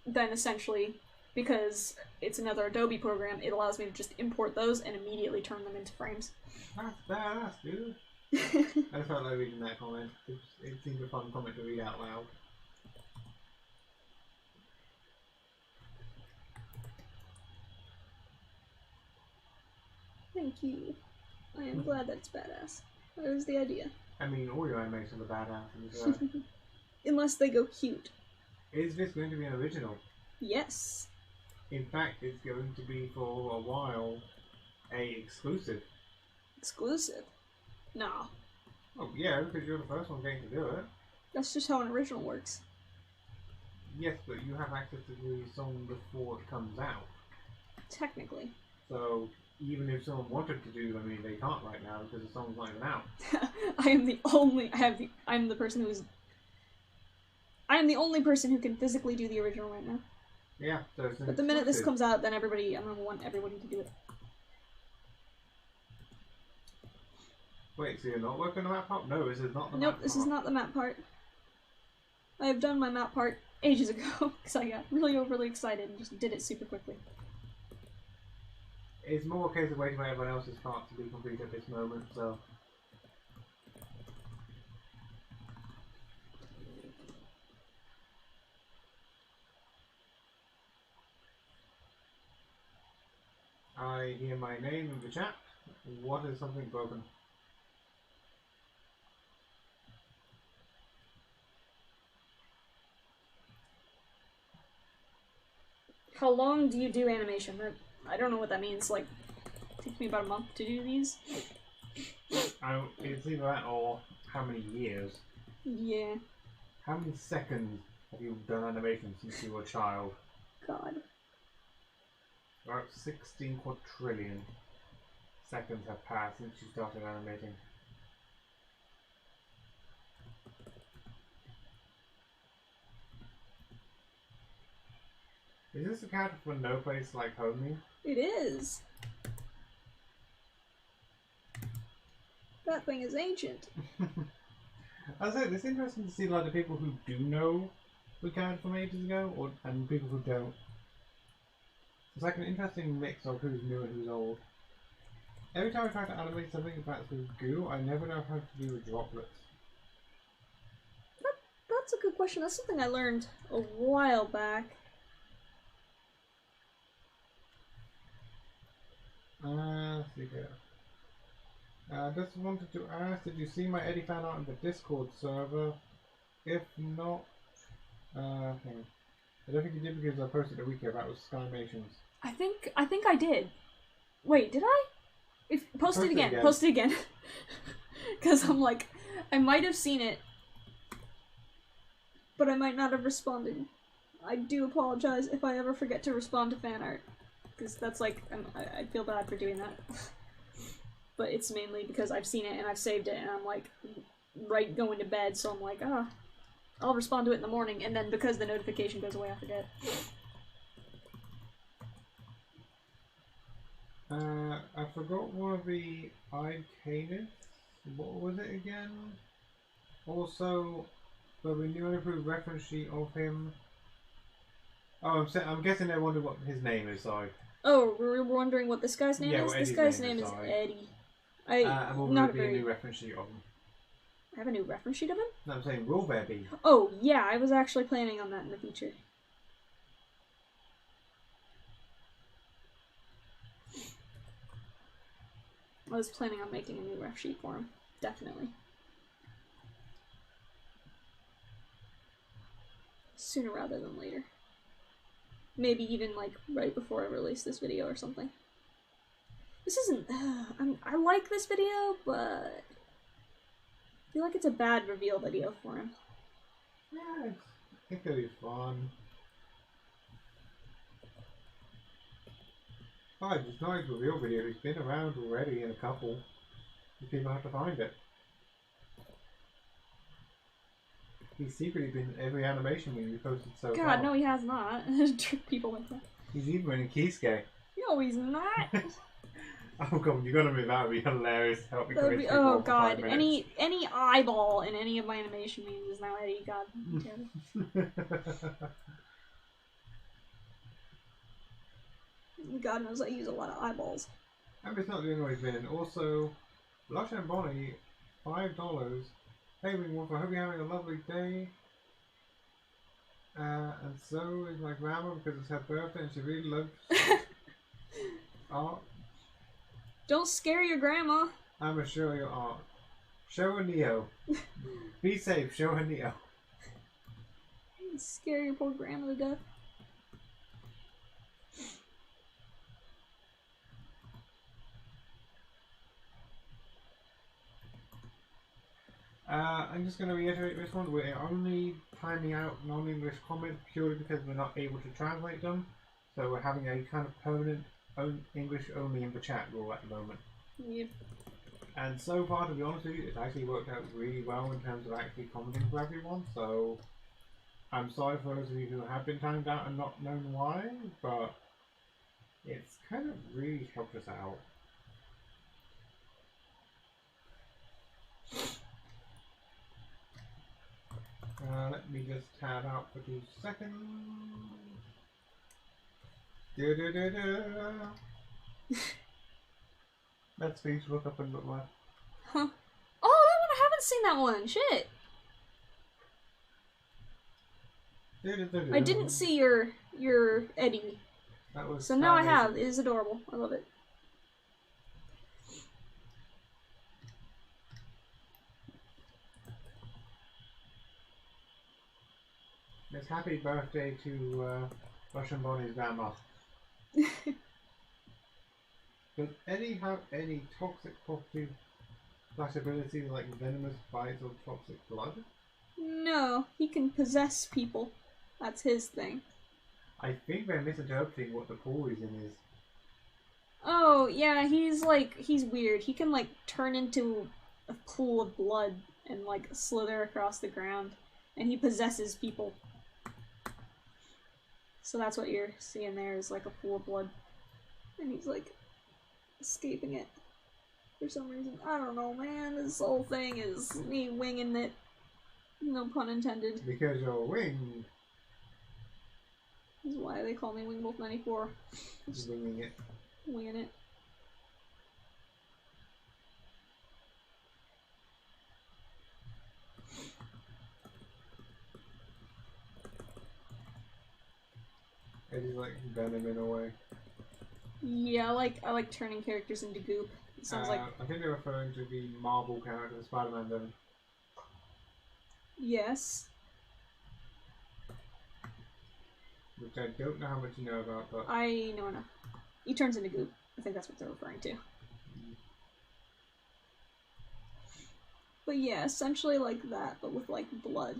[SPEAKER 1] then essentially, because it's another Adobe program, it allows me to just import those and immediately turn them into frames.
[SPEAKER 2] That's badass, dude. I felt like reading that comment. It seemed a fun comment to read out loud.
[SPEAKER 1] Thank you. I am glad that it's badass. That was the idea.
[SPEAKER 2] I mean, all your animations are badass.
[SPEAKER 1] Unless they go cute.
[SPEAKER 2] Is this going to be an original?
[SPEAKER 1] Yes.
[SPEAKER 2] In fact, it's going to be for a while a exclusive.
[SPEAKER 1] Exclusive? Nah.
[SPEAKER 2] Oh yeah, because you're the first one going to do it.
[SPEAKER 1] That's just how an original works.
[SPEAKER 2] Yes, but you have access to the song before it comes out.
[SPEAKER 1] Technically.
[SPEAKER 2] So even if someone wanted to do, I mean, they can't right now because the song's not even out.
[SPEAKER 1] I am the only person who can physically do the original right now.
[SPEAKER 2] Yeah, so it's
[SPEAKER 1] but the minute this comes out, then I'm gonna want everybody to do it.
[SPEAKER 2] Wait, so you're not working on the map part? No, this is not the map part.
[SPEAKER 1] Nope, this is not the map part. I have done my map part ages ago, because I got really overly excited and just did it super quickly.
[SPEAKER 2] It's more a case of waiting for everyone else's part to be complete at this moment, so... I hear my name in the chat. What is something broken?
[SPEAKER 1] How long do you do animation? I don't know what that means. Like, it takes me about a month to do these.
[SPEAKER 2] It's either that or how many years.
[SPEAKER 1] Yeah.
[SPEAKER 2] How many seconds have you done animation since you were a child?
[SPEAKER 1] God.
[SPEAKER 2] About 16 quadrillion seconds have passed since you started animating. Is this a character for No Place Like Home?
[SPEAKER 1] It is. That thing is ancient.
[SPEAKER 2] I say it's interesting to see like the people who do know the character from ages ago, and people who don't. It's like an interesting mix of who's new and who's old. Every time I try to animate something that's with goo, I never know how to do the droplets.
[SPEAKER 1] That's a good question. That's something I learned a while back.
[SPEAKER 2] Let's see here. I just wanted to ask, did you see my Eddie fan art in the Discord server? If not, I don't think you did because I posted a week ago. That was Skymations.
[SPEAKER 1] I think I did. Wait, did I? Post it again. Post it again. Because I'm like, I might have seen it, but I might not have responded. I do apologize if I ever forget to respond to fan art. Because that's like, I feel bad for doing that. But it's mainly because I've seen it and I've saved it and I'm like, right going to bed, so I'm like, I'll respond to it in the morning, and then because the notification goes away, I forget.
[SPEAKER 2] I forgot one of the Icanis. What was it again? Also, the new and improved reference sheet of him. Oh, I'm guessing they wonder what his name is, sorry.
[SPEAKER 1] Oh, we're wondering what this guy's name is? This guy's name is
[SPEAKER 2] sorry.
[SPEAKER 1] Eddie.
[SPEAKER 2] Will there be a new reference sheet of him?
[SPEAKER 1] I have a new reference sheet of him?
[SPEAKER 2] No, I'm saying, will there be?
[SPEAKER 1] Oh, yeah, I was actually planning on that in the future. I was planning on making a new ref sheet for him. Definitely. Sooner rather than later. Maybe even, like, right before I release this video or something. This isn't... I like this video, but... I feel like it's a bad reveal video for him.
[SPEAKER 2] Yeah, I think it'll be fun. Oh, it's not his reveal video. He's been around already in a couple. People have to find it. He's secretly been in every animation we posted so far.
[SPEAKER 1] God, no, he has not. Trick people like that.
[SPEAKER 2] He's even in Keyskate.
[SPEAKER 1] No, he's not.
[SPEAKER 2] Oh god, you gotta admit that would be hilarious to help me convince people
[SPEAKER 1] Oh
[SPEAKER 2] for 5
[SPEAKER 1] god,
[SPEAKER 2] minutes.
[SPEAKER 1] any eyeball in any of my animation memes is now Eddie. God, God knows I use a lot of eyeballs.
[SPEAKER 2] And it's not the only way he's been in. Also, Lush and Bonnie, $5. Hey Wingwolf, I hope you're having a lovely day. And so is my grandma because it's her birthday and she really loves art.
[SPEAKER 1] Don't scare your grandma.
[SPEAKER 2] I'm gonna show you art. Show her Neo. Be safe, show her Neo.
[SPEAKER 1] Scare your poor grandma to death.
[SPEAKER 2] I'm just going to reiterate this one. We're only timing out non-English comments purely because we're not able to translate them. So we're having a kind of permanent English only in the chat rule at the moment.
[SPEAKER 1] Yep.
[SPEAKER 2] And so far, to be honest with you, it's actually worked out really well in terms of actually commenting for everyone. So I'm sorry for those of you who have been timed out and not known why, but it's kind of really helped us out. Let me just tab out for 2 seconds. That speech look up and look left.
[SPEAKER 1] Huh. Oh, that one, I haven't seen that one. Shit. I didn't see your Eddie.
[SPEAKER 2] That was
[SPEAKER 1] so now I have. It is adorable. I love it.
[SPEAKER 2] It's happy birthday to Russian Bonnie's grandma. Does Eddie have any toxic property / ability like venomous bites or toxic blood?
[SPEAKER 1] No, he can possess people. That's his thing.
[SPEAKER 2] I think they're misinterpreting what the poison is.
[SPEAKER 1] Oh, yeah, he's weird. He can, like, turn into a pool of blood and, like, slither across the ground. And he possesses people. So that's what you're seeing there is, like, a pool of blood. And he's, like, escaping it. For some reason. I don't know, man. This whole thing is me winging it. No pun intended.
[SPEAKER 2] Because you're winged.
[SPEAKER 1] This is why they call me Wingwolf94.
[SPEAKER 2] Just winging it.
[SPEAKER 1] Winging it.
[SPEAKER 2] Eddie's like venom in a way.
[SPEAKER 1] Yeah, I like turning characters into goop. It sounds like...
[SPEAKER 2] I think they're referring to the Marvel character, the Spider-Man venom.
[SPEAKER 1] Yes.
[SPEAKER 2] Which I don't know how much you know about, but...
[SPEAKER 1] I know enough. He turns into goop. I think that's what they're referring to. But yeah, essentially like that, but with, like, blood.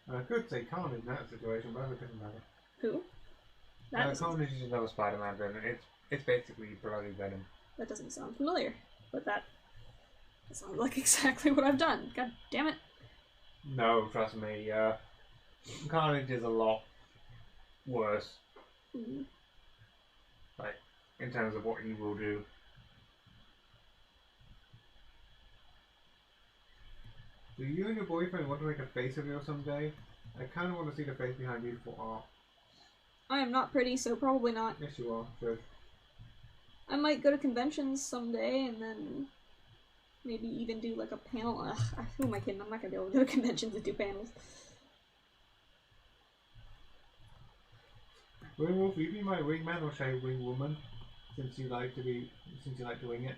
[SPEAKER 2] I could say Carnage in that situation, but it doesn't matter.
[SPEAKER 1] Who? That
[SPEAKER 2] Carnage is another Spider-Man venom. It's basically bloody venom.
[SPEAKER 1] That doesn't sound familiar, but that sounds like exactly what I've done. God damn it.
[SPEAKER 2] No, trust me. Carnage is a lot worse.
[SPEAKER 1] Mm.
[SPEAKER 2] Like, in terms of what he will do. Do you and your boyfriend want to make a face reveal someday? I kind of want to see the face behind beautiful art.
[SPEAKER 1] I am not pretty, so probably not.
[SPEAKER 2] Yes, you are. Good.
[SPEAKER 1] I might go to conventions someday, and then maybe even do like a panel. Ugh, who am I kidding? I'm not gonna be able to go to conventions and do panels.
[SPEAKER 2] Wingwolf, will you be my wingman or shall I wing woman? Since you like to wing it.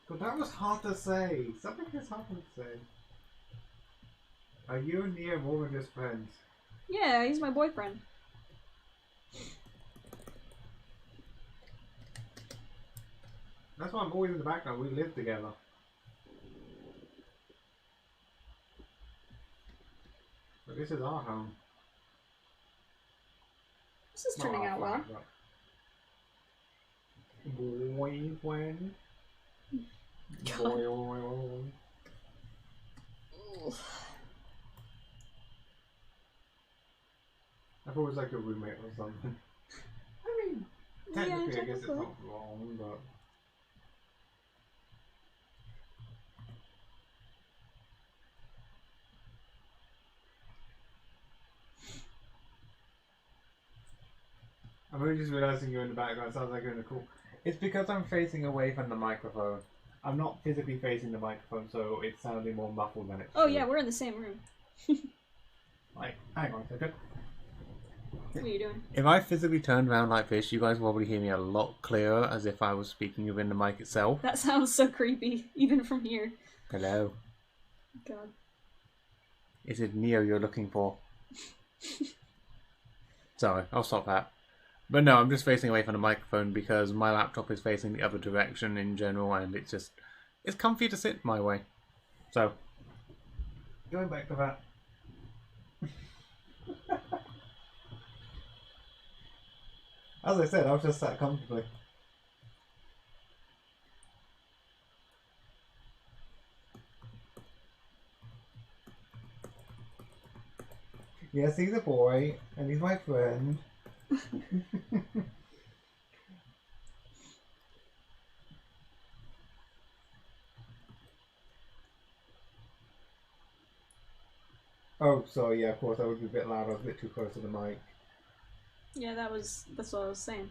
[SPEAKER 2] God, that was hard to say. Something is hard to say. Are you and Neo more than just friends?
[SPEAKER 1] Yeah, he's my boyfriend.
[SPEAKER 2] That's why I'm always in the background. We live together. But this is our home.
[SPEAKER 1] This is turning out well.
[SPEAKER 2] Boyfriend. Boy. I thought it was like a roommate or something. I mean, technically,
[SPEAKER 1] yeah,
[SPEAKER 2] I guess it's not wrong, but. I'm only just realizing you're in the background. Sounds like you're in the cool. It's because I'm facing away from the microphone. I'm not physically facing the microphone, so it's sounding more muffled than it
[SPEAKER 1] Oh
[SPEAKER 2] should.
[SPEAKER 1] yeah, we're in the same room.
[SPEAKER 2] Like, hang on a second.
[SPEAKER 1] What are you doing?
[SPEAKER 2] If I physically turned around like this, you guys will probably hear me a lot clearer, as if I was speaking within the mic itself.
[SPEAKER 1] That sounds so creepy, even from here.
[SPEAKER 2] Hello.
[SPEAKER 1] God.
[SPEAKER 2] Is it Neo you're looking for? Sorry, I'll stop that. But no, I'm just facing away from the microphone because my laptop is facing the other direction in general, and it's comfy to sit my way. So, going back to that. As I said, I was just sat comfortably. Yes, he's a boy, and he's my friend. Oh, sorry, yeah, of course, I would be a bit loud. I was a bit too close to the mic.
[SPEAKER 1] Yeah, that's what I was saying.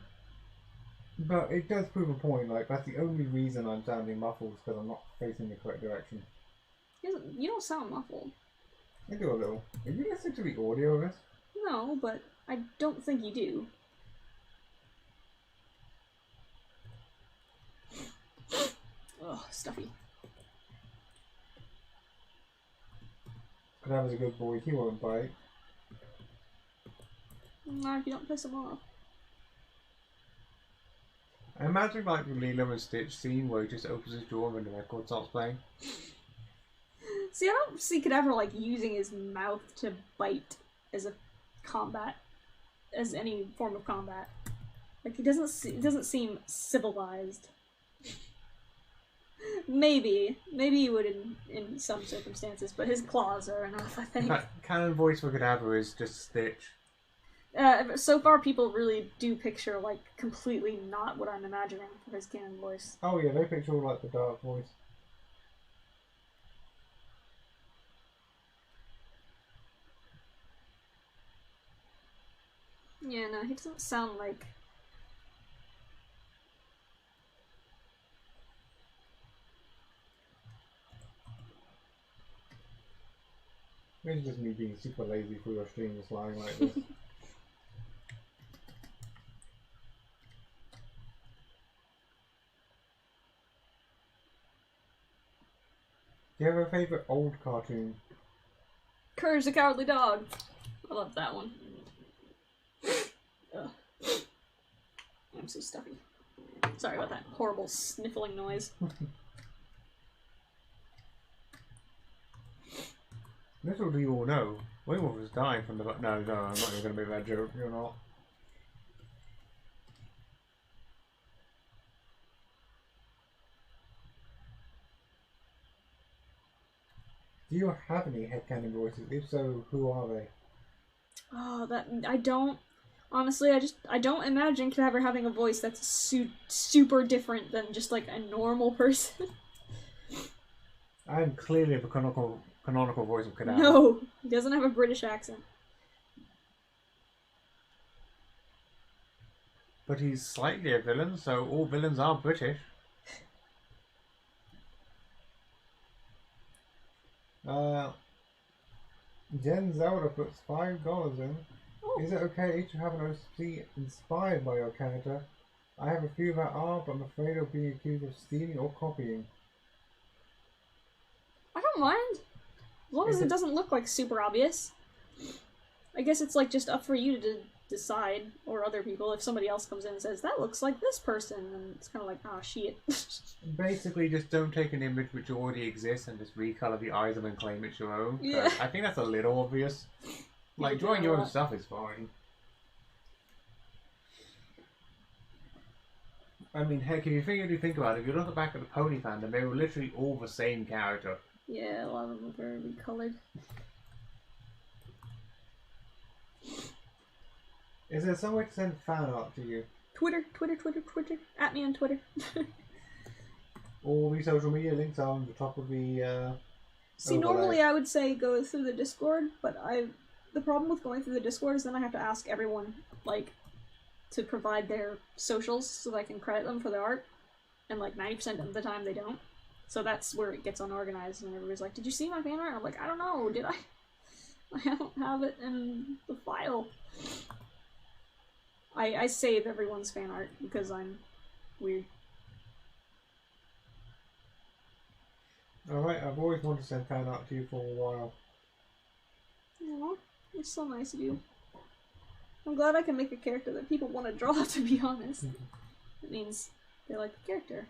[SPEAKER 2] But it does prove a point, like, that's the only reason I'm sounding muffled, because I'm not facing the correct direction.
[SPEAKER 1] You don't sound muffled.
[SPEAKER 2] I do a little. Are you listening to the audio of this?
[SPEAKER 1] No, but I don't think you do. Ugh, stuffy.
[SPEAKER 2] That was a good boy, he won't bite.
[SPEAKER 1] Not if you don't piss him off.
[SPEAKER 2] I imagine like the Lilo and Stitch scene where he just opens his door when the record starts playing.
[SPEAKER 1] See, I don't see Cadaver like using his mouth to bite as a combat, as any form of combat. Like it doesn't seem civilized. Maybe he would in some circumstances, but his claws are enough, I think.
[SPEAKER 2] Canon voice for Cadaver is just Stitch.
[SPEAKER 1] So far, people really do picture like completely not what I'm imagining for his canon voice.
[SPEAKER 2] Oh yeah, they picture all like the dark voice.
[SPEAKER 1] Yeah, no, he doesn't sound like.
[SPEAKER 2] Maybe it's just me being super lazy for your stream just lying like this. Do you have a favourite old cartoon?
[SPEAKER 1] Courage the Cowardly Dog. I love that one. Ugh. I'm so stuffy. Sorry about that horrible sniffling noise.
[SPEAKER 2] Little do you all know, Wingwolf was dying from the... No, I'm not even going to make that joke, you're not. Do you have any headcanon voices? If so, who are they?
[SPEAKER 1] Oh, that I don't. Honestly, I don't imagine Cadaver having a voice that's super different than just like a normal person.
[SPEAKER 2] I am clearly the canonical voice of Cadaver.
[SPEAKER 1] No, he doesn't have a British accent.
[SPEAKER 2] But he's slightly a villain, so all villains are British. Jen Zelda puts $5 in.
[SPEAKER 1] Oh.
[SPEAKER 2] Is it okay to have an OC inspired by your character? I have a few that are, but I'm afraid of being accused of stealing or copying.
[SPEAKER 1] I don't mind. As long as it doesn't look like super obvious. I guess it's like just up for you to decide, or other people, if somebody else comes in and says, that looks like this person, and it's kind of like, ah, shit.
[SPEAKER 2] Basically, just don't take an image which already exists and just recolor the eyes and then claim it's your own.
[SPEAKER 1] Yeah.
[SPEAKER 2] I think that's a little obvious. Like, drawing your own stuff is fine. I mean, heck, if you think about it, if you look back at the Pony fandom, they were literally all the same character.
[SPEAKER 1] Yeah, a lot of them were recolored.
[SPEAKER 2] Is there some way to send fan art to you?
[SPEAKER 1] Twitter. At me on Twitter.
[SPEAKER 2] All the social media links are on the top of the
[SPEAKER 1] See, normally I would say go through the Discord, but the problem with going through the Discord is then I have to ask everyone, like, to provide their socials so that I can credit them for their art, and like 90% of the time they don't. So that's where it gets unorganized, and everybody's like, did you see my fan art? I'm like, I don't know, did I? I don't have it in the file. I save everyone's fan art because I'm weird.
[SPEAKER 2] Alright, I've always wanted to send fan art to you for a while.
[SPEAKER 1] Aw, it's so nice of you. I'm glad I can make a character that people want to draw, to be honest. It means they like the character.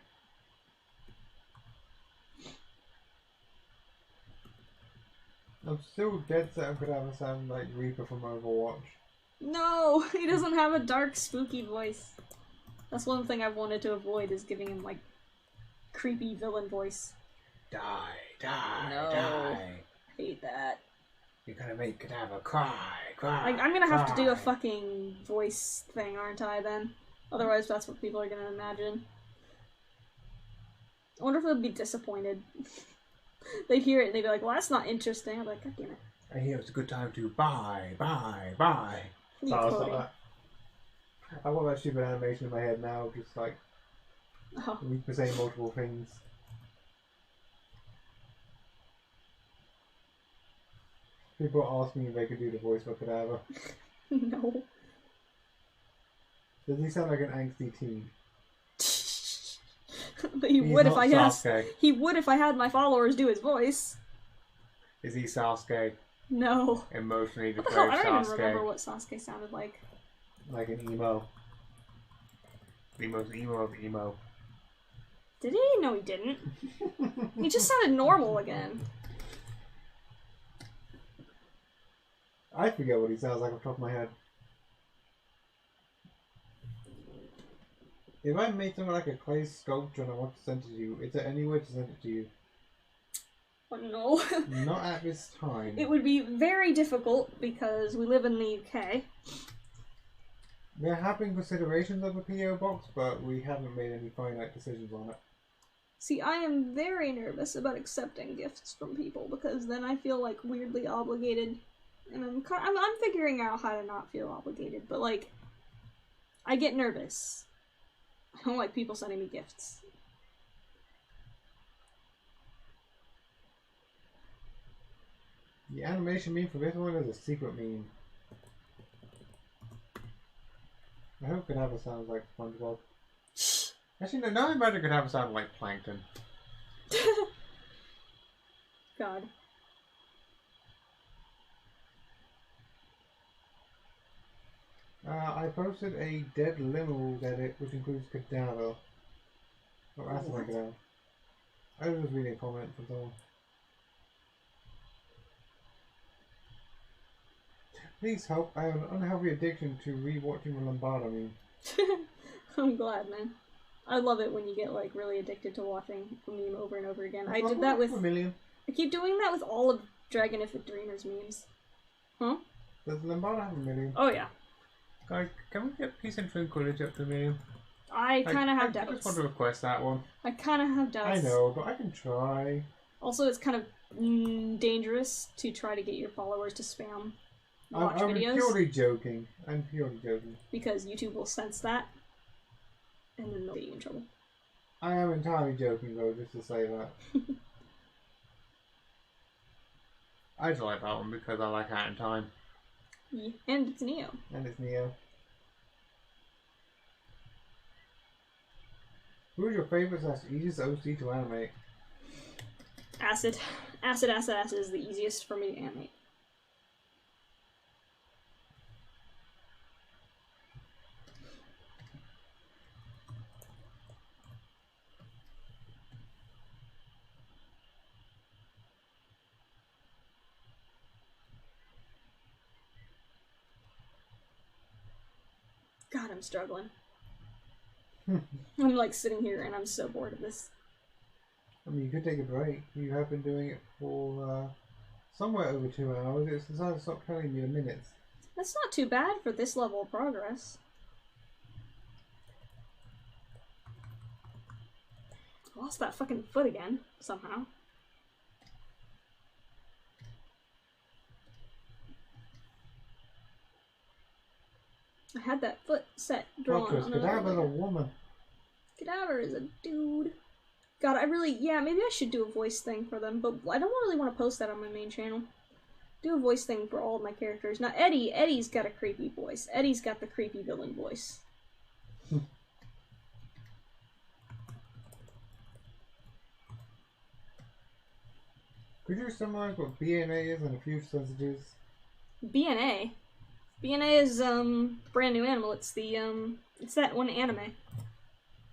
[SPEAKER 2] I'm still dead set I could have a sound like Reaper from Overwatch.
[SPEAKER 1] No! He doesn't have a dark, spooky voice. That's one thing I've wanted to avoid, is giving him, like, creepy villain voice.
[SPEAKER 2] Die, die,
[SPEAKER 1] No.
[SPEAKER 2] die.
[SPEAKER 1] I hate that.
[SPEAKER 2] You're gonna make Cadaver cry.
[SPEAKER 1] I'm gonna have to do a fucking voice thing, aren't I, then? Otherwise, that's what people are gonna imagine. I wonder if they'll be disappointed. They'd hear it and they'd be like, well, that's not interesting. I'm like, god damn it.
[SPEAKER 2] I hear it's a good time to buy.
[SPEAKER 1] You quoting.
[SPEAKER 2] I want that stupid animation in my head now, just like Reaper saying multiple things. People ask me if they could do the voice for Cadaver.
[SPEAKER 1] No.
[SPEAKER 2] Does he sound like an angsty teen?
[SPEAKER 1] But he would if I had.
[SPEAKER 2] Sasuke.
[SPEAKER 1] He would if I had my followers do his voice.
[SPEAKER 2] Is he Sasuke?
[SPEAKER 1] No.
[SPEAKER 2] Emotionally
[SPEAKER 1] What the hell?
[SPEAKER 2] depraved
[SPEAKER 1] I don't
[SPEAKER 2] Sasuke.
[SPEAKER 1] even remember what Sasuke sounded like.
[SPEAKER 2] Like an emo. The most emo of emo.
[SPEAKER 1] Did he? No, he didn't. He just sounded normal again.
[SPEAKER 2] I forget what he sounds like off the top of my head. If I made something like a clay sculpture and I want to send it to you, is there any way to send it to you?
[SPEAKER 1] Oh, no.
[SPEAKER 2] Not at this time.
[SPEAKER 1] It would be very difficult because we live in the UK.
[SPEAKER 2] There have been considerations of a PO box, but we haven't made any finite decisions on it.
[SPEAKER 1] See, I am very nervous about accepting gifts from people because then I feel like weirdly obligated, and I'm figuring out how to not feel obligated. But like, I get nervous. I don't like people sending me gifts.
[SPEAKER 2] The animation meme for this one is a secret meme. I hope Cadaver sounds like SpongeBob. Actually, no, now I imagine Cadaver sound like Plankton.
[SPEAKER 1] God.
[SPEAKER 2] I posted a Dead Limos edit, which includes Cadaver. Oh, that's my Cadaver. I was reading a comment from someone. Please help, I have an unhealthy addiction to rewatching the Lombardo meme.
[SPEAKER 1] I'm glad, man. I love it when you get like really addicted to watching a meme over and over again. I did that with
[SPEAKER 2] a million.
[SPEAKER 1] I keep doing that with all of Dragonific Dreamers memes. Huh?
[SPEAKER 2] Does Lombardo have a million?
[SPEAKER 1] Oh yeah.
[SPEAKER 2] Guys, can we get Peace and Tranquility up to a million?
[SPEAKER 1] I kind of have
[SPEAKER 2] I
[SPEAKER 1] doubts.
[SPEAKER 2] just want to request that one.
[SPEAKER 1] I kind of have doubts.
[SPEAKER 2] I know, but I can try.
[SPEAKER 1] Also, it's kind of dangerous to try to get your followers to spam watch
[SPEAKER 2] I'm
[SPEAKER 1] videos.
[SPEAKER 2] purely joking. I'm purely joking.
[SPEAKER 1] Because YouTube will sense that, and then they'll get you in trouble.
[SPEAKER 2] I am entirely joking though, just to say that. I just like that one because I like Hat in Time.
[SPEAKER 1] Yeah. And it's Neo.
[SPEAKER 2] And it's Neo. Who is your favorite / easiest OC to animate?
[SPEAKER 1] Acid. Acid is the easiest for me to animate. God, I'm struggling. I'm like sitting here and I'm so bored of this.
[SPEAKER 2] I mean, you could take a break. You have been doing it for somewhere over 2 hours. It's decided to stop telling me the minutes.
[SPEAKER 1] That's not too bad for this level of progress. I lost that fucking foot again, somehow. I had that foot set drawn on
[SPEAKER 2] Cadaver's a woman.
[SPEAKER 1] Cadaver is a dude. God, yeah, maybe I should do a voice thing for them, but I don't really want to post that on my main channel. Do a voice thing for all of my characters. Now, Eddie's got a creepy voice. Eddie's got the creepy villain voice.
[SPEAKER 2] Could you summarize what BNA is and a few sentences?
[SPEAKER 1] BNA? BNA is, brand new animal. It's the, it's that one anime.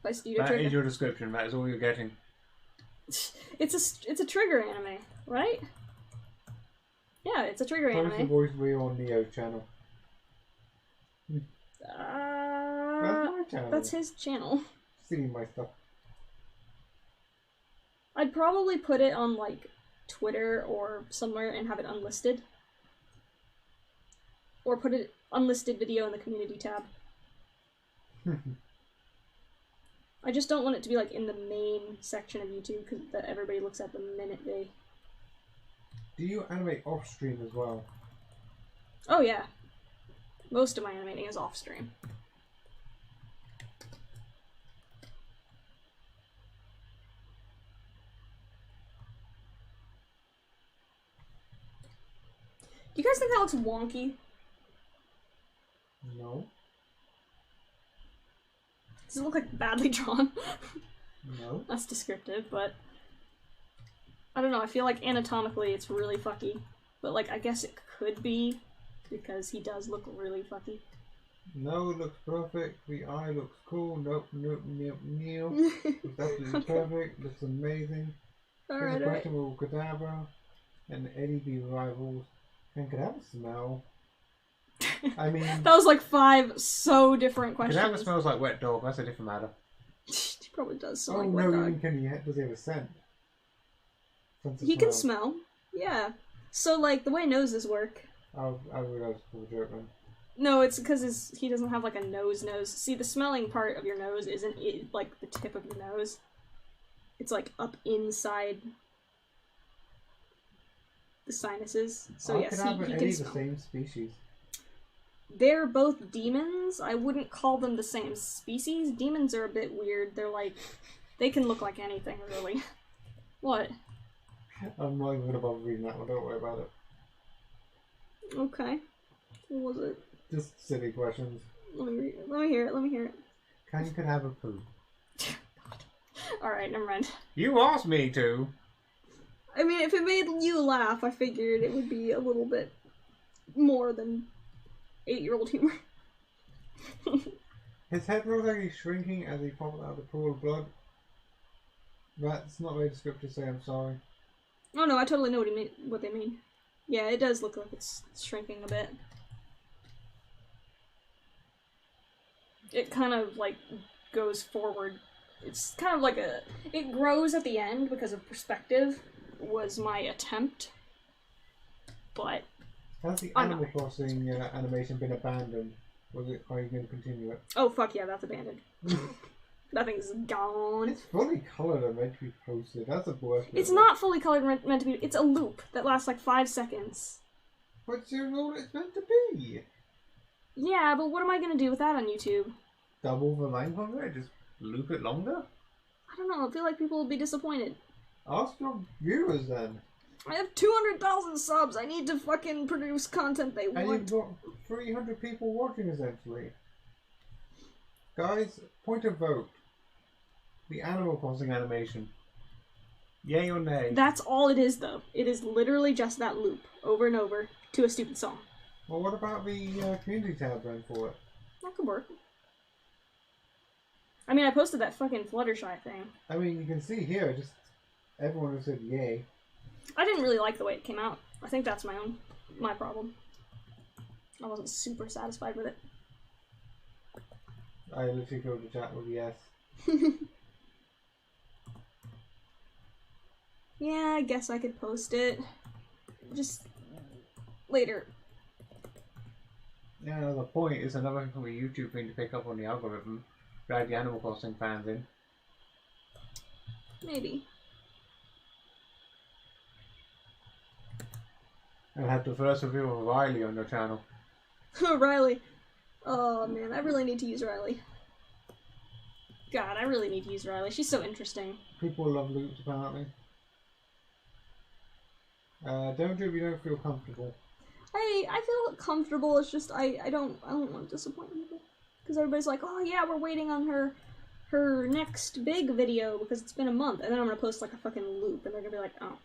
[SPEAKER 1] By Studio
[SPEAKER 2] That
[SPEAKER 1] Trigger.
[SPEAKER 2] is your description. That is all you're getting.
[SPEAKER 1] It's a Trigger anime, right? Yeah, it's a Trigger
[SPEAKER 2] Post the
[SPEAKER 1] anime.
[SPEAKER 2] voice for your Neo channel. That's my channel.
[SPEAKER 1] That's his channel.
[SPEAKER 2] Stealing my stuff.
[SPEAKER 1] I'd probably put it on, like, Twitter or somewhere and have it unlisted. Or put it unlisted video in the community tab. I just don't want it to be like in the main section of YouTube because that everybody looks at the minute they.
[SPEAKER 2] Do you animate off stream as well?
[SPEAKER 1] Oh yeah, most of my animating is off stream. Do you guys think that looks wonky?
[SPEAKER 2] No.
[SPEAKER 1] Does it look like badly drawn?
[SPEAKER 2] No.
[SPEAKER 1] That's descriptive, but I don't know, I feel like anatomically it's really fucky. But like, I guess it could be because he does look really fucky.
[SPEAKER 2] No, it looks perfect. The eye looks cool. Nope, nope, nope, Neil. It's absolutely perfect. Looks amazing.
[SPEAKER 1] Alright,
[SPEAKER 2] There's a question will Cadaver and Eddie be rivals? Can Cadaver smell? I mean,
[SPEAKER 1] that was like 5 so different questions.
[SPEAKER 2] Cadaver smells like wet dog. That's a different matter.
[SPEAKER 1] He probably does smell
[SPEAKER 2] Oh
[SPEAKER 1] like
[SPEAKER 2] no,
[SPEAKER 1] wet
[SPEAKER 2] even
[SPEAKER 1] dog.
[SPEAKER 2] does he have a scent? Sense of
[SPEAKER 1] He can smell. Yeah. So like the way noses work.
[SPEAKER 2] I realized it was a joke then.
[SPEAKER 1] No, it's because he doesn't have like a nose. See, the smelling part of your nose isn't like the tip of your nose. It's like up inside the sinuses. So yes,
[SPEAKER 2] Cadaver
[SPEAKER 1] he
[SPEAKER 2] and
[SPEAKER 1] can
[SPEAKER 2] Eddie
[SPEAKER 1] smell.
[SPEAKER 2] the same species.
[SPEAKER 1] They're both demons. I wouldn't call them the same species. Demons are a bit weird. They're like, they can look like anything, really. What?
[SPEAKER 2] I'm not even gonna bother reading that one. Don't worry about it.
[SPEAKER 1] Okay. What was it?
[SPEAKER 2] Just silly questions.
[SPEAKER 1] Let me hear it.
[SPEAKER 2] Can Cadaver poo?
[SPEAKER 1] Alright, never mind.
[SPEAKER 2] You asked me to.
[SPEAKER 1] I mean, if it made you laugh, I figured it would be a little bit more than 8-year-old humor.
[SPEAKER 2] His head looks like he's shrinking as he pops out of the pool of blood. That's not very descriptive to say, I'm sorry.
[SPEAKER 1] Oh no, I totally know what they mean. Yeah, it does look like it's shrinking a bit. It kind of, like, goes forward. It's kind of like it grows at the end because of perspective, was my attempt. But
[SPEAKER 2] Has the Animal Crossing animation been abandoned? Or are you going to continue it?
[SPEAKER 1] oh fuck yeah, that's abandoned. That thing's gone.
[SPEAKER 2] It's fully coloured and meant to be posted. That's a work.
[SPEAKER 1] It's not fully colored meant to be. It's a loop that lasts like 5 seconds.
[SPEAKER 2] But you're all it's meant to be.
[SPEAKER 1] Yeah, but what am I gonna do with that on YouTube?
[SPEAKER 2] Double the length of it? Just loop it longer?
[SPEAKER 1] I don't know. I feel like people will be disappointed.
[SPEAKER 2] Ask your viewers then.
[SPEAKER 1] I have 200,000 subs. I need to fucking produce content they
[SPEAKER 2] And
[SPEAKER 1] want.
[SPEAKER 2] you've got 300 people watching essentially. Guys, point of vote. The Animal Crossing animation. Yay or nay?
[SPEAKER 1] That's all it is, though. It is literally just that loop, over and over, to a stupid song.
[SPEAKER 2] Well, what about the community tab then for it?
[SPEAKER 1] That could work. I mean, I posted that fucking Fluttershy thing.
[SPEAKER 2] I mean, you can see here, just everyone has said yay.
[SPEAKER 1] I didn't really like the way it came out. I think that's my problem. I wasn't super satisfied with it.
[SPEAKER 2] I literally filled the chat with yes.
[SPEAKER 1] Yeah, I guess I could post it. Just later.
[SPEAKER 2] Yeah, the point is another thing from a YouTube thing to pick up on the algorithm. Drag the Animal Crossing fans in.
[SPEAKER 1] Maybe.
[SPEAKER 2] And have the first review of Riley on your channel.
[SPEAKER 1] Riley. Oh man, I really need to use Riley. God, I really need to use Riley. She's so interesting.
[SPEAKER 2] People love loops apparently. Don't do if you don't feel comfortable.
[SPEAKER 1] I feel comfortable. It's just I don't want to disappoint people because everybody's like, oh yeah, we're waiting on her next big video because it's been a month, and then I'm gonna post like a fucking loop, and they're gonna be like, oh.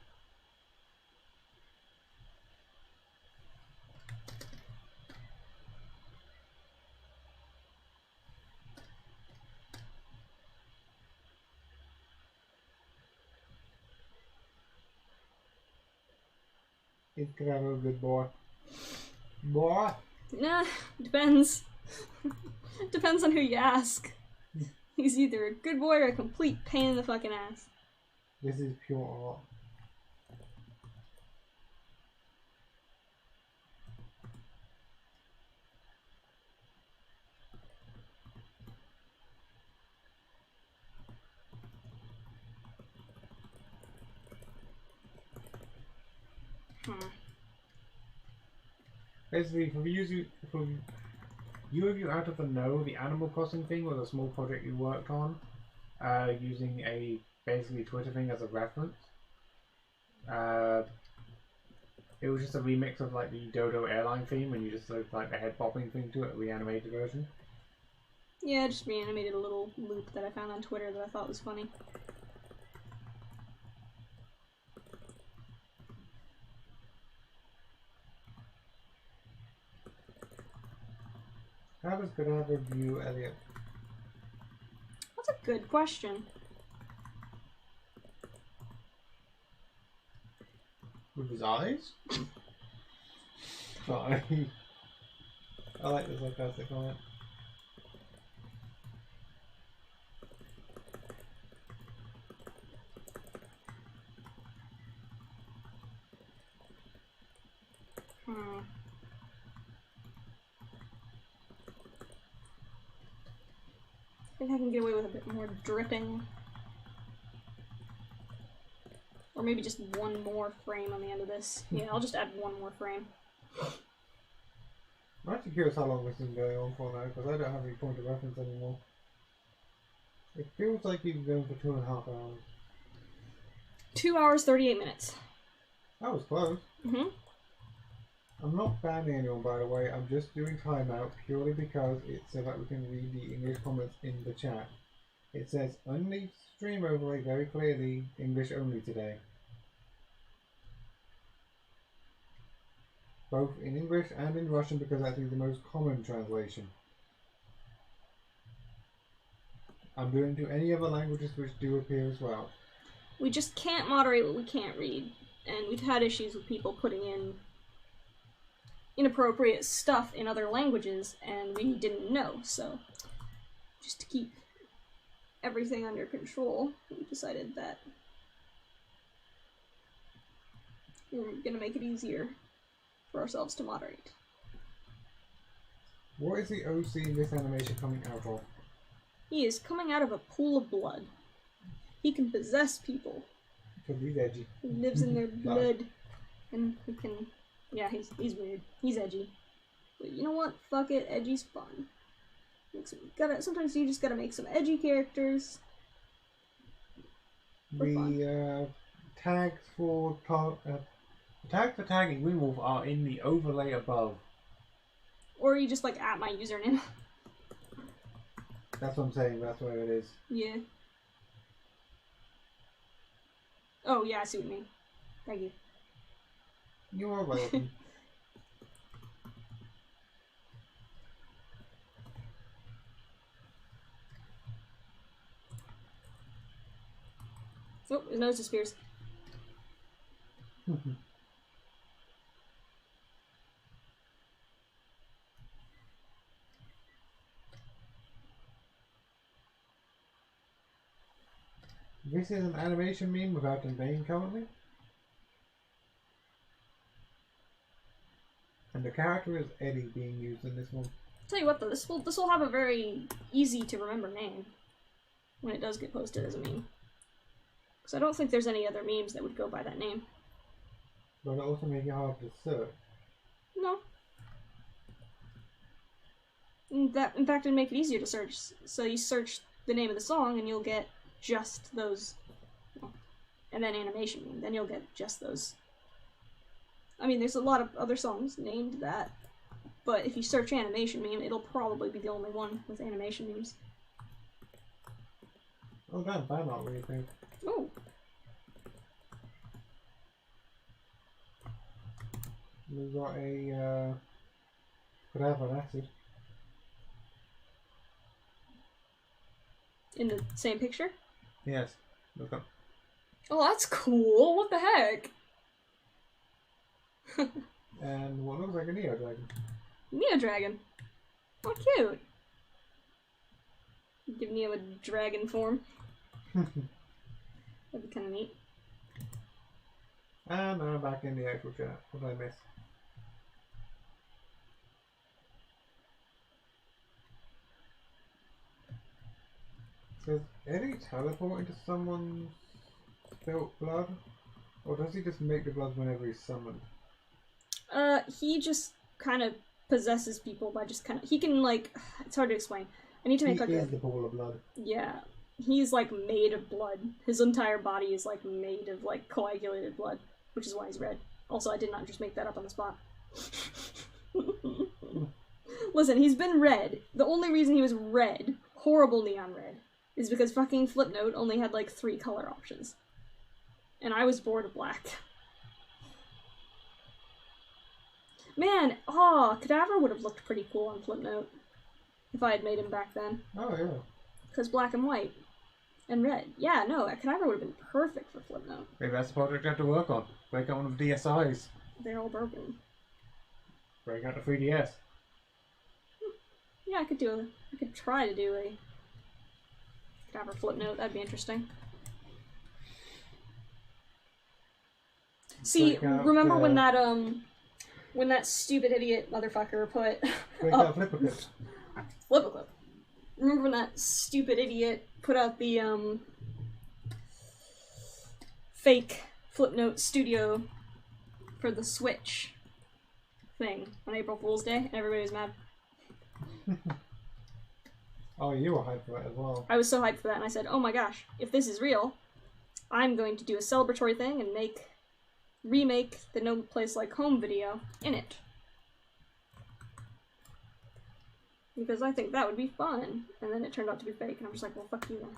[SPEAKER 2] He's gonna have a good boy. Boy?
[SPEAKER 1] Nah, depends. Depends on who you ask. He's either a good boy or a complete pain in the fucking ass.
[SPEAKER 2] This is pure art. Basically, for you of you out of the know, the Animal Crossing thing was a small project you worked on, using a basically Twitter thing as a reference. It was just a remix of like the Dodo airline theme, and you just sort of like the head popping thing to it, a reanimated version.
[SPEAKER 1] Yeah, I just reanimated a little loop that I found on Twitter that I thought was funny.
[SPEAKER 2] How does Godiva view Elliot?
[SPEAKER 1] That's a good question.
[SPEAKER 2] With his eyes? Sorry. I like the sarcastic comment.
[SPEAKER 1] I think I can get away with a bit more dripping. Or maybe just one more frame on the end of this. Yeah, I'll just add one more frame.
[SPEAKER 2] I'm actually curious how long this has been going on for now, because I don't have any point of reference anymore. It feels like you've been going for 2.5 hours.
[SPEAKER 1] 2 hours, 38 minutes.
[SPEAKER 2] That was close.
[SPEAKER 1] Mm-hmm.
[SPEAKER 2] I'm not banning anyone, by the way. I'm just doing timeout purely because it's so that we can read the English comments in the chat. It says, only stream overlay very clearly, English only today. Both in English and in Russian because that is the most common translation. I'm doing to any other languages which do appear as well.
[SPEAKER 1] We just can't moderate what we can't read. And we've had issues with people putting in inappropriate stuff in other languages, and we didn't know, so just to keep everything under control, we decided that we were gonna make it easier for ourselves to moderate.
[SPEAKER 2] What is the OC in this animation coming out of?
[SPEAKER 1] He is coming out of a pool of blood. He can possess people.
[SPEAKER 2] Because he's edgy.
[SPEAKER 1] He lives in their blood, and he can... Yeah, he's weird. He's edgy. But you know what? Fuck it. Edgy's fun. Sometimes you just gotta make some edgy characters.
[SPEAKER 2] The tags for tagging Wingwolf are in the overlay above.
[SPEAKER 1] Or you just like at my username.
[SPEAKER 2] That's what I'm saying. That's where it is.
[SPEAKER 1] Yeah. Oh yeah, I see what you mean. Thank you.
[SPEAKER 2] You are welcome.
[SPEAKER 1] Oh, his nose disappears.
[SPEAKER 2] This is an animation meme without a name currently. And the character is Eddie being used in this one.
[SPEAKER 1] Tell you what though, this will have a very easy to remember name when it does get posted as a meme. Because I don't think there's any other memes that would go by that name.
[SPEAKER 2] But it also make it hard to search.
[SPEAKER 1] No. In fact, it'd make it easier to search. So you search the name of the song and you'll get just those. And then animation meme, then you'll get just those. I mean, there's a lot of other songs named that. But if you search animation meme, it'll probably be the only one with animation memes.
[SPEAKER 2] Oh damn, fan art, what do you think?
[SPEAKER 1] Oh.
[SPEAKER 2] We've got a could have an acid.
[SPEAKER 1] In the same picture?
[SPEAKER 2] Yes. Look up.
[SPEAKER 1] Oh, that's cool. What the heck?
[SPEAKER 2] And what looks like a Neo dragon.
[SPEAKER 1] Neo dragon. Oh, cute. Give Neo a dragon form. That'd be kind of neat.
[SPEAKER 2] And I'm back in the actual chat. What did I miss? Does Eddie teleport into someone's spilt blood? Or does he just make the blood whenever he's summoned?
[SPEAKER 1] He just kind of possesses people by just kind of... He can, like... It's hard to explain. I need to make
[SPEAKER 2] he
[SPEAKER 1] like
[SPEAKER 2] is the ball of blood.
[SPEAKER 1] Yeah. He's, like, made of blood. His entire body is, like, made of, like, coagulated blood. Which is why he's red. Also, I did not just make that up on the spot. Listen, he's been red. The only reason he was red, horrible neon red, is because fucking Flipnote only had, like, 3 color options. And I was bored of black. Man, Cadaver would have looked pretty cool on Flipnote. If I had made him back then.
[SPEAKER 2] Oh, yeah.
[SPEAKER 1] Because black and white. And red. Yeah, no, Cadaver would have been perfect for Flipnote.
[SPEAKER 2] Maybe that's the project I have to work on. Break out one of the DSIs.
[SPEAKER 1] They're all broken.
[SPEAKER 2] Break out the 3DS.
[SPEAKER 1] Yeah, I could try to do a Cadaver Flipnote. That'd be interesting. See, remember when that stupid idiot motherfucker put...
[SPEAKER 2] Break out Flipperclip.
[SPEAKER 1] Flipperclip. Remember when that stupid idiot put out the, fake Flipnote Studio for the Switch thing on April Fool's Day, and everybody was mad.
[SPEAKER 2] Oh, you were hyped for that as well.
[SPEAKER 1] I was so hyped for that, and I said, oh my gosh, if this is real, I'm going to do a celebratory thing and remake the No Place Like Home video in it. Because I think that would be fun. And then it turned out to be fake, and I'm just like, well, fuck you then.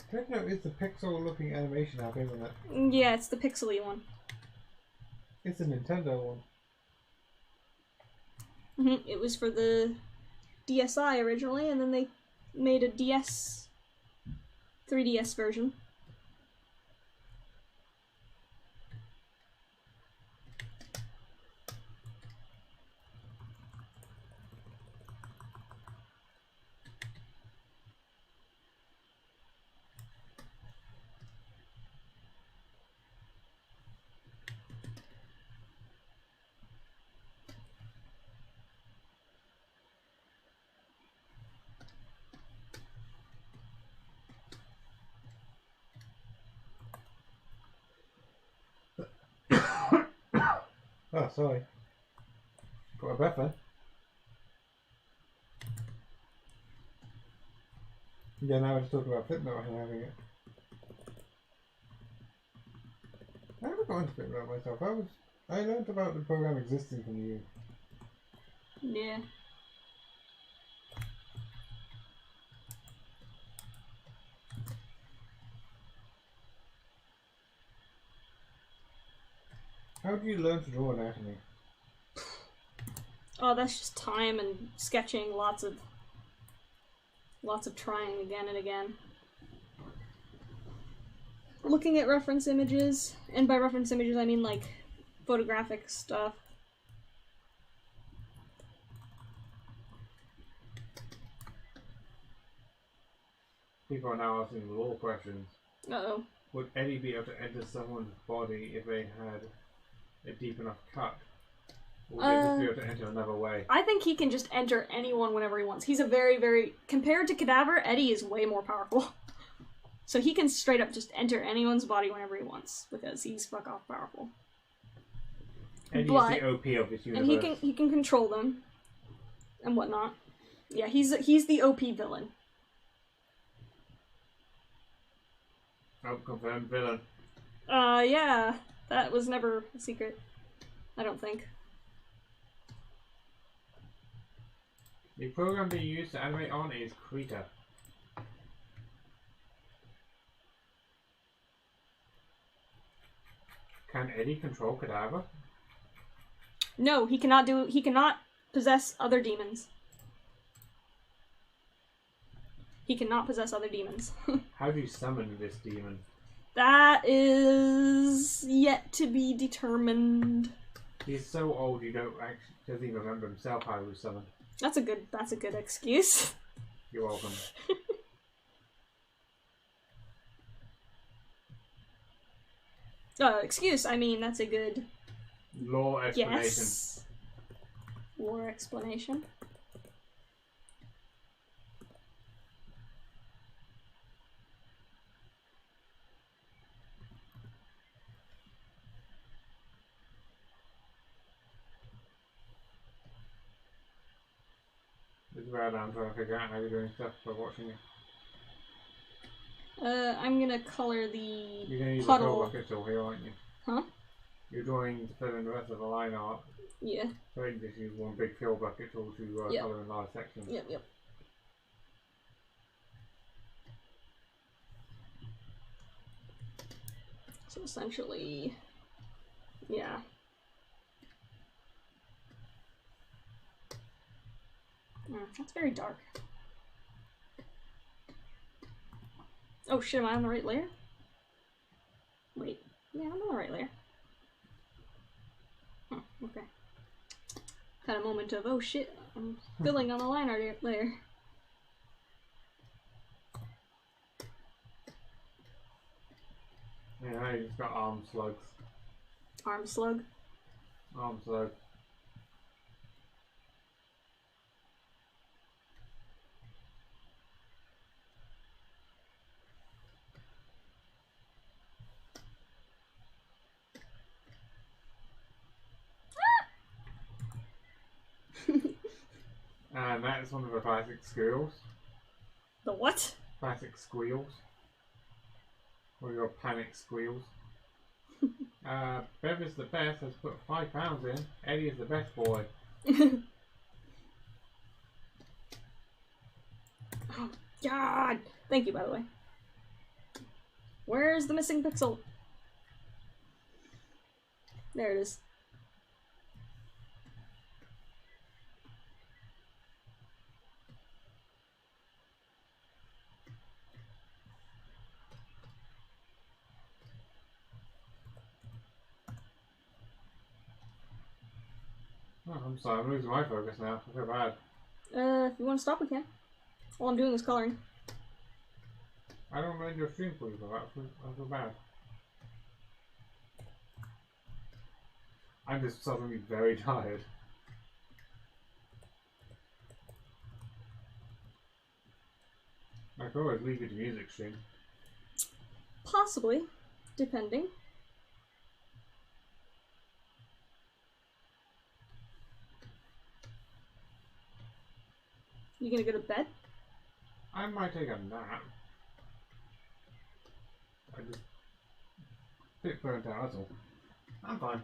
[SPEAKER 2] Techno is the pixel-looking animation app, isn't it?
[SPEAKER 1] Yeah, it's the pixely one.
[SPEAKER 2] It's a Nintendo one.
[SPEAKER 1] It was for the DSi originally, and then they made a 3DS version.
[SPEAKER 2] Oh, sorry. Got a breath then. Yeah, now we're just talking about Flipnote and having it. I never got into Flipnote myself. I learned about the program existing from you.
[SPEAKER 1] Yeah.
[SPEAKER 2] How do you learn to draw anatomy?
[SPEAKER 1] Oh, that's just time and sketching, lots of trying again and again. Looking at reference images, and by reference images I mean like photographic stuff.
[SPEAKER 2] people are now asking the law questions.
[SPEAKER 1] Uh-oh.
[SPEAKER 2] Would Eddie be able to enter someone's body if they had a deep enough cut? Or would they just be able to enter another way?
[SPEAKER 1] I think he can just enter anyone whenever he wants. He's a very, very... Compared to Cadaver, Eddie is way more powerful. So he can straight up just enter anyone's body whenever he wants, because he's fuck off powerful.
[SPEAKER 2] Eddie is the OP of this universe.
[SPEAKER 1] And he can control them. And whatnot. Yeah, he's the OP villain.
[SPEAKER 2] Oh, confirmed villain.
[SPEAKER 1] Yeah. That was never a secret. I don't think.
[SPEAKER 2] The program being used to animate on is Krita. Can Eddie control Cadaver?
[SPEAKER 1] No, he cannot possess other demons. He cannot possess other demons.
[SPEAKER 2] How do you summon this demon?
[SPEAKER 1] That is yet to be determined.
[SPEAKER 2] He's so old he doesn't even remember himself how he was summoned.
[SPEAKER 1] That's a good excuse.
[SPEAKER 2] You're welcome.
[SPEAKER 1] Excuse, I mean that's a good
[SPEAKER 2] Lore explanation.
[SPEAKER 1] yes. Lore explanation.
[SPEAKER 2] This is where I'm trying to figure out how you're doing stuff by watching it.
[SPEAKER 1] I'm gonna color the
[SPEAKER 2] You're gonna use
[SPEAKER 1] puddle.
[SPEAKER 2] a fill bucket tool here, aren't you?
[SPEAKER 1] Huh?
[SPEAKER 2] You're drawing to fill in the rest of the line art.
[SPEAKER 1] Yeah.
[SPEAKER 2] So you just use one big fill bucket tool to
[SPEAKER 1] Yep.
[SPEAKER 2] colour in large sections.
[SPEAKER 1] Yep. So essentially, yeah. That's very dark. Oh shit, am I on the right layer? Wait. Yeah, I'm on the right layer. Huh, okay. Had a moment of, oh shit, I'm filling on the line art layer.
[SPEAKER 2] Yeah, now you just got arm slugs.
[SPEAKER 1] Arm slug.
[SPEAKER 2] Arm slug. And that's one of the classic squeals.
[SPEAKER 1] The what?
[SPEAKER 2] Classic squeals. Or your panic squeals. Bev is the best, has put £5 in. Eddie is the best boy.
[SPEAKER 1] Oh, God! Thank you, by the way. Where's the missing pixel? There it is.
[SPEAKER 2] Oh, I'm sorry, I'm losing my focus now. I feel bad.
[SPEAKER 1] If you want to stop, we can. All I'm doing is coloring.
[SPEAKER 2] I don't mind your stream for you, but I feel bad. I'm just suddenly very tired. I could always leave you to music stream.
[SPEAKER 1] Possibly, depending. You gonna go to bed?
[SPEAKER 2] I might take a nap. I just a bit burnt out, that's all. I'm fine.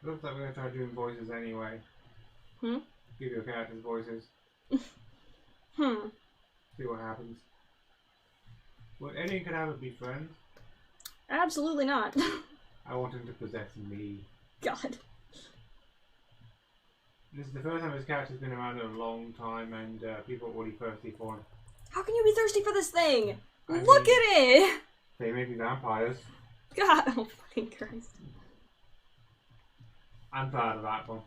[SPEAKER 2] Looks like we're gonna try doing voices anyway.
[SPEAKER 1] Hmm?
[SPEAKER 2] Give your characters voices. See what happens. Would Eddie and Cadaver be friends?
[SPEAKER 1] Absolutely not.
[SPEAKER 2] I want him to possess me.
[SPEAKER 1] God.
[SPEAKER 2] This is the first time his character's been around in a long time and people are already thirsty for him.
[SPEAKER 1] How can you be thirsty for this thing?
[SPEAKER 2] I
[SPEAKER 1] Look
[SPEAKER 2] mean,
[SPEAKER 1] at it!
[SPEAKER 2] They may be vampires.
[SPEAKER 1] God, oh fucking Christ.
[SPEAKER 2] I'm proud of that one.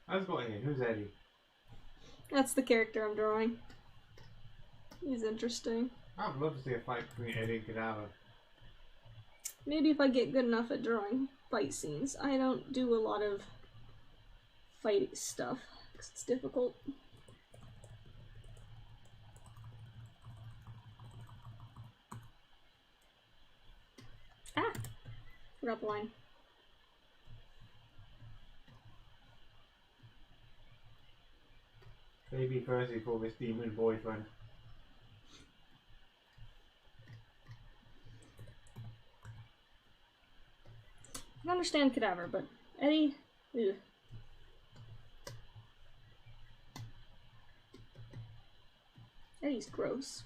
[SPEAKER 2] Let's go here. Who's Eddie?
[SPEAKER 1] That's the character I'm drawing. He's interesting.
[SPEAKER 2] I'd love to see a fight between Eddie and Cadaver.
[SPEAKER 1] Maybe if I get good enough at drawing fight scenes. I don't do a lot of fight stuff because it's difficult. Ah! Forgot the line.
[SPEAKER 2] Baby Percy for this demon boyfriend.
[SPEAKER 1] I understand Cadaver, but Eddie... Ugh. Eddie's gross.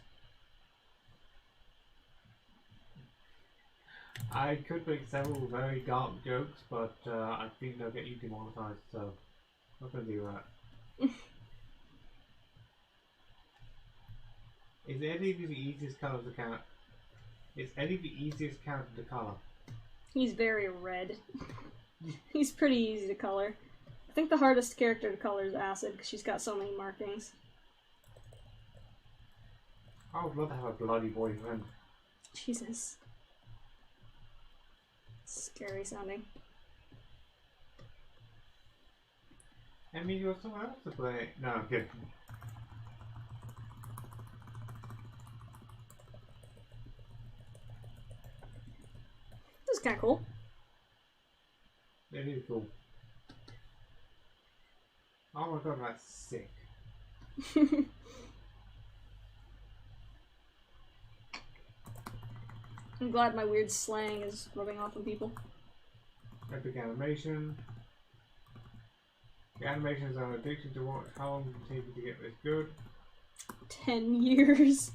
[SPEAKER 2] I could make several very dark jokes, but I think they'll get you demonetized, so I'm not going to do that. Is Eddie the easiest colour to count? Is Eddie the easiest character to colour?
[SPEAKER 1] He's very red. He's pretty easy to color. I think the hardest character to color is Acid, because she's got so many markings.
[SPEAKER 2] I would love to have a bloody boyfriend.
[SPEAKER 1] Jesus. Scary sounding.
[SPEAKER 2] I mean, you have someone else to play. No, I'm kidding.
[SPEAKER 1] This is kind of cool.
[SPEAKER 2] It is cool. Oh my god, that's sick.
[SPEAKER 1] I'm glad my weird slang is rubbing off on people.
[SPEAKER 2] Epic animation. The animations are addicting to watch. How long did it take you to get this good?
[SPEAKER 1] 10 years.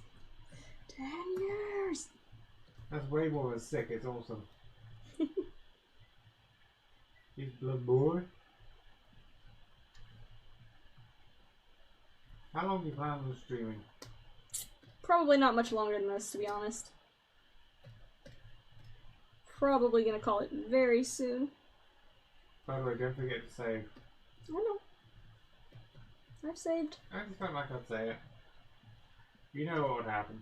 [SPEAKER 1] 10 years!
[SPEAKER 2] That's way more than sick, it's awesome. He's blood boy. How long do you plan on streaming?
[SPEAKER 1] Probably not much longer than this, to be honest. Probably gonna call it very soon.
[SPEAKER 2] By the way, don't forget to save.
[SPEAKER 1] I know. I've saved.
[SPEAKER 2] I just felt like I'd say it. You know what would happen.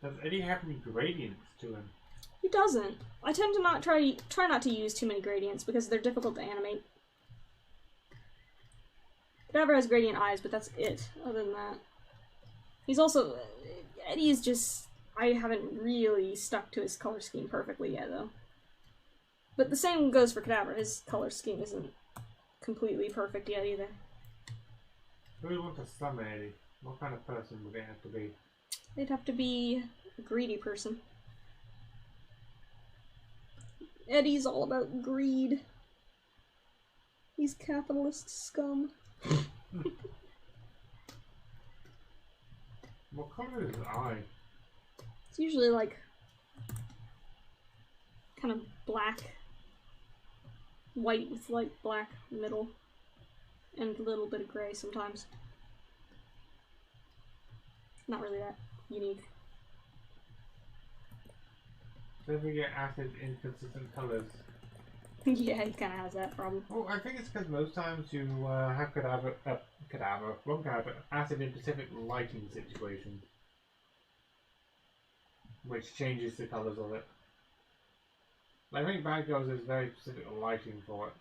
[SPEAKER 2] Does Eddie have any gradients to him?
[SPEAKER 1] He doesn't. I tend to not try not to use too many gradients because they're difficult to animate. Cadaver has gradient eyes, but that's it. Other than that, he's also Eddie is just. I haven't really stuck to his color scheme perfectly yet, though. But the same goes for Cadaver. His color scheme isn't completely perfect yet either.
[SPEAKER 2] Who would want to summon Eddie? What kind of person would it have to be?
[SPEAKER 1] They'd have to be a greedy person. Eddie's all about greed. He's capitalist scum.
[SPEAKER 2] What color is his eye?
[SPEAKER 1] It's usually like kind of black, white with light black middle, and a little bit of gray sometimes. Not really that unique.
[SPEAKER 2] Don't we get acid inconsistent colors?
[SPEAKER 1] Yeah, he kind of has that problem.
[SPEAKER 2] Well, I think it's because most times you have acid in specific lighting situations, which changes the colours of it. I think Bad Girls is very specific lighting for it.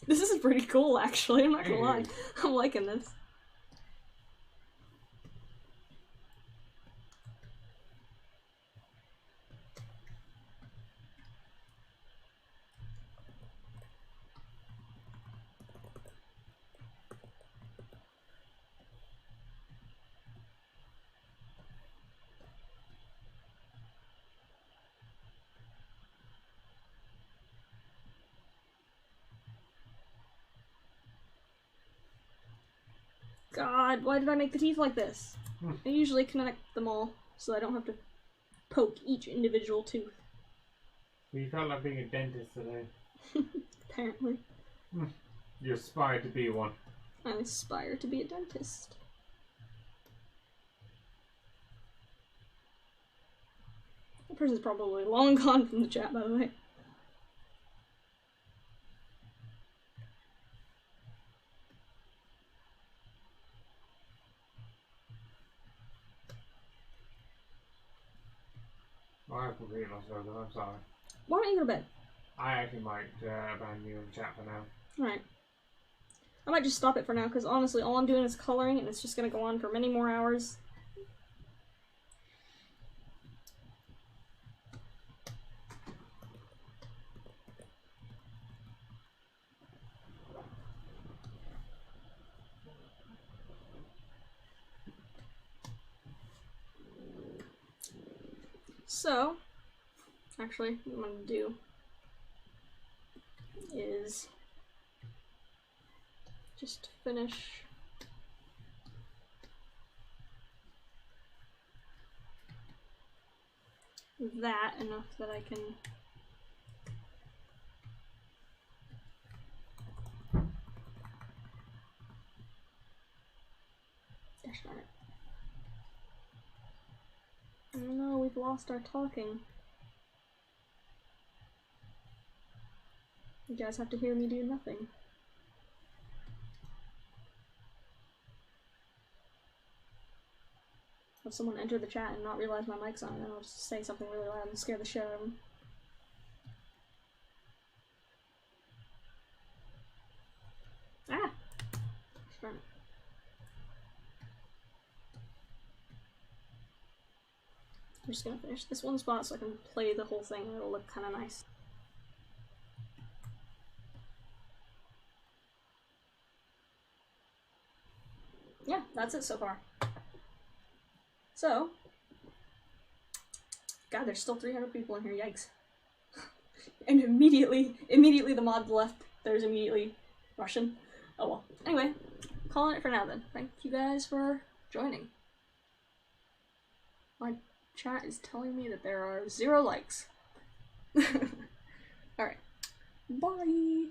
[SPEAKER 1] This is pretty cool, actually. I'm not gonna lie. I'm liking this. God, why did I make the teeth like this? I usually connect them all, so I don't have to poke each individual tooth.
[SPEAKER 2] You felt like being a dentist today.
[SPEAKER 1] Apparently.
[SPEAKER 2] You aspire to be one.
[SPEAKER 1] I aspire to be a dentist. That person's probably long gone from the chat, by the way.
[SPEAKER 2] Oh, I have completely lost focus, I'm sorry.
[SPEAKER 1] Why don't you go to bed?
[SPEAKER 2] I actually might abandon you in the chat for now.
[SPEAKER 1] Alright. I might just stop it for now, because honestly, all I'm doing is coloring, and it's just going to go on for many more hours. So, actually, what I'm going to do is just finish that enough that I can gosh darn it. Oh no, we've lost our talking. You guys have to hear me do nothing. If someone enter the chat and not realize my mic's on, then I'll just say something really loud and scare the shit out of them. Ah! Darn it. I'm just gonna finish this one spot so I can play the whole thing and it'll look kinda nice. Yeah, that's it so far. So, God, there's still 300 people in here, yikes. And immediately the mod left, there's immediately Russian. Oh well. Anyway, calling it for now then. Thank you guys for joining. My chat is telling me that there are 0 likes. Alright. Bye!